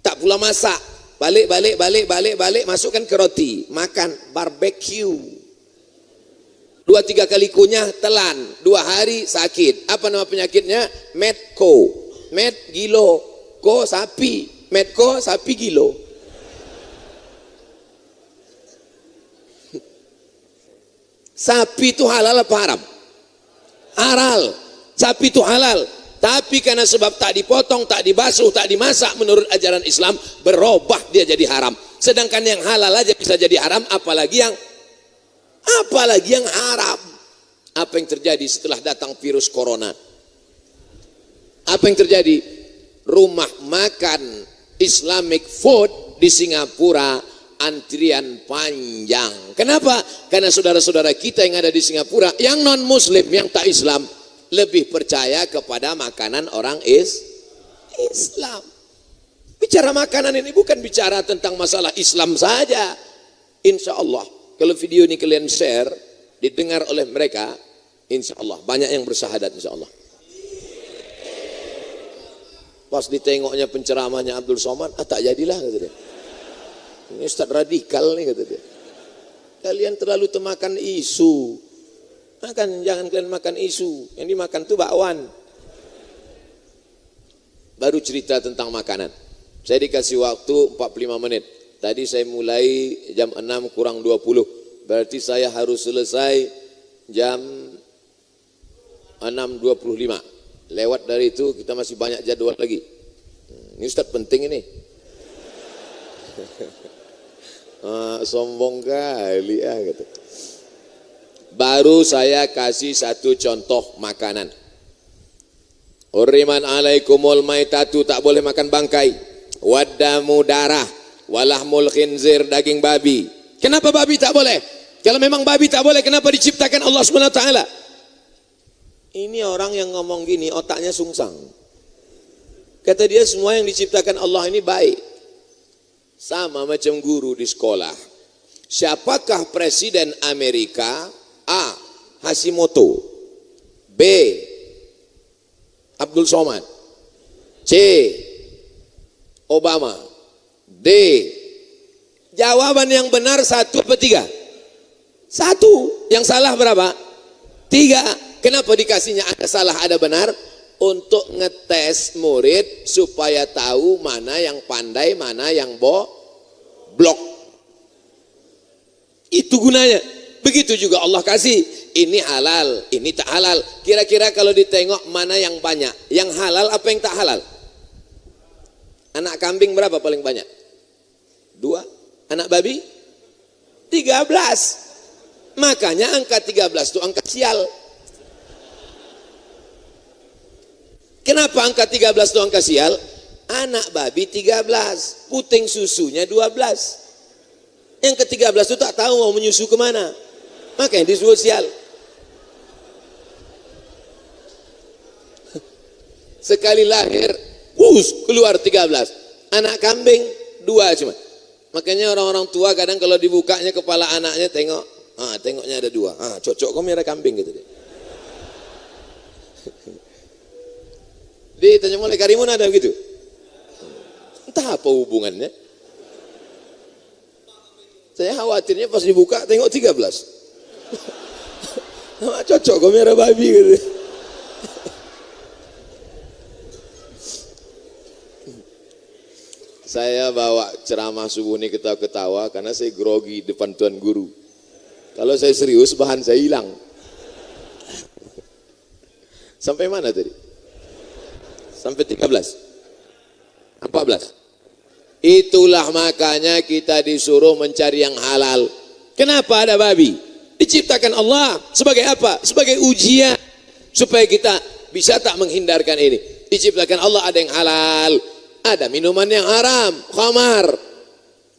Tak pula masak. Balik, masukkan ke roti. Makan, barbecue. 2-3 kali kunyah, telan. 2 hari sakit. Apa nama penyakitnya? Medco. Med gilo. Ko sapi. Medco sapi gilo. Sapi itu halal apa haram? Halal. Sapi itu halal. Tapi karena sebab tak dipotong, tak dibasuh, tak dimasak menurut ajaran Islam, berubah dia jadi haram. Sedangkan yang halal aja bisa jadi haram, apalagi yang haram. Apa yang terjadi setelah datang virus corona? Apa yang terjadi? Rumah makan Islamic food di Singapura antrian panjang. Kenapa? Karena saudara-saudara kita yang ada di Singapura, yang non muslim, yang tak Islam, lebih percaya kepada makanan orang Islam. Bicara makanan ini bukan bicara tentang masalah Islam saja. Insya Allah kalau video ini kalian share, didengar oleh mereka, insya Allah banyak yang bersahadat, insya Allah. Pas ditengoknya penceramahnya Abdul Somad, tak jadilah, kata dia. Ini Ustaz radikal nih, kata dia. Kalian terlalu termakan isu. Jangan kalian makan isu. Yang dimakan tuh bakwan. Baru cerita tentang makanan. Saya dikasih waktu 45 menit. Tadi saya mulai jam 6 kurang 20. Berarti saya harus selesai jam 6.25. Lewat dari itu kita masih banyak jadwal lagi. Ini Ustaz penting ini. Sombong kali ya gitu. Baru saya kasih satu contoh makanan. Uriman alaikumul maitatu, tak boleh makan bangkai. Wadamu, darah. Walahmul khinzir, daging babi. Kenapa babi tak boleh? Kalau memang babi tak boleh, kenapa diciptakan Allah SWT? Ini orang yang ngomong gini otaknya sungsang. Kata dia semua yang diciptakan Allah ini baik. Sama macam guru di sekolah. Siapakah presiden Amerika? A. Hashimoto. B. Abdul Somad. C. Obama. D. Jawaban yang benar 1 atau 3? 1. Yang salah berapa? 3. Kenapa dikasihnya ada salah ada benar? Untuk ngetes murid supaya tahu mana yang pandai, mana yang blok. Itu gunanya. Begitu juga Allah kasih, ini halal, ini tak halal. Kira-kira kalau ditengok mana yang banyak? Yang halal apa yang tak halal? Anak kambing berapa paling banyak? 2. Anak babi? 13. Makanya angka 13 itu angka sial. Kenapa angka 13 itu angka sial? Anak babi 13, puting susunya 12. Yang ke-13 itu tak tahu mau menyusu kemana. Makanya disebut sial. Sekali lahir, keluar 13. Anak kambing 2 cuma. Makanya orang-orang tua kadang kalau dibukanya kepala anaknya tengok, tengoknya ada 2. Cocok kau merah kambing gitu deh. Ditanya mulai Karimun ada begitu? Entah apa hubungannya. Saya khawatirnya pas dibuka tengok 13. Cocok kok merah babi gitu. Saya bawa ceramah subuh ini ketawa-ketawa karena saya grogi depan tuan guru. Kalau saya serius bahan saya hilang. Sampai mana tadi? Sampai 13, 14. Itulah makanya kita disuruh mencari yang halal. Kenapa ada babi? Diciptakan Allah sebagai apa? Sebagai ujian supaya kita bisa tak menghindarkan ini. Diciptakan Allah ada yang halal, ada minuman yang haram, khamar.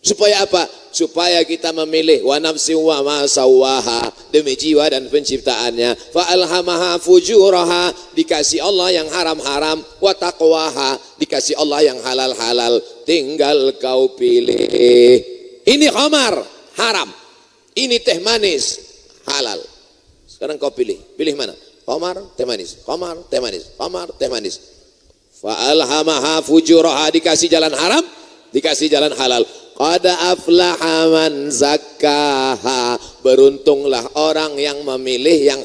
Supaya apa? Supaya kita memilih wa nafsi wa ma sawaha, demi jiwa dan penciptaannya. Fa alhamaha fujuraha, dikasih Allah yang haram-haram, wa taqwaha, dikasih Allah yang halal-halal. Tinggal kau pilih. Ini khamar, haram. Ini teh manis, halal. Sekarang kau pilih. Pilih mana? Khamar, teh manis. Khamar, teh manis. Khamar, teh manis. Fa alhamaha fujuraha, dikasih jalan haram, dikasih jalan halal. Qad aflaha man zakkaha, beruntunglah orang yang memilih yang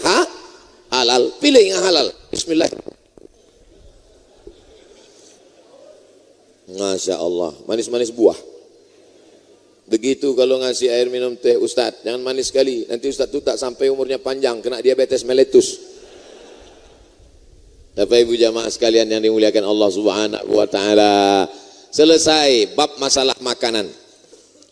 halal. Pilih yang halal. Bismillah. Masya Allah, manis-manis buah. Begitu kalau ngasih air minum teh Ustadz, jangan manis sekali. Nanti Ustadz itu tak sampai umurnya panjang, kena diabetes meletus. Bapak Ibu jamaah sekalian yang dimuliakan Allah Subhanahu wa taala. Selesai bab masalah makanan.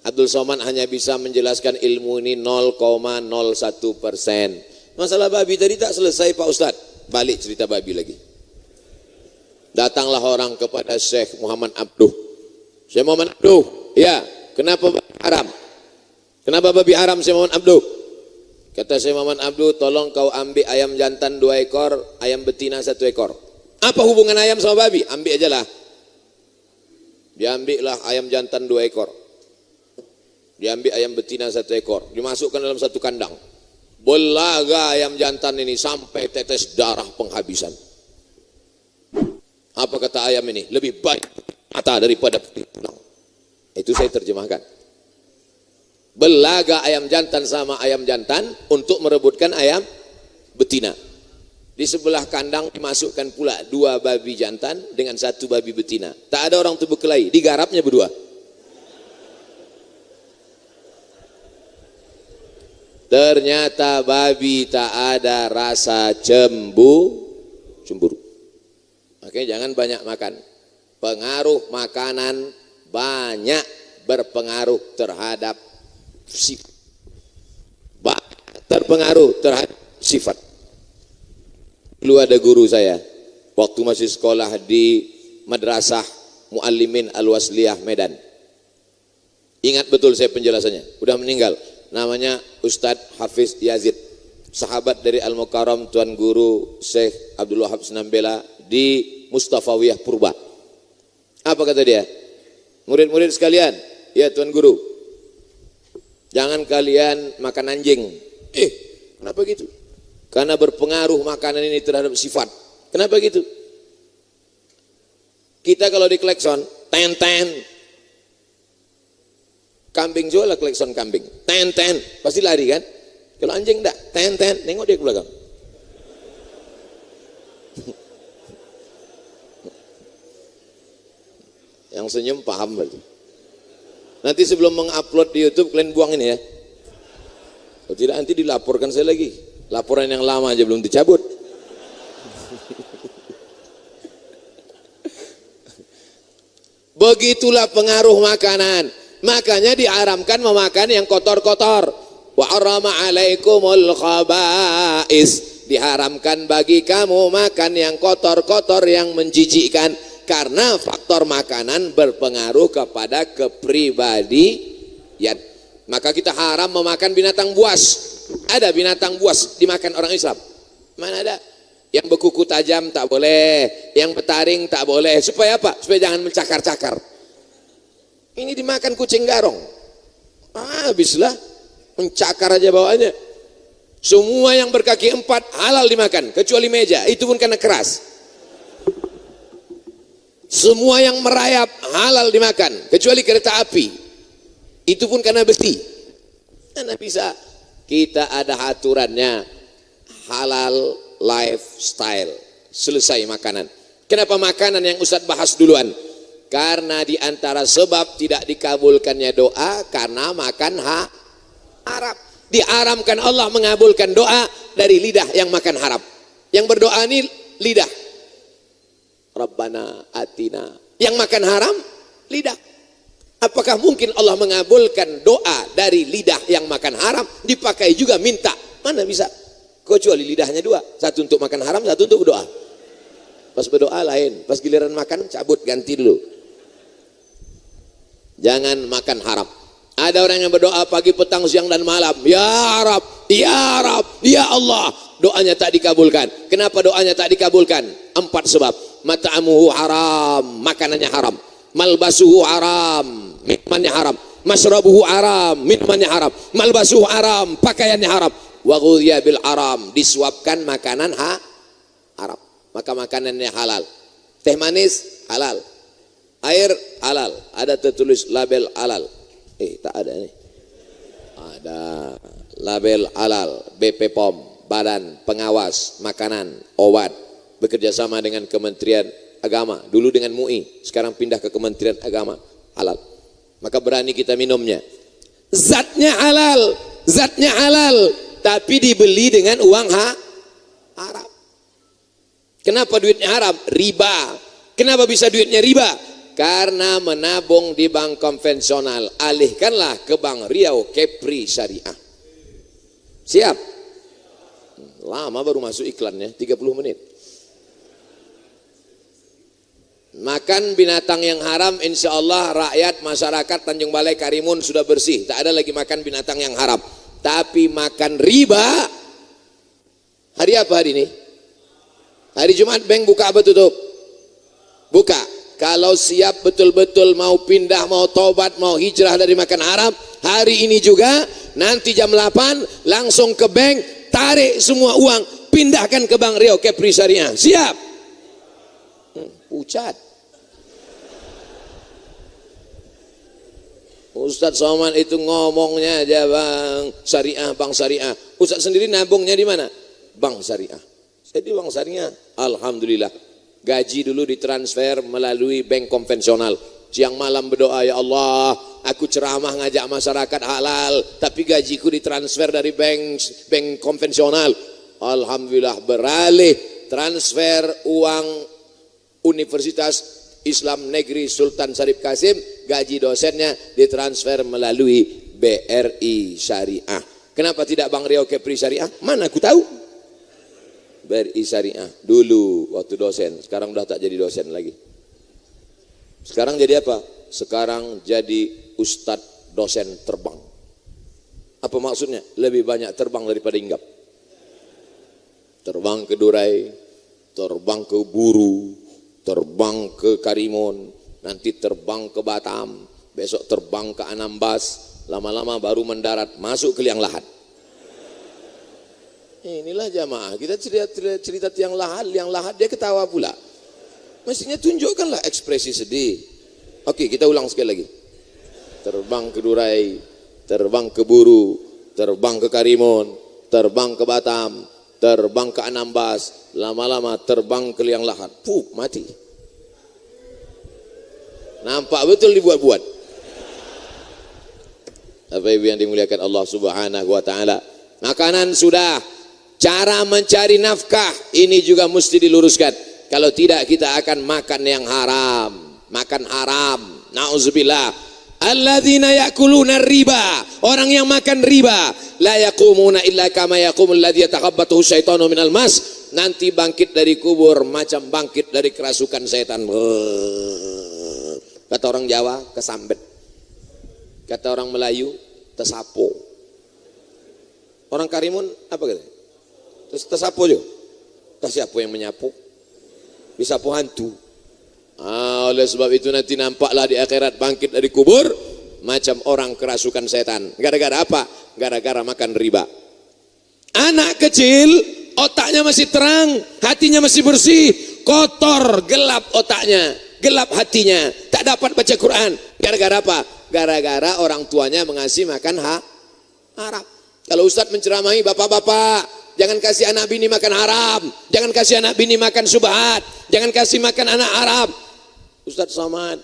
Abdul Somad hanya bisa menjelaskan ilmu ini 0,01%. Masalah babi tadi tak selesai Pak Ustadz. Balik cerita babi lagi. Datanglah orang kepada Syekh Muhammad Abduh. Syekh Muhammad Abduh, ya, kenapa babi haram? Kenapa babi haram Syekh Muhammad Abduh? Kata Syekh Muhammad Abduh, tolong kau ambil ayam jantan 2 ekor, ayam betina 1 ekor. Apa hubungan ayam sama babi? Ambil aja lah. Diambil lah ayam jantan 2 ekor. Diambil ayam betina 1 ekor. Dimasukkan dalam satu kandang. Belaga ayam jantan ini sampai tetes darah penghabisan. Apa kata ayam ini? Lebih baik mata daripada tulang. Itu saya terjemahkan. Belaga ayam jantan sama ayam jantan untuk merebutkan ayam betina. Di sebelah kandang dimasukkan pula 2 babi jantan dengan 1 babi betina. Tak ada orang tu berkelahi, digarapnya berdua. Ternyata babi tak ada rasa cemburu. Makanya jangan banyak makan. Pengaruh makanan banyak berpengaruh terhadap sifat. Terpengaruh terhadap sifat. Dulu ada guru saya, waktu masih sekolah di Madrasah Muallimin Al-Wasliyah Medan. Ingat betul saya penjelasannya, udah meninggal. Namanya Ustadz Hafiz Yazid, sahabat dari Al-Mukarram Tuan Guru Syekh Abdul Wahab Senambela di Mustafawiyah Purba. Apa kata dia? Murid-murid sekalian, ya Tuan Guru, jangan kalian makan anjing. Kenapa gitu? Karena berpengaruh makanan ini terhadap sifat. Kenapa gitu? Kita kalau di klekson, ten-ten. Kambing juga lah klekson kambing. Ten-ten, pasti lari kan? Kalau anjing enggak, ten-ten, nengok dia ke belakang. Yang senyum paham berarti. Nanti sebelum mengupload di YouTube kalian buang ini ya. Kalau tidak nanti dilaporkan saya lagi. Laporan yang lama aja belum dicabut. Begitulah pengaruh makanan. Makanya diharamkan memakan yang kotor-kotor. Wa harrama alaikumul khaba'is. Diharamkan bagi kamu makan yang kotor-kotor yang menjijikkan. Karena faktor makanan berpengaruh kepada kepribadian. Maka kita haram memakan binatang buas. Ada binatang buas dimakan orang Islam? Mana ada? Yang berkuku tajam tak boleh, yang bertaring tak boleh. Supaya apa? Supaya jangan mencakar-cakar. Ini dimakan kucing garong. Habislah, mencakar aja bawaannya. Semua yang berkaki 4 halal dimakan, kecuali meja. Itu pun karena keras. Semua yang merayap halal dimakan, kecuali kereta api. Itu pun karena besi. Karena bisa. Kita ada aturannya, halal lifestyle. Selesai makanan. Kenapa makanan yang Ustadz bahas duluan? Karena di antara sebab tidak dikabulkannya doa karena makan haram. Diharamkan Allah mengabulkan doa dari lidah yang makan haram. Yang berdoa ini lidah. Rabbana atina. Yang makan haram lidah. Apakah mungkin Allah mengabulkan doa dari lidah yang makan haram dipakai juga minta? Mana bisa? Kecuali lidahnya 2, satu untuk makan haram, satu untuk berdoa. Pas berdoa lain, pas giliran makan cabut, ganti dulu. Jangan makan haram. Ada orang yang berdoa pagi, petang, siang dan malam, ya Rab, ya Rab, ya Allah. Doanya tak dikabulkan. Kenapa doanya tak dikabulkan? 4 sebab. Mata'amuhu haram, makanannya haram. Malbasuhu haram, minumannya haram. Masrabuhu haram, minumannya haram. Malbasuhu haram, pakaiannya haram. Wa ghudhiya bil haram, disuapkan makanan haram. Maka makanannya halal. Teh manis halal. Air halal, ada tertulis label halal. Tak ada nih. Ada label halal. BP POM, Badan Pengawas Makanan Obat, bekerja sama dengan Kementerian Agama, dulu dengan MUI, sekarang pindah ke Kementerian Agama, halal. Maka berani kita minumnya. Zatnya halal, tapi dibeli dengan uang haram. Kenapa duitnya haram? Riba. Kenapa bisa duitnya riba? Karena menabung di bank konvensional, alihkanlah ke Bank Riau Kepri Syariah. Siap? Lama baru masuk iklannya, 30 menit. Makan binatang yang haram, insya Allah rakyat masyarakat Tanjung Balai Karimun sudah bersih, tak ada lagi makan binatang yang haram. Tapi makan riba, hari apa hari ini? Hari Jumat bank buka apa tutup? Buka. Kalau siap betul-betul mau pindah, mau tobat, mau hijrah dari makan haram, hari ini juga, nanti jam 8 langsung ke bank, tarik semua uang, pindahkan ke Bank Riau Kepri Syariah. Siap? Pucat. Ustadz Somad itu ngomongnya aja Bank Syariah. Ustadz sendiri nabungnya di mana? Bank Syariah. Saya di Bank Syariah. Alhamdulillah. Gaji dulu ditransfer melalui bank konvensional. Siang malam berdoa, ya Allah, aku ceramah ngajak masyarakat halal, tapi gajiku ditransfer dari bank konvensional. Alhamdulillah beralih transfer uang Universitas Islam Negeri Sultan Syarif Kasim, gaji dosennya ditransfer melalui BRI Syariah. Kenapa tidak Bank Riau Kepri Syariah? Mana aku tahu. BRI Syariah dulu waktu dosen, sekarang udah tak jadi dosen lagi. Sekarang jadi apa? Sekarang jadi ustadz dosen terbang. Apa maksudnya? Lebih banyak terbang daripada hinggap. Terbang ke Durai, terbang ke Buru, terbang ke Karimun, nanti terbang ke Batam, besok terbang ke Anambas, lama-lama baru mendarat masuk ke liang lahat. Inilah jamaah, kita cerita tiang lahat dia ketawa pula. Mestinya tunjukkanlah ekspresi sedih. Oke, kita ulang sekali lagi. Terbang ke Durai, terbang ke Buru, terbang ke Karimun, terbang ke Batam, terbang ke Anambas, lama-lama terbang ke liang lahat, mati. Nampak betul dibuat-buat. Bapak Ibu yang dimuliakan Allah Subhanahu wa taala. Makanan sudah, cara mencari nafkah ini juga mesti diluruskan. Kalau tidak kita akan makan yang haram, makan haram. Nauzubillah. Alladzina yakuluna riba, orang yang makan riba, la yaqumuna illa kama yaqumul ladzi yatakhabbathu syaitanu minal mas, nanti bangkit dari kubur macam bangkit dari kerasukan setan. Kata orang Jawa, kesambet. Kata orang Melayu, tesapo. Orang Karimun apa kata? Tesapo juga. Tesapo yang menyapu. Disapu hantu. Oleh sebab itu nanti nampaklah di akhirat bangkit dari kubur macam orang kerasukan setan. Gara-gara apa? Gara-gara makan riba. Anak kecil otaknya masih terang, hatinya masih bersih, kotor, gelap otaknya, gelap hatinya, tak dapat baca Quran. Gara-gara apa? Gara-gara orang tuanya mengasih makan haram. Kalau Ustadz menceramahi bapak-bapak, jangan kasih anak bini makan haram, jangan kasih anak bini makan subhat, jangan kasih makan anak Arab. Ustadz Somad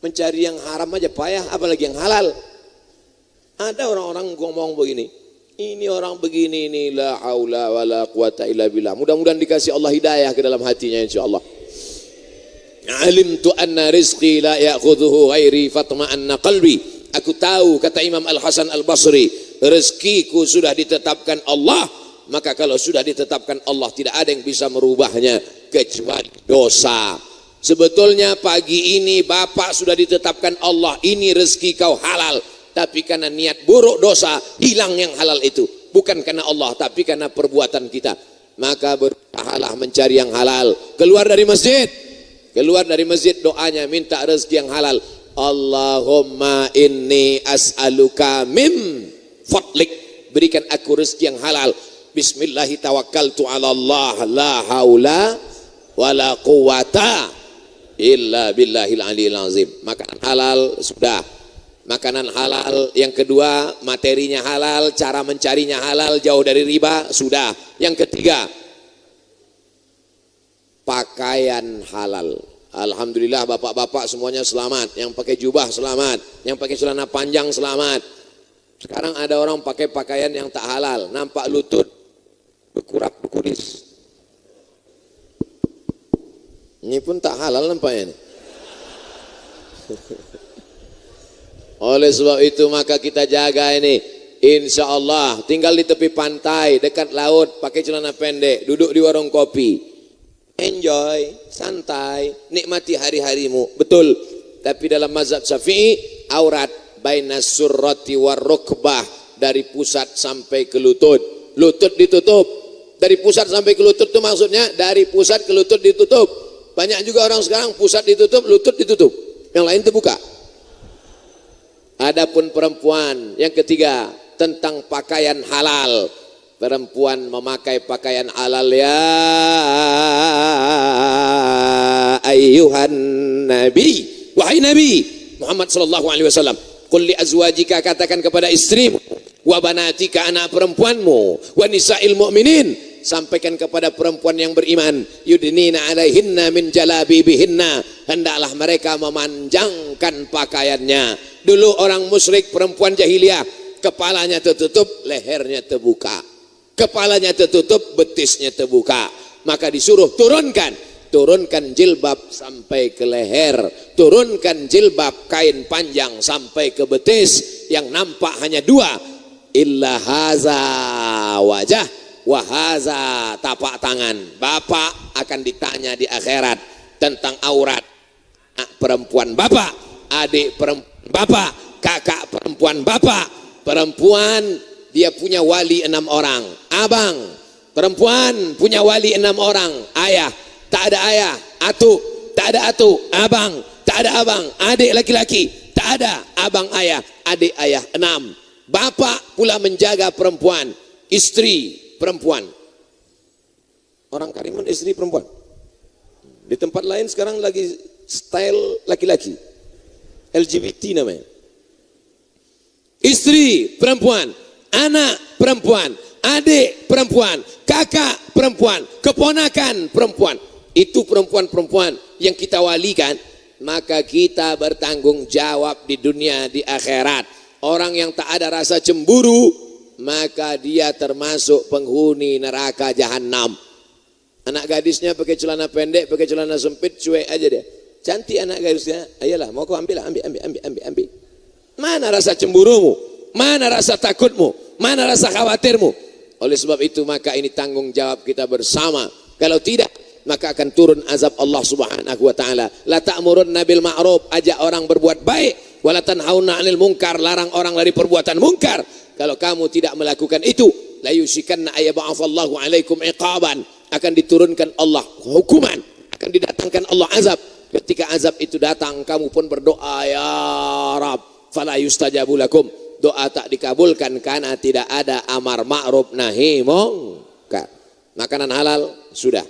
mencari yang haram aja payah, apalagi yang halal. Ada orang-orang ngomong begini, ini orang begini ini la haula wala quwata illa billah. Mudah-mudahan dikasih Allah hidayah ke dalam hatinya insyaallah. Alimtu anna rizqi la ya'khudhuhu ghairi fatma'anna qalbi. Aku tahu, kata Imam Al-Hasan Al-Basri, rezekiku sudah ditetapkan Allah, maka kalau sudah ditetapkan Allah tidak ada yang bisa merubahnya kecuali dosa. Sebetulnya pagi ini Bapak sudah ditetapkan Allah, ini rezeki kau halal, tapi karena niat buruk dosa hilang yang halal itu, bukan karena Allah tapi karena perbuatan kita. Maka berusahalah mencari yang halal. Keluar dari masjid doanya minta rezeki yang halal. Allahumma inni as'aluka min fadlik, berikan aku rezeki yang halal. Bismillahi tawakkaltu ala Allah, la haula wala quwata illa billahil aliyil azim. Makanan halal sudah. Makanan halal yang kedua, materinya halal, cara mencarinya halal, jauh dari riba sudah. Yang ketiga, pakaian halal. Alhamdulillah bapak-bapak semuanya selamat, yang pakai jubah selamat, yang pakai celana panjang selamat. Sekarang ada orang pakai pakaian yang tak halal, nampak lutut, berkurak berkuris. Ini pun tak halal nampaknya ini. Oleh sebab itu maka kita jaga ini. Insya Allah tinggal di tepi pantai, dekat laut, pakai celana pendek, duduk di warung kopi. Enjoy. santai, nikmati hari-harimu. Betul. Tapi dalam mazhab Syafi'i, aurat bainas surrati war rukbah, dari pusat sampai ke lutut. Lutut ditutup. Dari pusat sampai ke lutut itu maksudnya dari pusat ke lutut ditutup. Banyak juga orang sekarang pusat ditutup, lutut ditutup. Yang lain terbuka. Adapun perempuan, yang ketiga tentang pakaian halal. Perempuan memakai pakaian halal, ya ayyuhan nabi, wahai Nabi Muhammad sallallahu alaihi wasallam, qul li azwajika, katakan kepada istrimu, wa banatika, anak perempuanmu, wa nisa'il mu'minin, sampaikan kepada perempuan yang beriman, yudnina alaihinna min jalabibihinna, hendaklah mereka memanjangkan pakaiannya. Dulu orang musyrik, perempuan jahiliyah, kepalanya tertutup, lehernya terbuka. Kepalanya tertutup, betisnya terbuka. Maka disuruh turunkan jilbab sampai ke leher, turunkan jilbab kain panjang sampai ke betis, yang nampak hanya dua, illa haza wajah wa haza tapak tangan. Bapak akan ditanya di akhirat tentang aurat perempuan bapak, adik perempuan bapak, kakak perempuan bapak. Perempuan dia punya wali 6 orang, abang. Perempuan punya wali 6 orang, ayah, tak ada ayah, atu, tak ada atu, abang, tak ada abang, adik laki-laki, tak ada abang ayah, adik ayah, 6. Bapak pula menjaga perempuan, istri perempuan. Orang Karimun istri perempuan. Di tempat lain sekarang lagi style laki-laki, LGBT namanya. Istri perempuan, anak perempuan, adik perempuan, kakak perempuan, keponakan perempuan. Itu perempuan-perempuan yang kita walikan. Maka kita bertanggung jawab di dunia, di akhirat. Orang yang tak ada rasa cemburu, maka dia termasuk penghuni neraka jahanam. Anak gadisnya pakai celana pendek, pakai celana sempit, cuek aja dia. Cantik anak gadisnya, ayolah mau kau ambil. Mana rasa cemburumu? Mana rasa takutmu? Mana rasa khawatirmu? Oleh sebab itu maka ini tanggung jawab kita bersama. Kalau tidak, maka akan turun azab Allah Subhanahu wa taala. La ta'murunna bil ma'ruf, ajak orang berbuat baik, wala tanhauna 'anil munkar, larang orang dari perbuatan mungkar. Kalau kamu tidak melakukan itu, la yusikanna ayyab'atsallahu 'alaikum iqaban, akan diturunkan Allah hukuman, akan didatangkan Allah azab. Ketika azab itu datang, kamu pun berdoa, ya Rabb, fala yustajabu lakum, doa tak dikabulkan karena tidak ada amar ma'ruf nahi mungkar. Makanan halal sudah,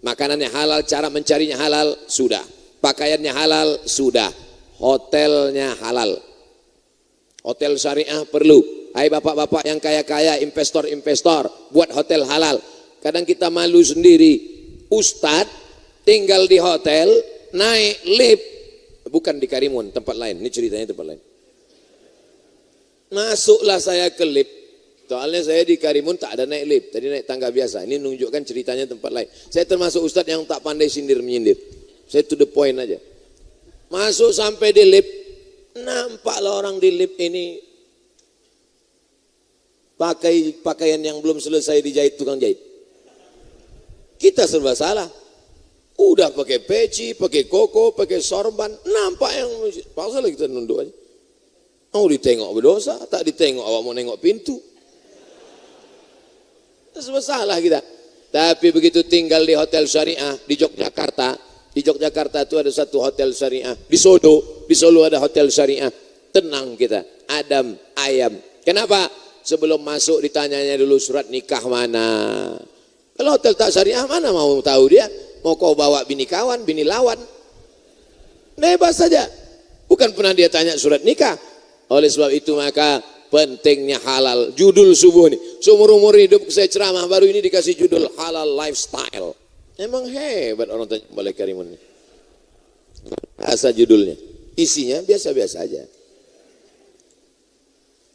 makanannya halal, cara mencarinya halal sudah, pakaiannya halal sudah, hotelnya halal, hotel syariah perlu. Hai bapak-bapak yang kaya-kaya, investor-investor, buat hotel halal. Kadang kita malu sendiri, ustadz tinggal di hotel, naik lift, bukan di Karimun, tempat lain, ini ceritanya tempat lain. Masuklah saya ke lift, soalnya saya di Karimun tak ada naik lift, tadi naik tangga biasa. Ini menunjukkan ceritanya tempat lain. Saya termasuk ustadz yang tak pandai sindir-menyindir, saya to the point aja. Masuk sampai di lift, nampaklah orang di lift ini pakai pakaian yang belum selesai dijahit tukang jahit. Kita serba salah. Udah pakai peci, pakai koko, pakai sorban, nampak yang paksa lagi kita nunduk aja. Mau ditengok berdosa, tak ditengok awak mau nengok pintu. Serba salah kita. Tapi begitu tinggal di hotel syariah di Yogyakarta, itu ada satu hotel syariah. Di Solo ada hotel syariah. Tenang kita, adem, ayam. Kenapa? Sebelum masuk ditanyanya dulu surat nikah mana. Kalau hotel tak syariah mana mau tahu dia. Mau kau bawa bini kawan, bini lawan, bebas saja. Bukan pernah dia tanya surat nikah. Oleh sebab itu maka pentingnya halal. Judul subuh ini, seumur-umur hidup saya ceramah, baru ini dikasih judul halal lifestyle. Emang hebat orang tanya balik Karimun ini. Asa judulnya, isinya biasa-biasa aja.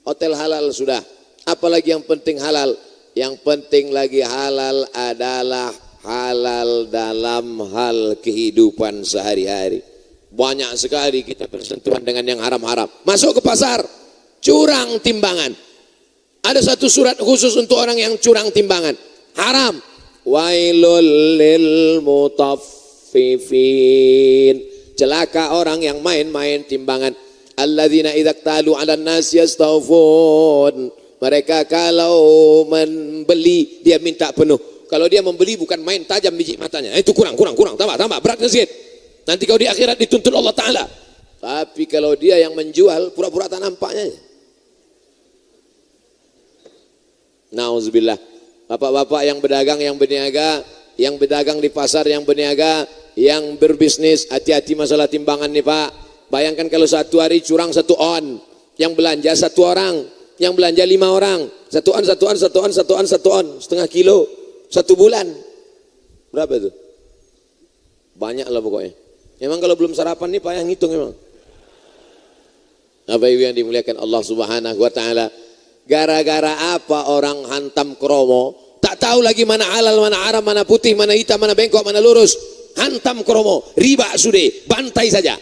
Hotel halal sudah. Apalagi yang penting halal? Yang penting lagi halal adalah halal dalam hal kehidupan sehari-hari. Banyak sekali kita bersentuhan dengan yang haram-haram. Masuk ke pasar, curang timbangan. Ada satu surat khusus untuk orang yang curang timbangan. Haram. Wailul lil mutaffifin. mutaffifin. Celaka orang yang main-main timbangan. Alladzina idza talu 'alan nas yastawfun. Mereka kalau membeli dia minta penuh. Kalau dia membeli bukan main tajam biji matanya. Itu kurang, tambah, beratnya sedikit. Nanti kau di akhirat dituntut Allah Ta'ala. Tapi kalau dia yang menjual, pura-pura tak nampaknya. Nauzubillah. Bapak-bapak yang berdagang, yang berniaga, yang berdagang di pasar, yang berniaga, yang berbisnis, hati-hati masalah timbangan nih Pak. Bayangkan kalau satu hari curang 1 on, yang belanja 1 orang, yang belanja 5 orang, 1 on, setengah kilo, 1 bulan. Berapa itu? Banyak lah pokoknya. Memang kalau belum sarapan nih payah ngitung memang. Bapak Ibu yang dimuliakan Allah Subhanahu wa taala, gara-gara apa orang hantam kromo, tak tahu lagi mana halal, mana haram, mana putih, mana hitam, mana bengkok, mana lurus. Hantam kromo, riba sudah, bantai saja.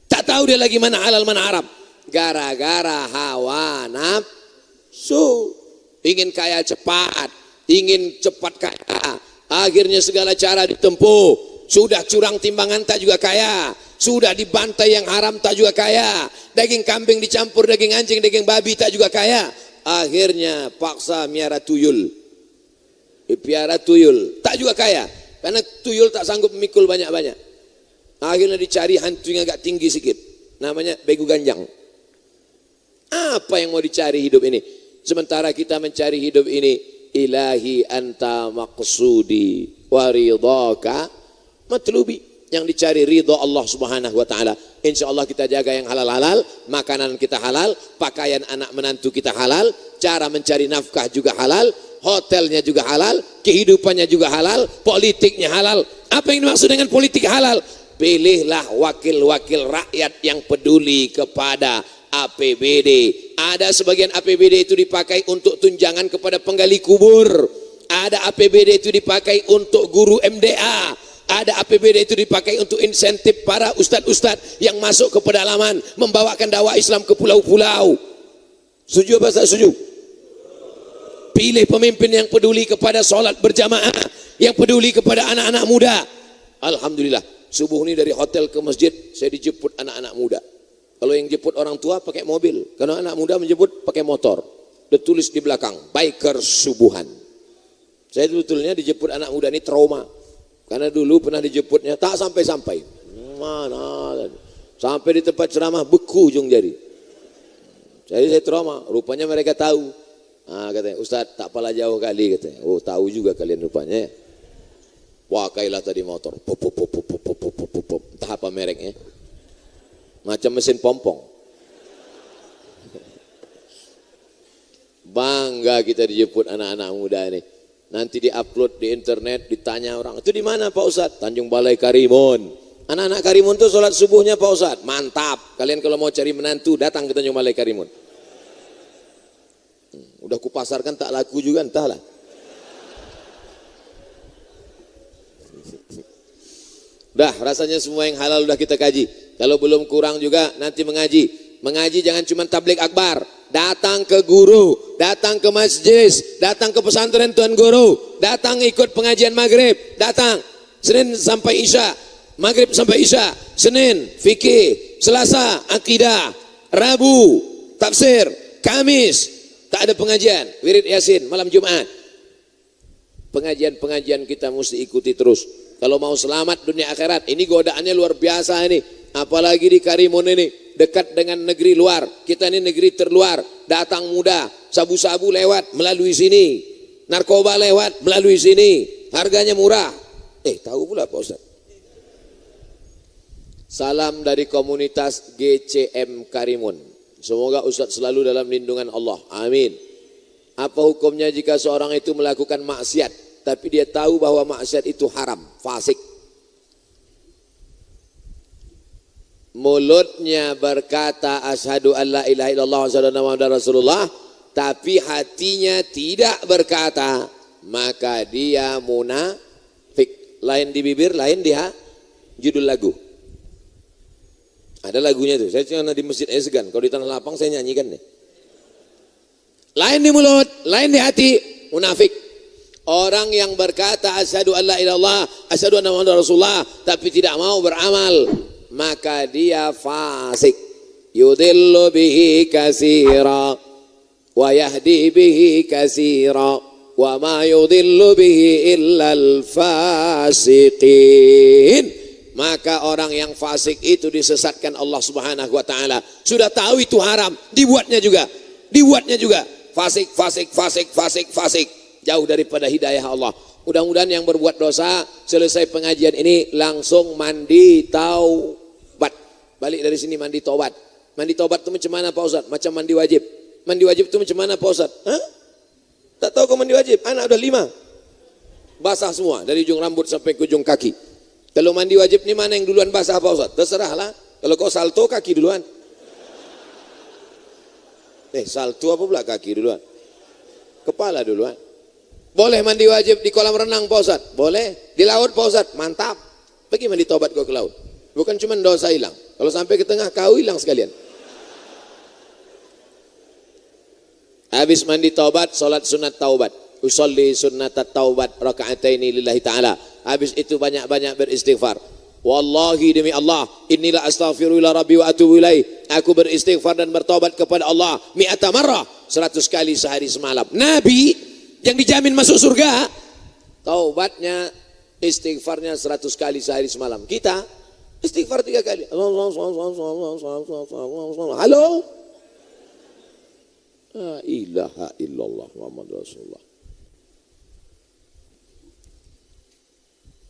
Tak tahu dia lagi mana halal, mana haram. Gara-gara hawa nafsu, ingin kaya cepat, ingin cepat kaya. Akhirnya segala cara ditempuh. Sudah curang timbangan tak juga kaya. Sudah dibantai yang haram tak juga kaya. Daging kambing dicampur daging anjing, daging babi tak juga kaya. Akhirnya paksa miara tuyul. Piara tuyul tak juga kaya. Karena tuyul tak sanggup memikul banyak-banyak. Akhirnya dicari hantu yang agak tinggi sedikit. Namanya begu ganjang. Apa yang mau dicari hidup ini? Sementara kita mencari hidup ini, ilahi anta maqsudi wa ridhaka matlubi. Yang dicari ridho Allah Subhanahu wa taala. Insyaallah kita jaga yang halal-halal, makanan kita halal, pakaian anak menantu kita halal, cara mencari nafkah juga halal, hotelnya juga halal, kehidupannya juga halal, politiknya halal. Apa yang dimaksud dengan politik halal? Pilihlah wakil-wakil rakyat yang peduli kepada APBD. Ada sebagian APBD itu dipakai untuk tunjangan kepada penggali kubur. Ada APBD itu dipakai untuk guru MDA. Ada APBD itu dipakai untuk insentif para ustadz-ustadz yang masuk ke pedalaman, membawakan dakwah Islam ke pulau-pulau. Setuju apa tak setuju? Pilih pemimpin yang peduli kepada sholat berjamaah, yang peduli kepada anak-anak muda. Alhamdulillah, subuh ini dari hotel ke masjid, saya dijemput anak-anak muda. Kalau yang jemput orang tua pakai mobil, kalau anak muda menjemput pakai motor. Dia tulis di belakang, biker subuhan. Saya sebetulnya dijemput anak muda ini trauma. Karena dulu pernah dijemputnya tak sampai-sampai. Mana? Sampai di tempat ceramah beku ujung jari. Jadi saya trauma. Rupanya mereka tahu. Katanya, Ustaz tak pala jauh kali katanya. Oh tahu juga kalian rupanya ya. Wah kailah tadi motor. Pop. Entah apa mereknya. Macam mesin pompong. Bangga kita dijemput anak-anak muda ini. Nanti diupload di internet, ditanya orang, itu di mana Pak Ustadz? Tanjung Balai Karimun. Anak-anak Karimun itu sholat subuhnya Pak Ustadz. Mantap. Kalian kalau mau cari menantu, datang ke Tanjung Balai Karimun. Udah kupasarkan tak laku juga, entahlah. Dah, rasanya semua yang halal udah kita kaji. Kalau belum kurang juga, nanti mengaji. Mengaji jangan cuma tablik akbar. Datang ke guru, datang ke masjid, datang ke pesantren Tuan Guru, datang ikut pengajian maghrib, datang Senin sampai Isya, maghrib sampai Isya, Senin fikih, Selasa akidah, Rabu tafsir, Kamis tak ada pengajian, wirid Yasin, malam Jumat. Pengajian-pengajian kita mesti ikuti terus. Kalau mau selamat dunia akhirat, ini godaannya luar biasa ini. Apalagi di Karimun ini, dekat dengan negeri luar. Kita ini negeri terluar. Datang muda, sabu-sabu lewat melalui sini. Narkoba lewat melalui sini. Harganya murah. Tahu pula Pak Ustaz. Salam dari komunitas GCM Karimun. Semoga Ustaz selalu dalam lindungan Allah. Amin. Apa hukumnya jika seorang itu melakukan maksiat, tapi dia tahu bahwa maksiat itu haram, fasik? Mulutnya berkata asyhadu an la ilaha illallah wa asyhadu anna muhammadar rasulullah, tapi hatinya tidak berkata, maka dia munafik. Lain di bibir, lain di judul lagu. Ada lagunya tuh. Saya cuma di masjid aja segan. Kalau di tanah lapang saya nyanyikan nih. Lain di mulut, lain di hati, munafik. Orang yang berkata asyhadu an la ilaha illallah, asyhadu anna muhammadar rasulullah tapi tidak mau beramal, maka dia fasik. Yudhillu bihi katsira wa yahdi bihi katsira wa ma yudhillu bihi illal fasiqin. Maka orang yang fasik itu disesatkan Allah Subhanahu wa taala. Sudah tahu itu haram, dibuatnya juga. Fasik. Jauh daripada hidayah Allah. Mudah-mudahan yang berbuat dosa selesai pengajian ini langsung mandi taubat. Balik dari sini mandi taubat. Mandi taubat itu macam mana Pak Ustaz? Macam mandi wajib. Mandi wajib itu macam mana Pak Ustaz? Hah? Tak tahu kau mandi wajib? Anak udah 5. Basah semua dari ujung rambut sampai ke ujung kaki. Kalau mandi wajib ini mana yang duluan basah Pak Ustaz? Terserahlah. Kalau kau salto kaki duluan. Salto apa pula kaki duluan? Kepala duluan. Boleh mandi wajib di kolam renang Pak Ustaz? Boleh. Di laut Pak Ustaz? Mantap. Pergi mandi taubat kau ke laut. Bukan cuma dosa hilang. Kalau sampai ke tengah kau hilang sekalian. Habis mandi taubat, salat sunat taubat. Usolli sunnatat taubat raka'ataini lillahi ta'ala. Habis itu banyak-banyak beristighfar. Wallahi demi Allah, inilah astaghfirullah rabbi wa atubu ilaih. Aku beristighfar dan bertaubat kepada Allah mi'ata marrah, 100 kali sehari semalam. Nabi yang dijamin masuk surga, taubatnya, istighfarnya 100 kali sehari semalam. Kita istighfar 3 kali. Halo? La ilaha illallah Muhammad Rasulullah.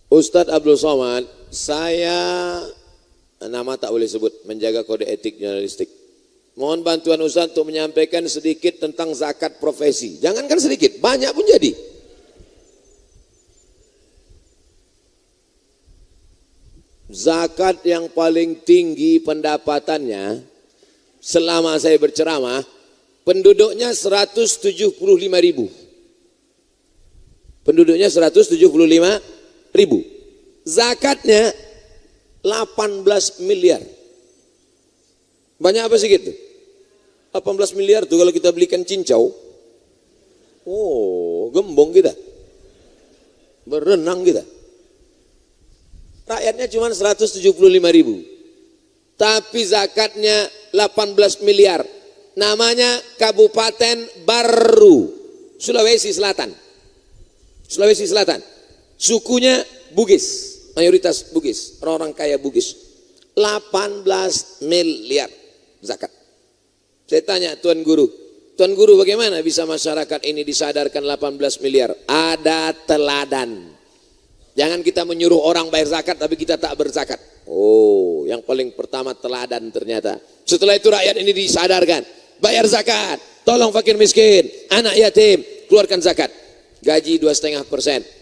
Ustadz Abdul Somad, saya nama tak boleh sebut, menjaga kode etik jurnalistik. Mohon bantuan Ustadz untuk menyampaikan sedikit tentang zakat profesi. Jangankan sedikit, banyak pun jadi. Zakat yang paling tinggi pendapatannya selama saya berceramah, penduduknya 175.000. Penduduknya 175.000. Zakatnya 18 miliar. Banyak apa sedikit? 18 miliar tuh kalau kita belikan cincau. Oh, gembong kita. Berenang kita. Rakyatnya cuma 175.000. Tapi zakatnya 18 miliar. Namanya Kabupaten Baru, Sulawesi Selatan. Sulawesi Selatan. Sukunya Bugis, mayoritas Bugis, orang-orang kaya Bugis. 18 miliar zakat. Saya tanya Tuan Guru bagaimana bisa masyarakat ini disadarkan 18 miliar? Ada teladan. Jangan kita menyuruh orang bayar zakat tapi kita tak berzakat. Oh, yang paling pertama teladan ternyata. Setelah itu rakyat ini disadarkan, bayar zakat, tolong fakir miskin, anak yatim, keluarkan zakat. Gaji 2,5%.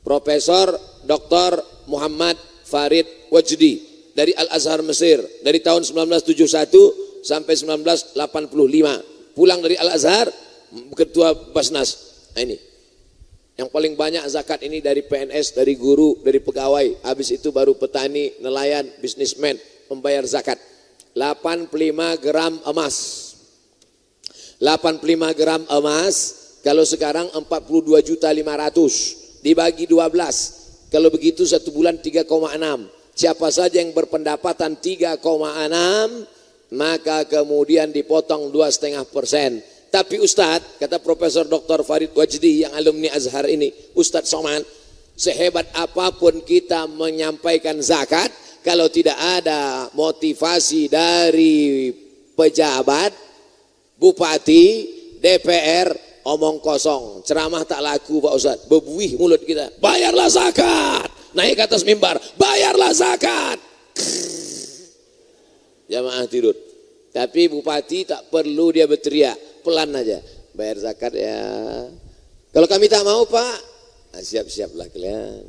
Profesor Dr. Muhammad Farid Wajdi dari Al-Azhar Mesir dari tahun 1971 sampai 1985. Pulang dari Al-Azhar, ketua Basnas. Nah ini. Yang paling banyak zakat ini dari PNS, dari guru, dari pegawai. Habis itu baru petani, nelayan, bisnismen membayar zakat. 85 gram emas. 85 gram emas kalau sekarang 42.500.000 dibagi 12. Kalau begitu 1 bulan 3,6. Siapa saja yang berpendapatan 3,6 maka kemudian dipotong 2,5%. Tapi Ustadz, kata Profesor Dr. Farid Wajdi yang alumni Azhar ini, Ustadz Somad, sehebat apapun kita menyampaikan zakat, kalau tidak ada motivasi dari pejabat, bupati, DPR, omong kosong, ceramah tak laku Pak Ustadz, bebuih mulut kita, bayarlah zakat, naik ke atas mimbar, bayarlah zakat, jamaah tidur. Tapi bupati tak perlu dia berteriak, pelan aja, bayar zakat ya. Kalau kami tak mau Pak, siap-siaplah kalian,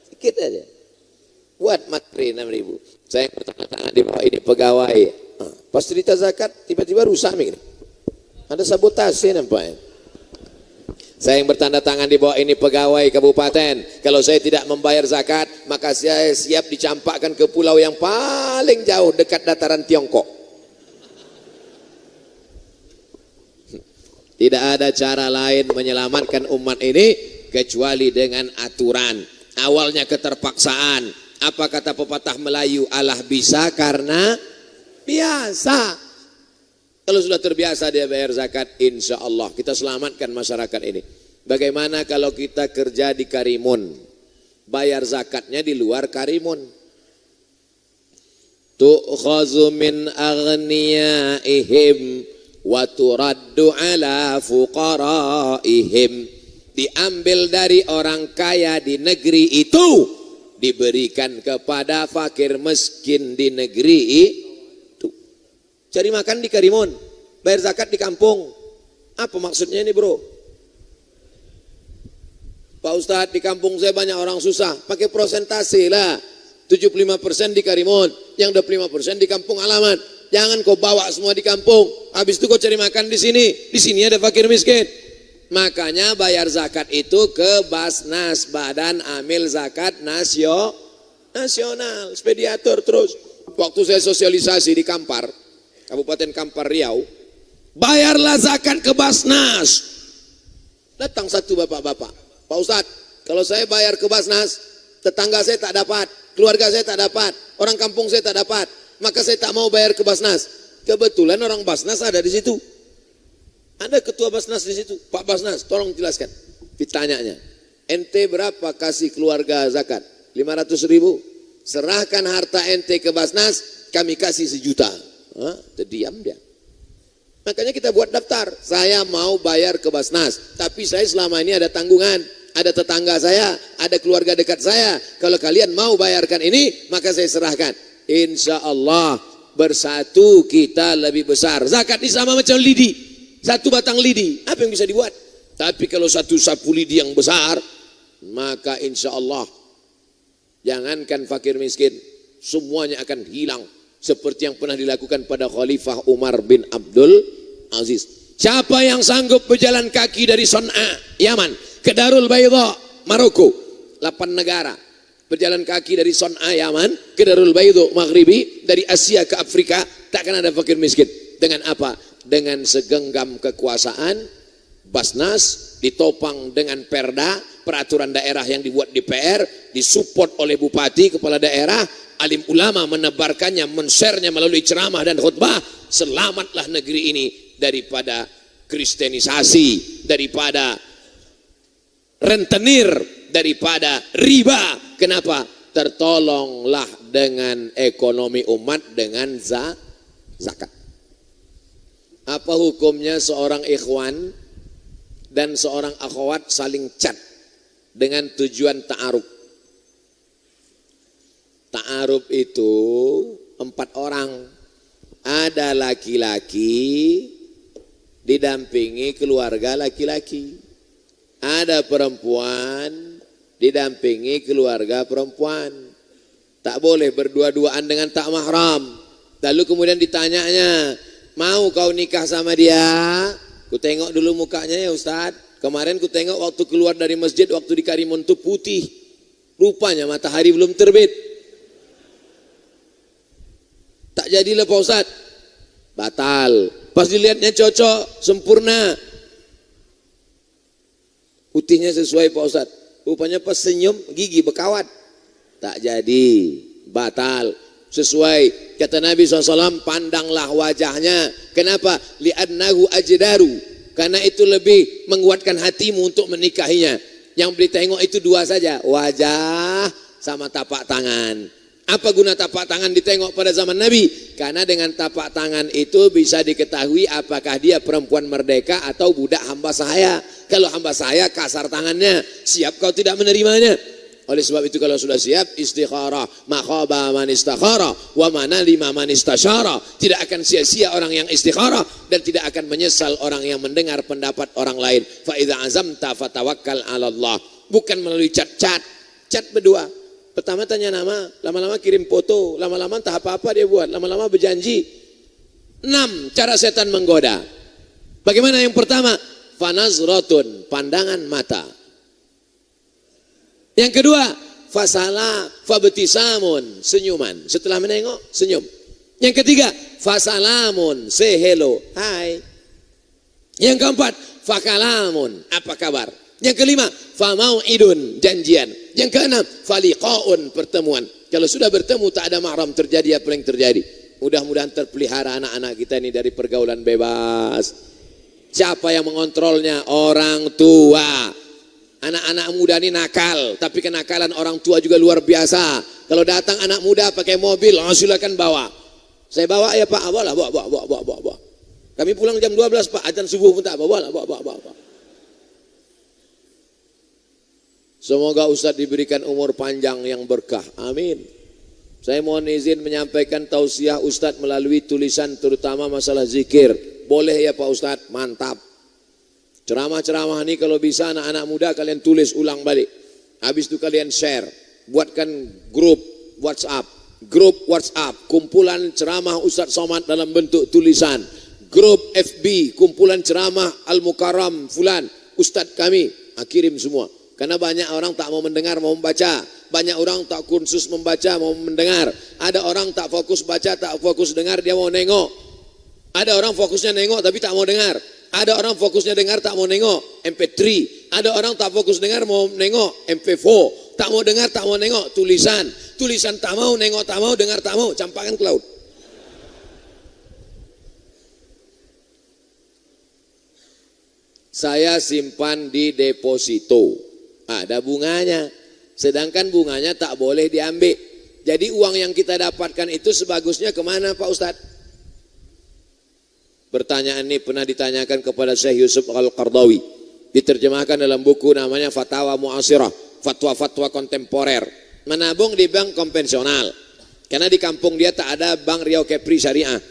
sedikit aja, buat materi 6.000. Saya bertanda tangan di bawah ini pegawai, pas cerita zakat tiba-tiba rusak nih. Ada sabotase nampaknya. Saya yang bertanda tangan di bawah ini pegawai kabupaten. Kalau saya tidak membayar zakat, maka saya siap dicampakkan ke pulau yang paling jauh dekat dataran Tiongkok. Tidak ada cara lain menyelamatkan umat ini kecuali dengan aturan. Awalnya keterpaksaan. Apa kata pepatah Melayu? Allah bisa karena biasa. Kalau sudah terbiasa dia bayar zakat, insya Allah kita selamatkan masyarakat ini. Bagaimana kalau kita kerja di Karimun, bayar zakatnya di luar Karimun? Tu'khazu min aghniyaihim wa turaddu ala fuqaraihim. Diambil dari orang kaya di negeri itu, diberikan kepada fakir miskin di negeri itu. Cari makan di Karimun, bayar zakat di kampung. Apa maksudnya ini bro? Pak Ustadz, di kampung saya banyak orang susah, pakai prosentase lah. 75% di Karimun, yang 25% di kampung halaman. Jangan kau bawa semua di kampung, habis itu kau cari makan di sini ada fakir miskin. Makanya bayar zakat itu ke Basnas, Badan Amil Zakat Nasional, ekspediator terus. Waktu saya sosialisasi di Kampar, Kabupaten Kampar Riau, bayarlah zakat ke Basnas. Datang satu bapak-bapak, Pak Ustadz, kalau saya bayar ke Basnas, tetangga saya tak dapat, keluarga saya tak dapat, orang kampung saya tak dapat, maka saya tak mau bayar ke Basnas. Kebetulan orang Basnas ada di situ. Ada ketua Basnas di situ. Pak Basnas, tolong jelaskan. Ditanyanya, ente berapa kasih keluarga zakat? 500.000. Serahkan harta ente ke Basnas, kami kasih 1 juta. Terdiam dia. Makanya kita buat daftar. Saya mau bayar ke Basnas, tapi saya selama ini ada tanggungan. Ada tetangga saya, ada keluarga dekat saya. Kalau kalian mau bayarkan ini, maka saya serahkan. Insya Allah bersatu kita lebih besar. Zakat ini sama macam lidi. 1 batang lidi, apa yang bisa dibuat? Tapi kalau 1 sapu lidi yang besar, maka insya Allah jangankan fakir miskin, semuanya akan hilang. Seperti yang pernah dilakukan pada Khalifah Umar bin Abdul Aziz. Siapa yang sanggup berjalan kaki dari Son'a, Yaman, ke Darul Bayda, Maroko, 8 negara. Berjalan kaki dari Son'a, Yaman, ke Darul Bayda, Maghribi, dari Asia ke Afrika, takkan ada fakir miskin. Dengan apa? Dengan segenggam kekuasaan, Basnas ditopang dengan perda, peraturan daerah yang dibuat DPR, disupport oleh bupati, kepala daerah, alim ulama menebarkannya, men-share-nya melalui ceramah dan khutbah. Selamatlah negeri ini daripada kristenisasi, daripada rentenir, daripada riba. Kenapa? Tertolonglah dengan ekonomi umat dengan zakat. Apa hukumnya seorang ikhwan dan seorang akhwat saling chat dengan tujuan ta'aruf? Ta'aruf itu 4 orang. Ada laki-laki didampingi keluarga laki-laki. Ada perempuan didampingi keluarga perempuan. Tak boleh berdua-duaan dengan tak mahram. Lalu kemudian ditanyanya, mau kau nikah sama dia? Ku tengok dulu mukanya ya Ustaz. Kemarin ku tengok waktu keluar dari masjid, waktu di Karimun itu putih. Rupanya matahari belum terbit. Tak jadilah Pak Ustaz. Batal. Pas dilihatnya cocok, sempurna. Putihnya sesuai Pak Ustaz. Rupanya pas senyum, gigi berkawat. Tak jadi. Batal. Sesuai kata Nabi SAW, pandanglah wajahnya. Kenapa? Li'annahu ajdaru. Karena itu lebih menguatkan hatimu untuk menikahinya. Yang boleh tengok itu 2 saja, wajah sama tapak tangan. Apa guna tapak tangan ditengok pada zaman Nabi? Karena dengan tapak tangan itu bisa diketahui apakah dia perempuan merdeka atau budak hamba sahaya. Kalau hamba sahaya kasar tangannya, siap kau tidak menerimanya. Oleh sebab itu kalau sudah siap, istikharah, ma khaba man istakhara wa manalima man istasyara. Tidak akan sia-sia orang yang istikharah dan tidak akan menyesal orang yang mendengar pendapat orang lain. Fa idza azamta fatawakkal 'ala Allah. Bukan melalui chat berdua. Pertama tanya nama, lama-lama kirim foto, lama-lama tak apa-apa dia buat, lama-lama berjanji. 6 cara setan menggoda. Bagaimana yang pertama? Fanazratun, pandangan mata. Yang kedua, fasala fabtisamun, senyuman. Setelah menengok, senyum. Yang ketiga, fasalamun, say hello, hai. Yang keempat, fakalamun, apa kabar? Yang kelima, famau'idun, janjian. Yang keenam, faliqaun, pertemuan. Kalau sudah bertemu tak ada mahram, terjadi apa yang terjadi. Mudah-mudahan terpelihara anak-anak kita ini dari pergaulan bebas. Siapa yang mengontrolnya? Orang tua. Anak-anak muda ini nakal, tapi kenakalan orang tua juga luar biasa. Kalau datang anak muda pakai mobil, silakan bawa. Saya bawa ya Pak, bawa. Kami pulang jam 12 Pak, azan subuh pun tak bawa. Semoga Ustadz diberikan umur panjang yang berkah. Amin. Saya mohon izin menyampaikan tausiah Ustadz melalui tulisan terutama masalah zikir. Boleh ya Pak Ustadz? Mantap. Ceramah-ceramah ini kalau bisa anak-anak muda kalian tulis ulang balik. Habis itu kalian share. Buatkan grup WhatsApp. Kumpulan ceramah Ustadz Somad dalam bentuk tulisan. Grup FB, kumpulan ceramah Al-Mukarram Fulan, Ustadz kami. Kirim semua. Karena banyak orang tak mau mendengar, mau membaca. Banyak orang tak kursus membaca, mau mendengar. Ada orang tak fokus baca, tak fokus dengar, dia mau nengok. Ada orang fokusnya nengok tapi tak mau dengar. Ada orang fokusnya dengar tak mau nengok, MP3. Ada orang tak fokus dengar mau nengok, MP4. Tak mau dengar, tak mau nengok, tulisan. Tulisan tak mau, nengok tak mau, dengar tak mau, campakkan ke laut. Saya simpan di deposito. Ada bunganya. Sedangkan bunganya tak boleh diambil. Jadi uang yang kita dapatkan itu sebagusnya kemana Pak Ustadz? Pertanyaan ini pernah ditanyakan kepada Syekh Yusuf Al-Qardawi. Diterjemahkan dalam buku namanya Fatawa Mu'asirah, fatwa-fatwa kontemporer. Menabung di bank konvensional. Karena di kampung dia tak ada bank Riau Kepri Syariah.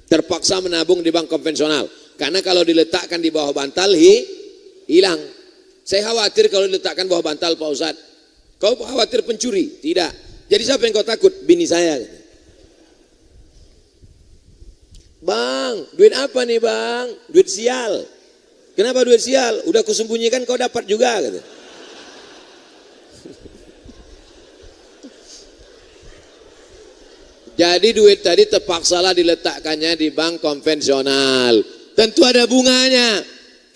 Terpaksa menabung di bank konvensional. Karena kalau diletakkan di bawah bantal hilang. Saya khawatir kalau diletakkan bawah bantal Pak Ustadz. Kau khawatir pencuri? Tidak. Jadi siapa yang kau takut? Bini saya. Bang, duit apa nih bang? Duit sial. Kenapa duit sial? Udah kusembunyikan kau dapat juga. Gitu. Jadi duit tadi terpaksalah diletakkannya di bank konvensional. Tentu ada bunganya.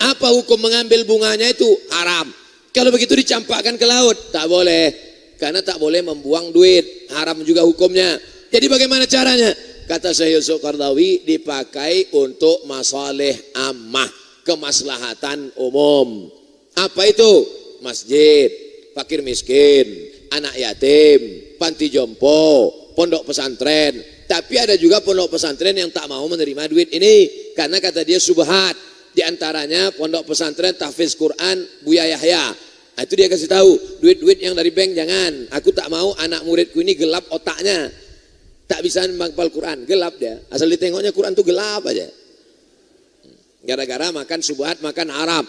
Apa hukum mengambil bunganya itu? Haram. Kalau begitu dicampakkan ke laut, tak boleh. Karena tak boleh membuang duit. Haram juga hukumnya. Jadi bagaimana caranya? Kata Syekh Yusuf Qardawi, dipakai untuk masalih ammah, kemaslahatan umum. Apa itu? Masjid, fakir miskin, anak yatim, panti jompo, pondok pesantren. Tapi ada juga pondok pesantren yang tak mau menerima duit ini. Karena kata dia subhat. Di antaranya pondok pesantren tahfiz Quran Buya Yahya. Itu dia kasih tahu, duit-duit yang dari bank jangan. Aku tak mau anak muridku ini gelap otaknya. Tak bisa menghafal Quran, gelap dia. Asal ditengoknya Quran tuh gelap aja. Gara-gara makan subhat, makan Arab.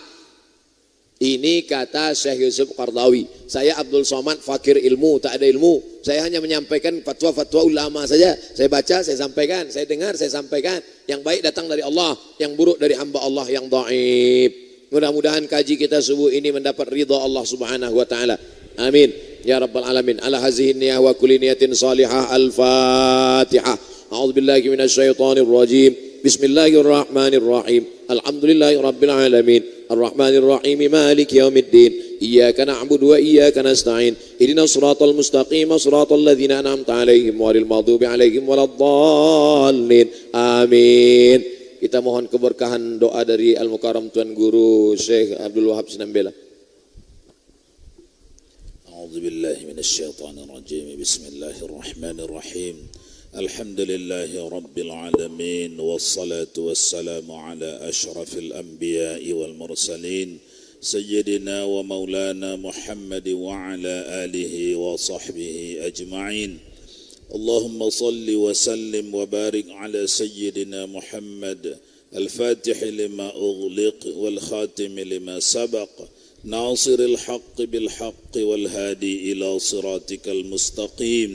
Ini kata Syekh Yusuf Qardawi. Saya Abdul Somad, fakir ilmu, tak ada ilmu. Saya hanya menyampaikan fatwa-fatwa ulama saja. Saya baca, saya sampaikan. Saya dengar, saya sampaikan. Yang baik datang dari Allah, yang buruk dari hamba Allah yang dhaif. Mudah-mudahan kaji kita subuh ini mendapat ridha Allah Subhanahu wa taala. Amin. Ya Rabbal Alamin. Ala hazihi niyah wa kulli niyatin salihah. Al-Fatihah. A'udzubillahi minasyaitonir rajim. Bismillahirrahmanirrahim. Alhamdulillahi Rabbil Alamin. Ar-Rahmanir-Rahim. Maliki yaumiddin. Iyyaka na'budu wa iyyaka nasta'in. Ihdinas siratal mustaqim. Siratal ladzina an'amta 'alaihim ghairil maghdubi 'alaihim waladdallin. Amin. Kita mohon keberkahan doa dari Al-Mukarram Tuan Guru Syekh Abdul Wahab Sinambela. أعوذ بالله من الشيطان الرجيم بسم الله الرحمن الرحيم الحمد لله رب العالمين والصلاة والسلام على أشرف الأنبياء والمرسلين سيدنا ومولانا محمد وعلى آله وصحبه أجمعين اللهم صل وسلم وبارك على سيدنا محمد الفاتح لما أغلق والخاتم لما سبق ناصر الحق بالحق والهادي إلى صراطك المستقيم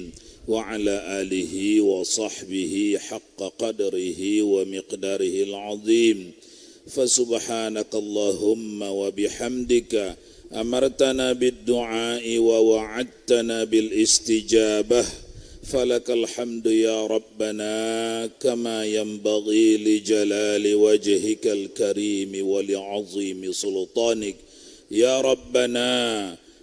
وعلى آله وصحبه حق قدره ومقداره العظيم فسبحانك اللهم وبحمدك أمرتنا بالدعاء ووعدتنا بالاستجابة فلك الحمد يا ربنا كما ينبغي لجلال وجهك الكريم ولعظيم سلطانك يا ربنا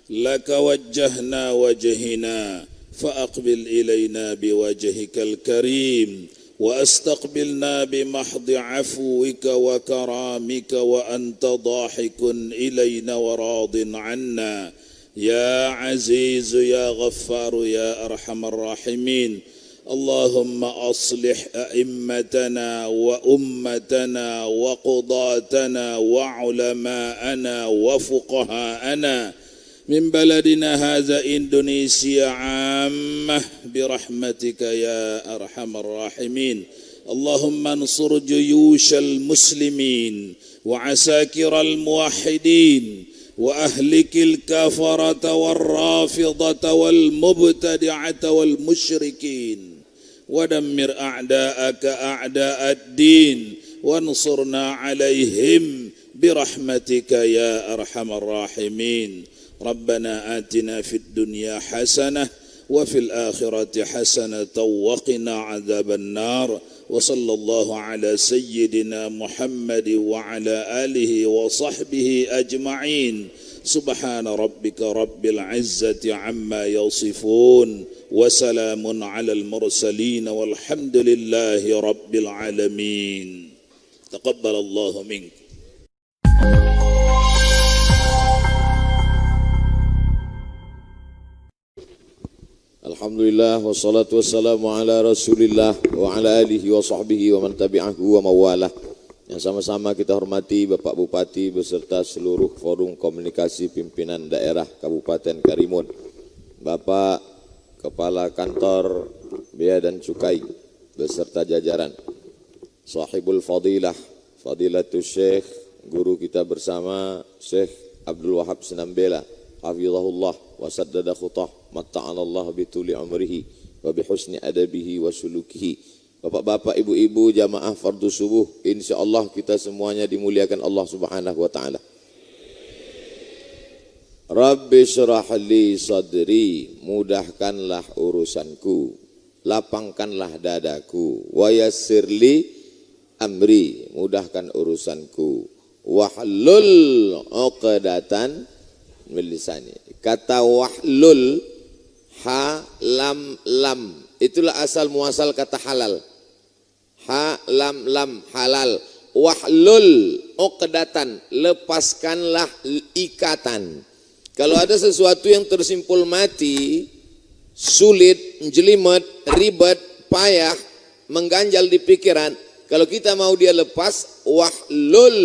لك وجهنا وجهنا فأقبل إلينا بوجهك الكريم واستقبلنا بمحض عفوك وكرامك وأنت ضاحك إلينا وراض عنا يا عزيز يا غفار يا أرحم الراحمين اللهم أصلح أئمتنا وأمتنا وقضاتنا وعلماءنا وفقهاءنا من بلدنا هذا إندونيسيا عامة برحمتك يا أرحم الراحمين اللهم انصر جيوش المسلمين وعساكر الموحدين وأهلك الكفرة والرافضة والمبتدعة والمشركين ودمر أعداءك أعداء الدين وانصرنا عليهم برحمتك يا أرحم الراحمين ربنا آتنا في الدنيا حسنة وفي الآخرة حسنة وقنا عذاب النار وصلى الله على سيدنا محمد وعلى آله وصحبه أجمعين سبحان ربك رب العزة عما يصفون وسلام على المرسلين والحمد لله رب العالمين تقبل الله منك. Alhamdulillah wassalatu wassalamu ala rasulillah wa ala alihi wa sahbihi wa man tabi'ahu wa mawalah. Yang sama-sama kita hormati Bapak Bupati beserta seluruh forum komunikasi pimpinan daerah Kabupaten Karimun, Bapak Kepala Kantor Bea dan Cukai beserta jajaran, Sahibul Fadilah, Fadilatul Syekh, guru kita bersama Syekh Abdul Wahab Senambela, hafizahullah wa saddada khutah, matta'anallah bituli umrihi wa bihusni adabihi wa sulukihi. Bapak-bapak, ibu-ibu, jamaah fardu subuh, insyaallah kita semuanya dimuliakan Allah Subhanahu wa taala. Rabbi syrah li sadri, mudahkanlah urusanku, lapangkanlah dadaku, wa yassir li amri, mudahkan urusanku, wahlul 'uqdatan min lisani. Kata wahlul, ha lam lam, itulah asal muasal kata halal. Ha lam lam, halal. Wahlul 'uqdatan, lepaskanlah ikatan. Kalau ada sesuatu yang tersimpul mati, sulit, jelimet, ribet, payah, mengganjal di pikiran, kalau kita mau dia lepas, wahlul.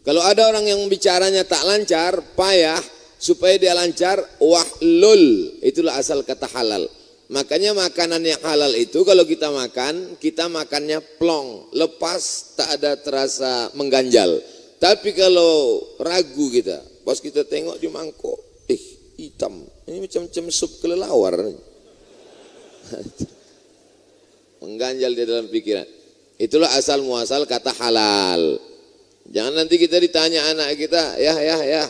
Kalau ada orang yang bicaranya tak lancar, payah, supaya dia lancar, wahlul. Itulah asal kata halal. Makanya makanan yang halal itu kalau kita makannya plong, lepas, tak ada terasa mengganjal. Tapi kalau ragu kita, pas kita tengok di mangkok, hitam, ini macam sup kelelawar. Mengganjal di dalam pikiran. Itulah asal muasal kata halal. Jangan nanti kita ditanya anak kita, ya,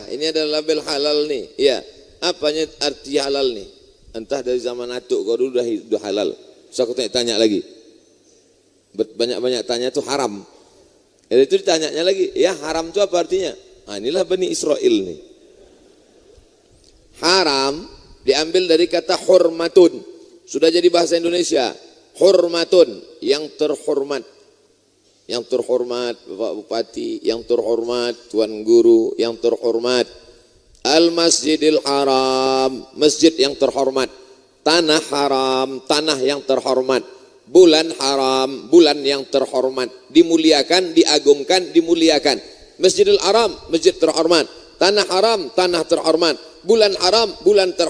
ini adalah label halal nih. Ya, apanya arti halal nih? Entah dari zaman atuk kau dulu dah halal. So aku tanya lagi. Banyak-banyak tanya itu haram. Itu ditanyanya lagi, ya haram itu apa artinya? Nah, inilah Bani Israel nih. Haram diambil dari kata hurmatun. Sudah jadi bahasa Indonesia. Hurmatun, yang terhormat. Yang terhormat Bapak Bupati, yang terhormat Tuan Guru, yang terhormat Al-Masjidil Haram, masjid yang terhormat. Tanah haram, tanah yang terhormat. Bulan haram, bulan yang terhormat. Dimuliakan, diagungkan, dimuliakan. Masjidil Haram, masjid terhormat. Tanah haram, tanah terhormat. Bulan haram, bulan terhormat.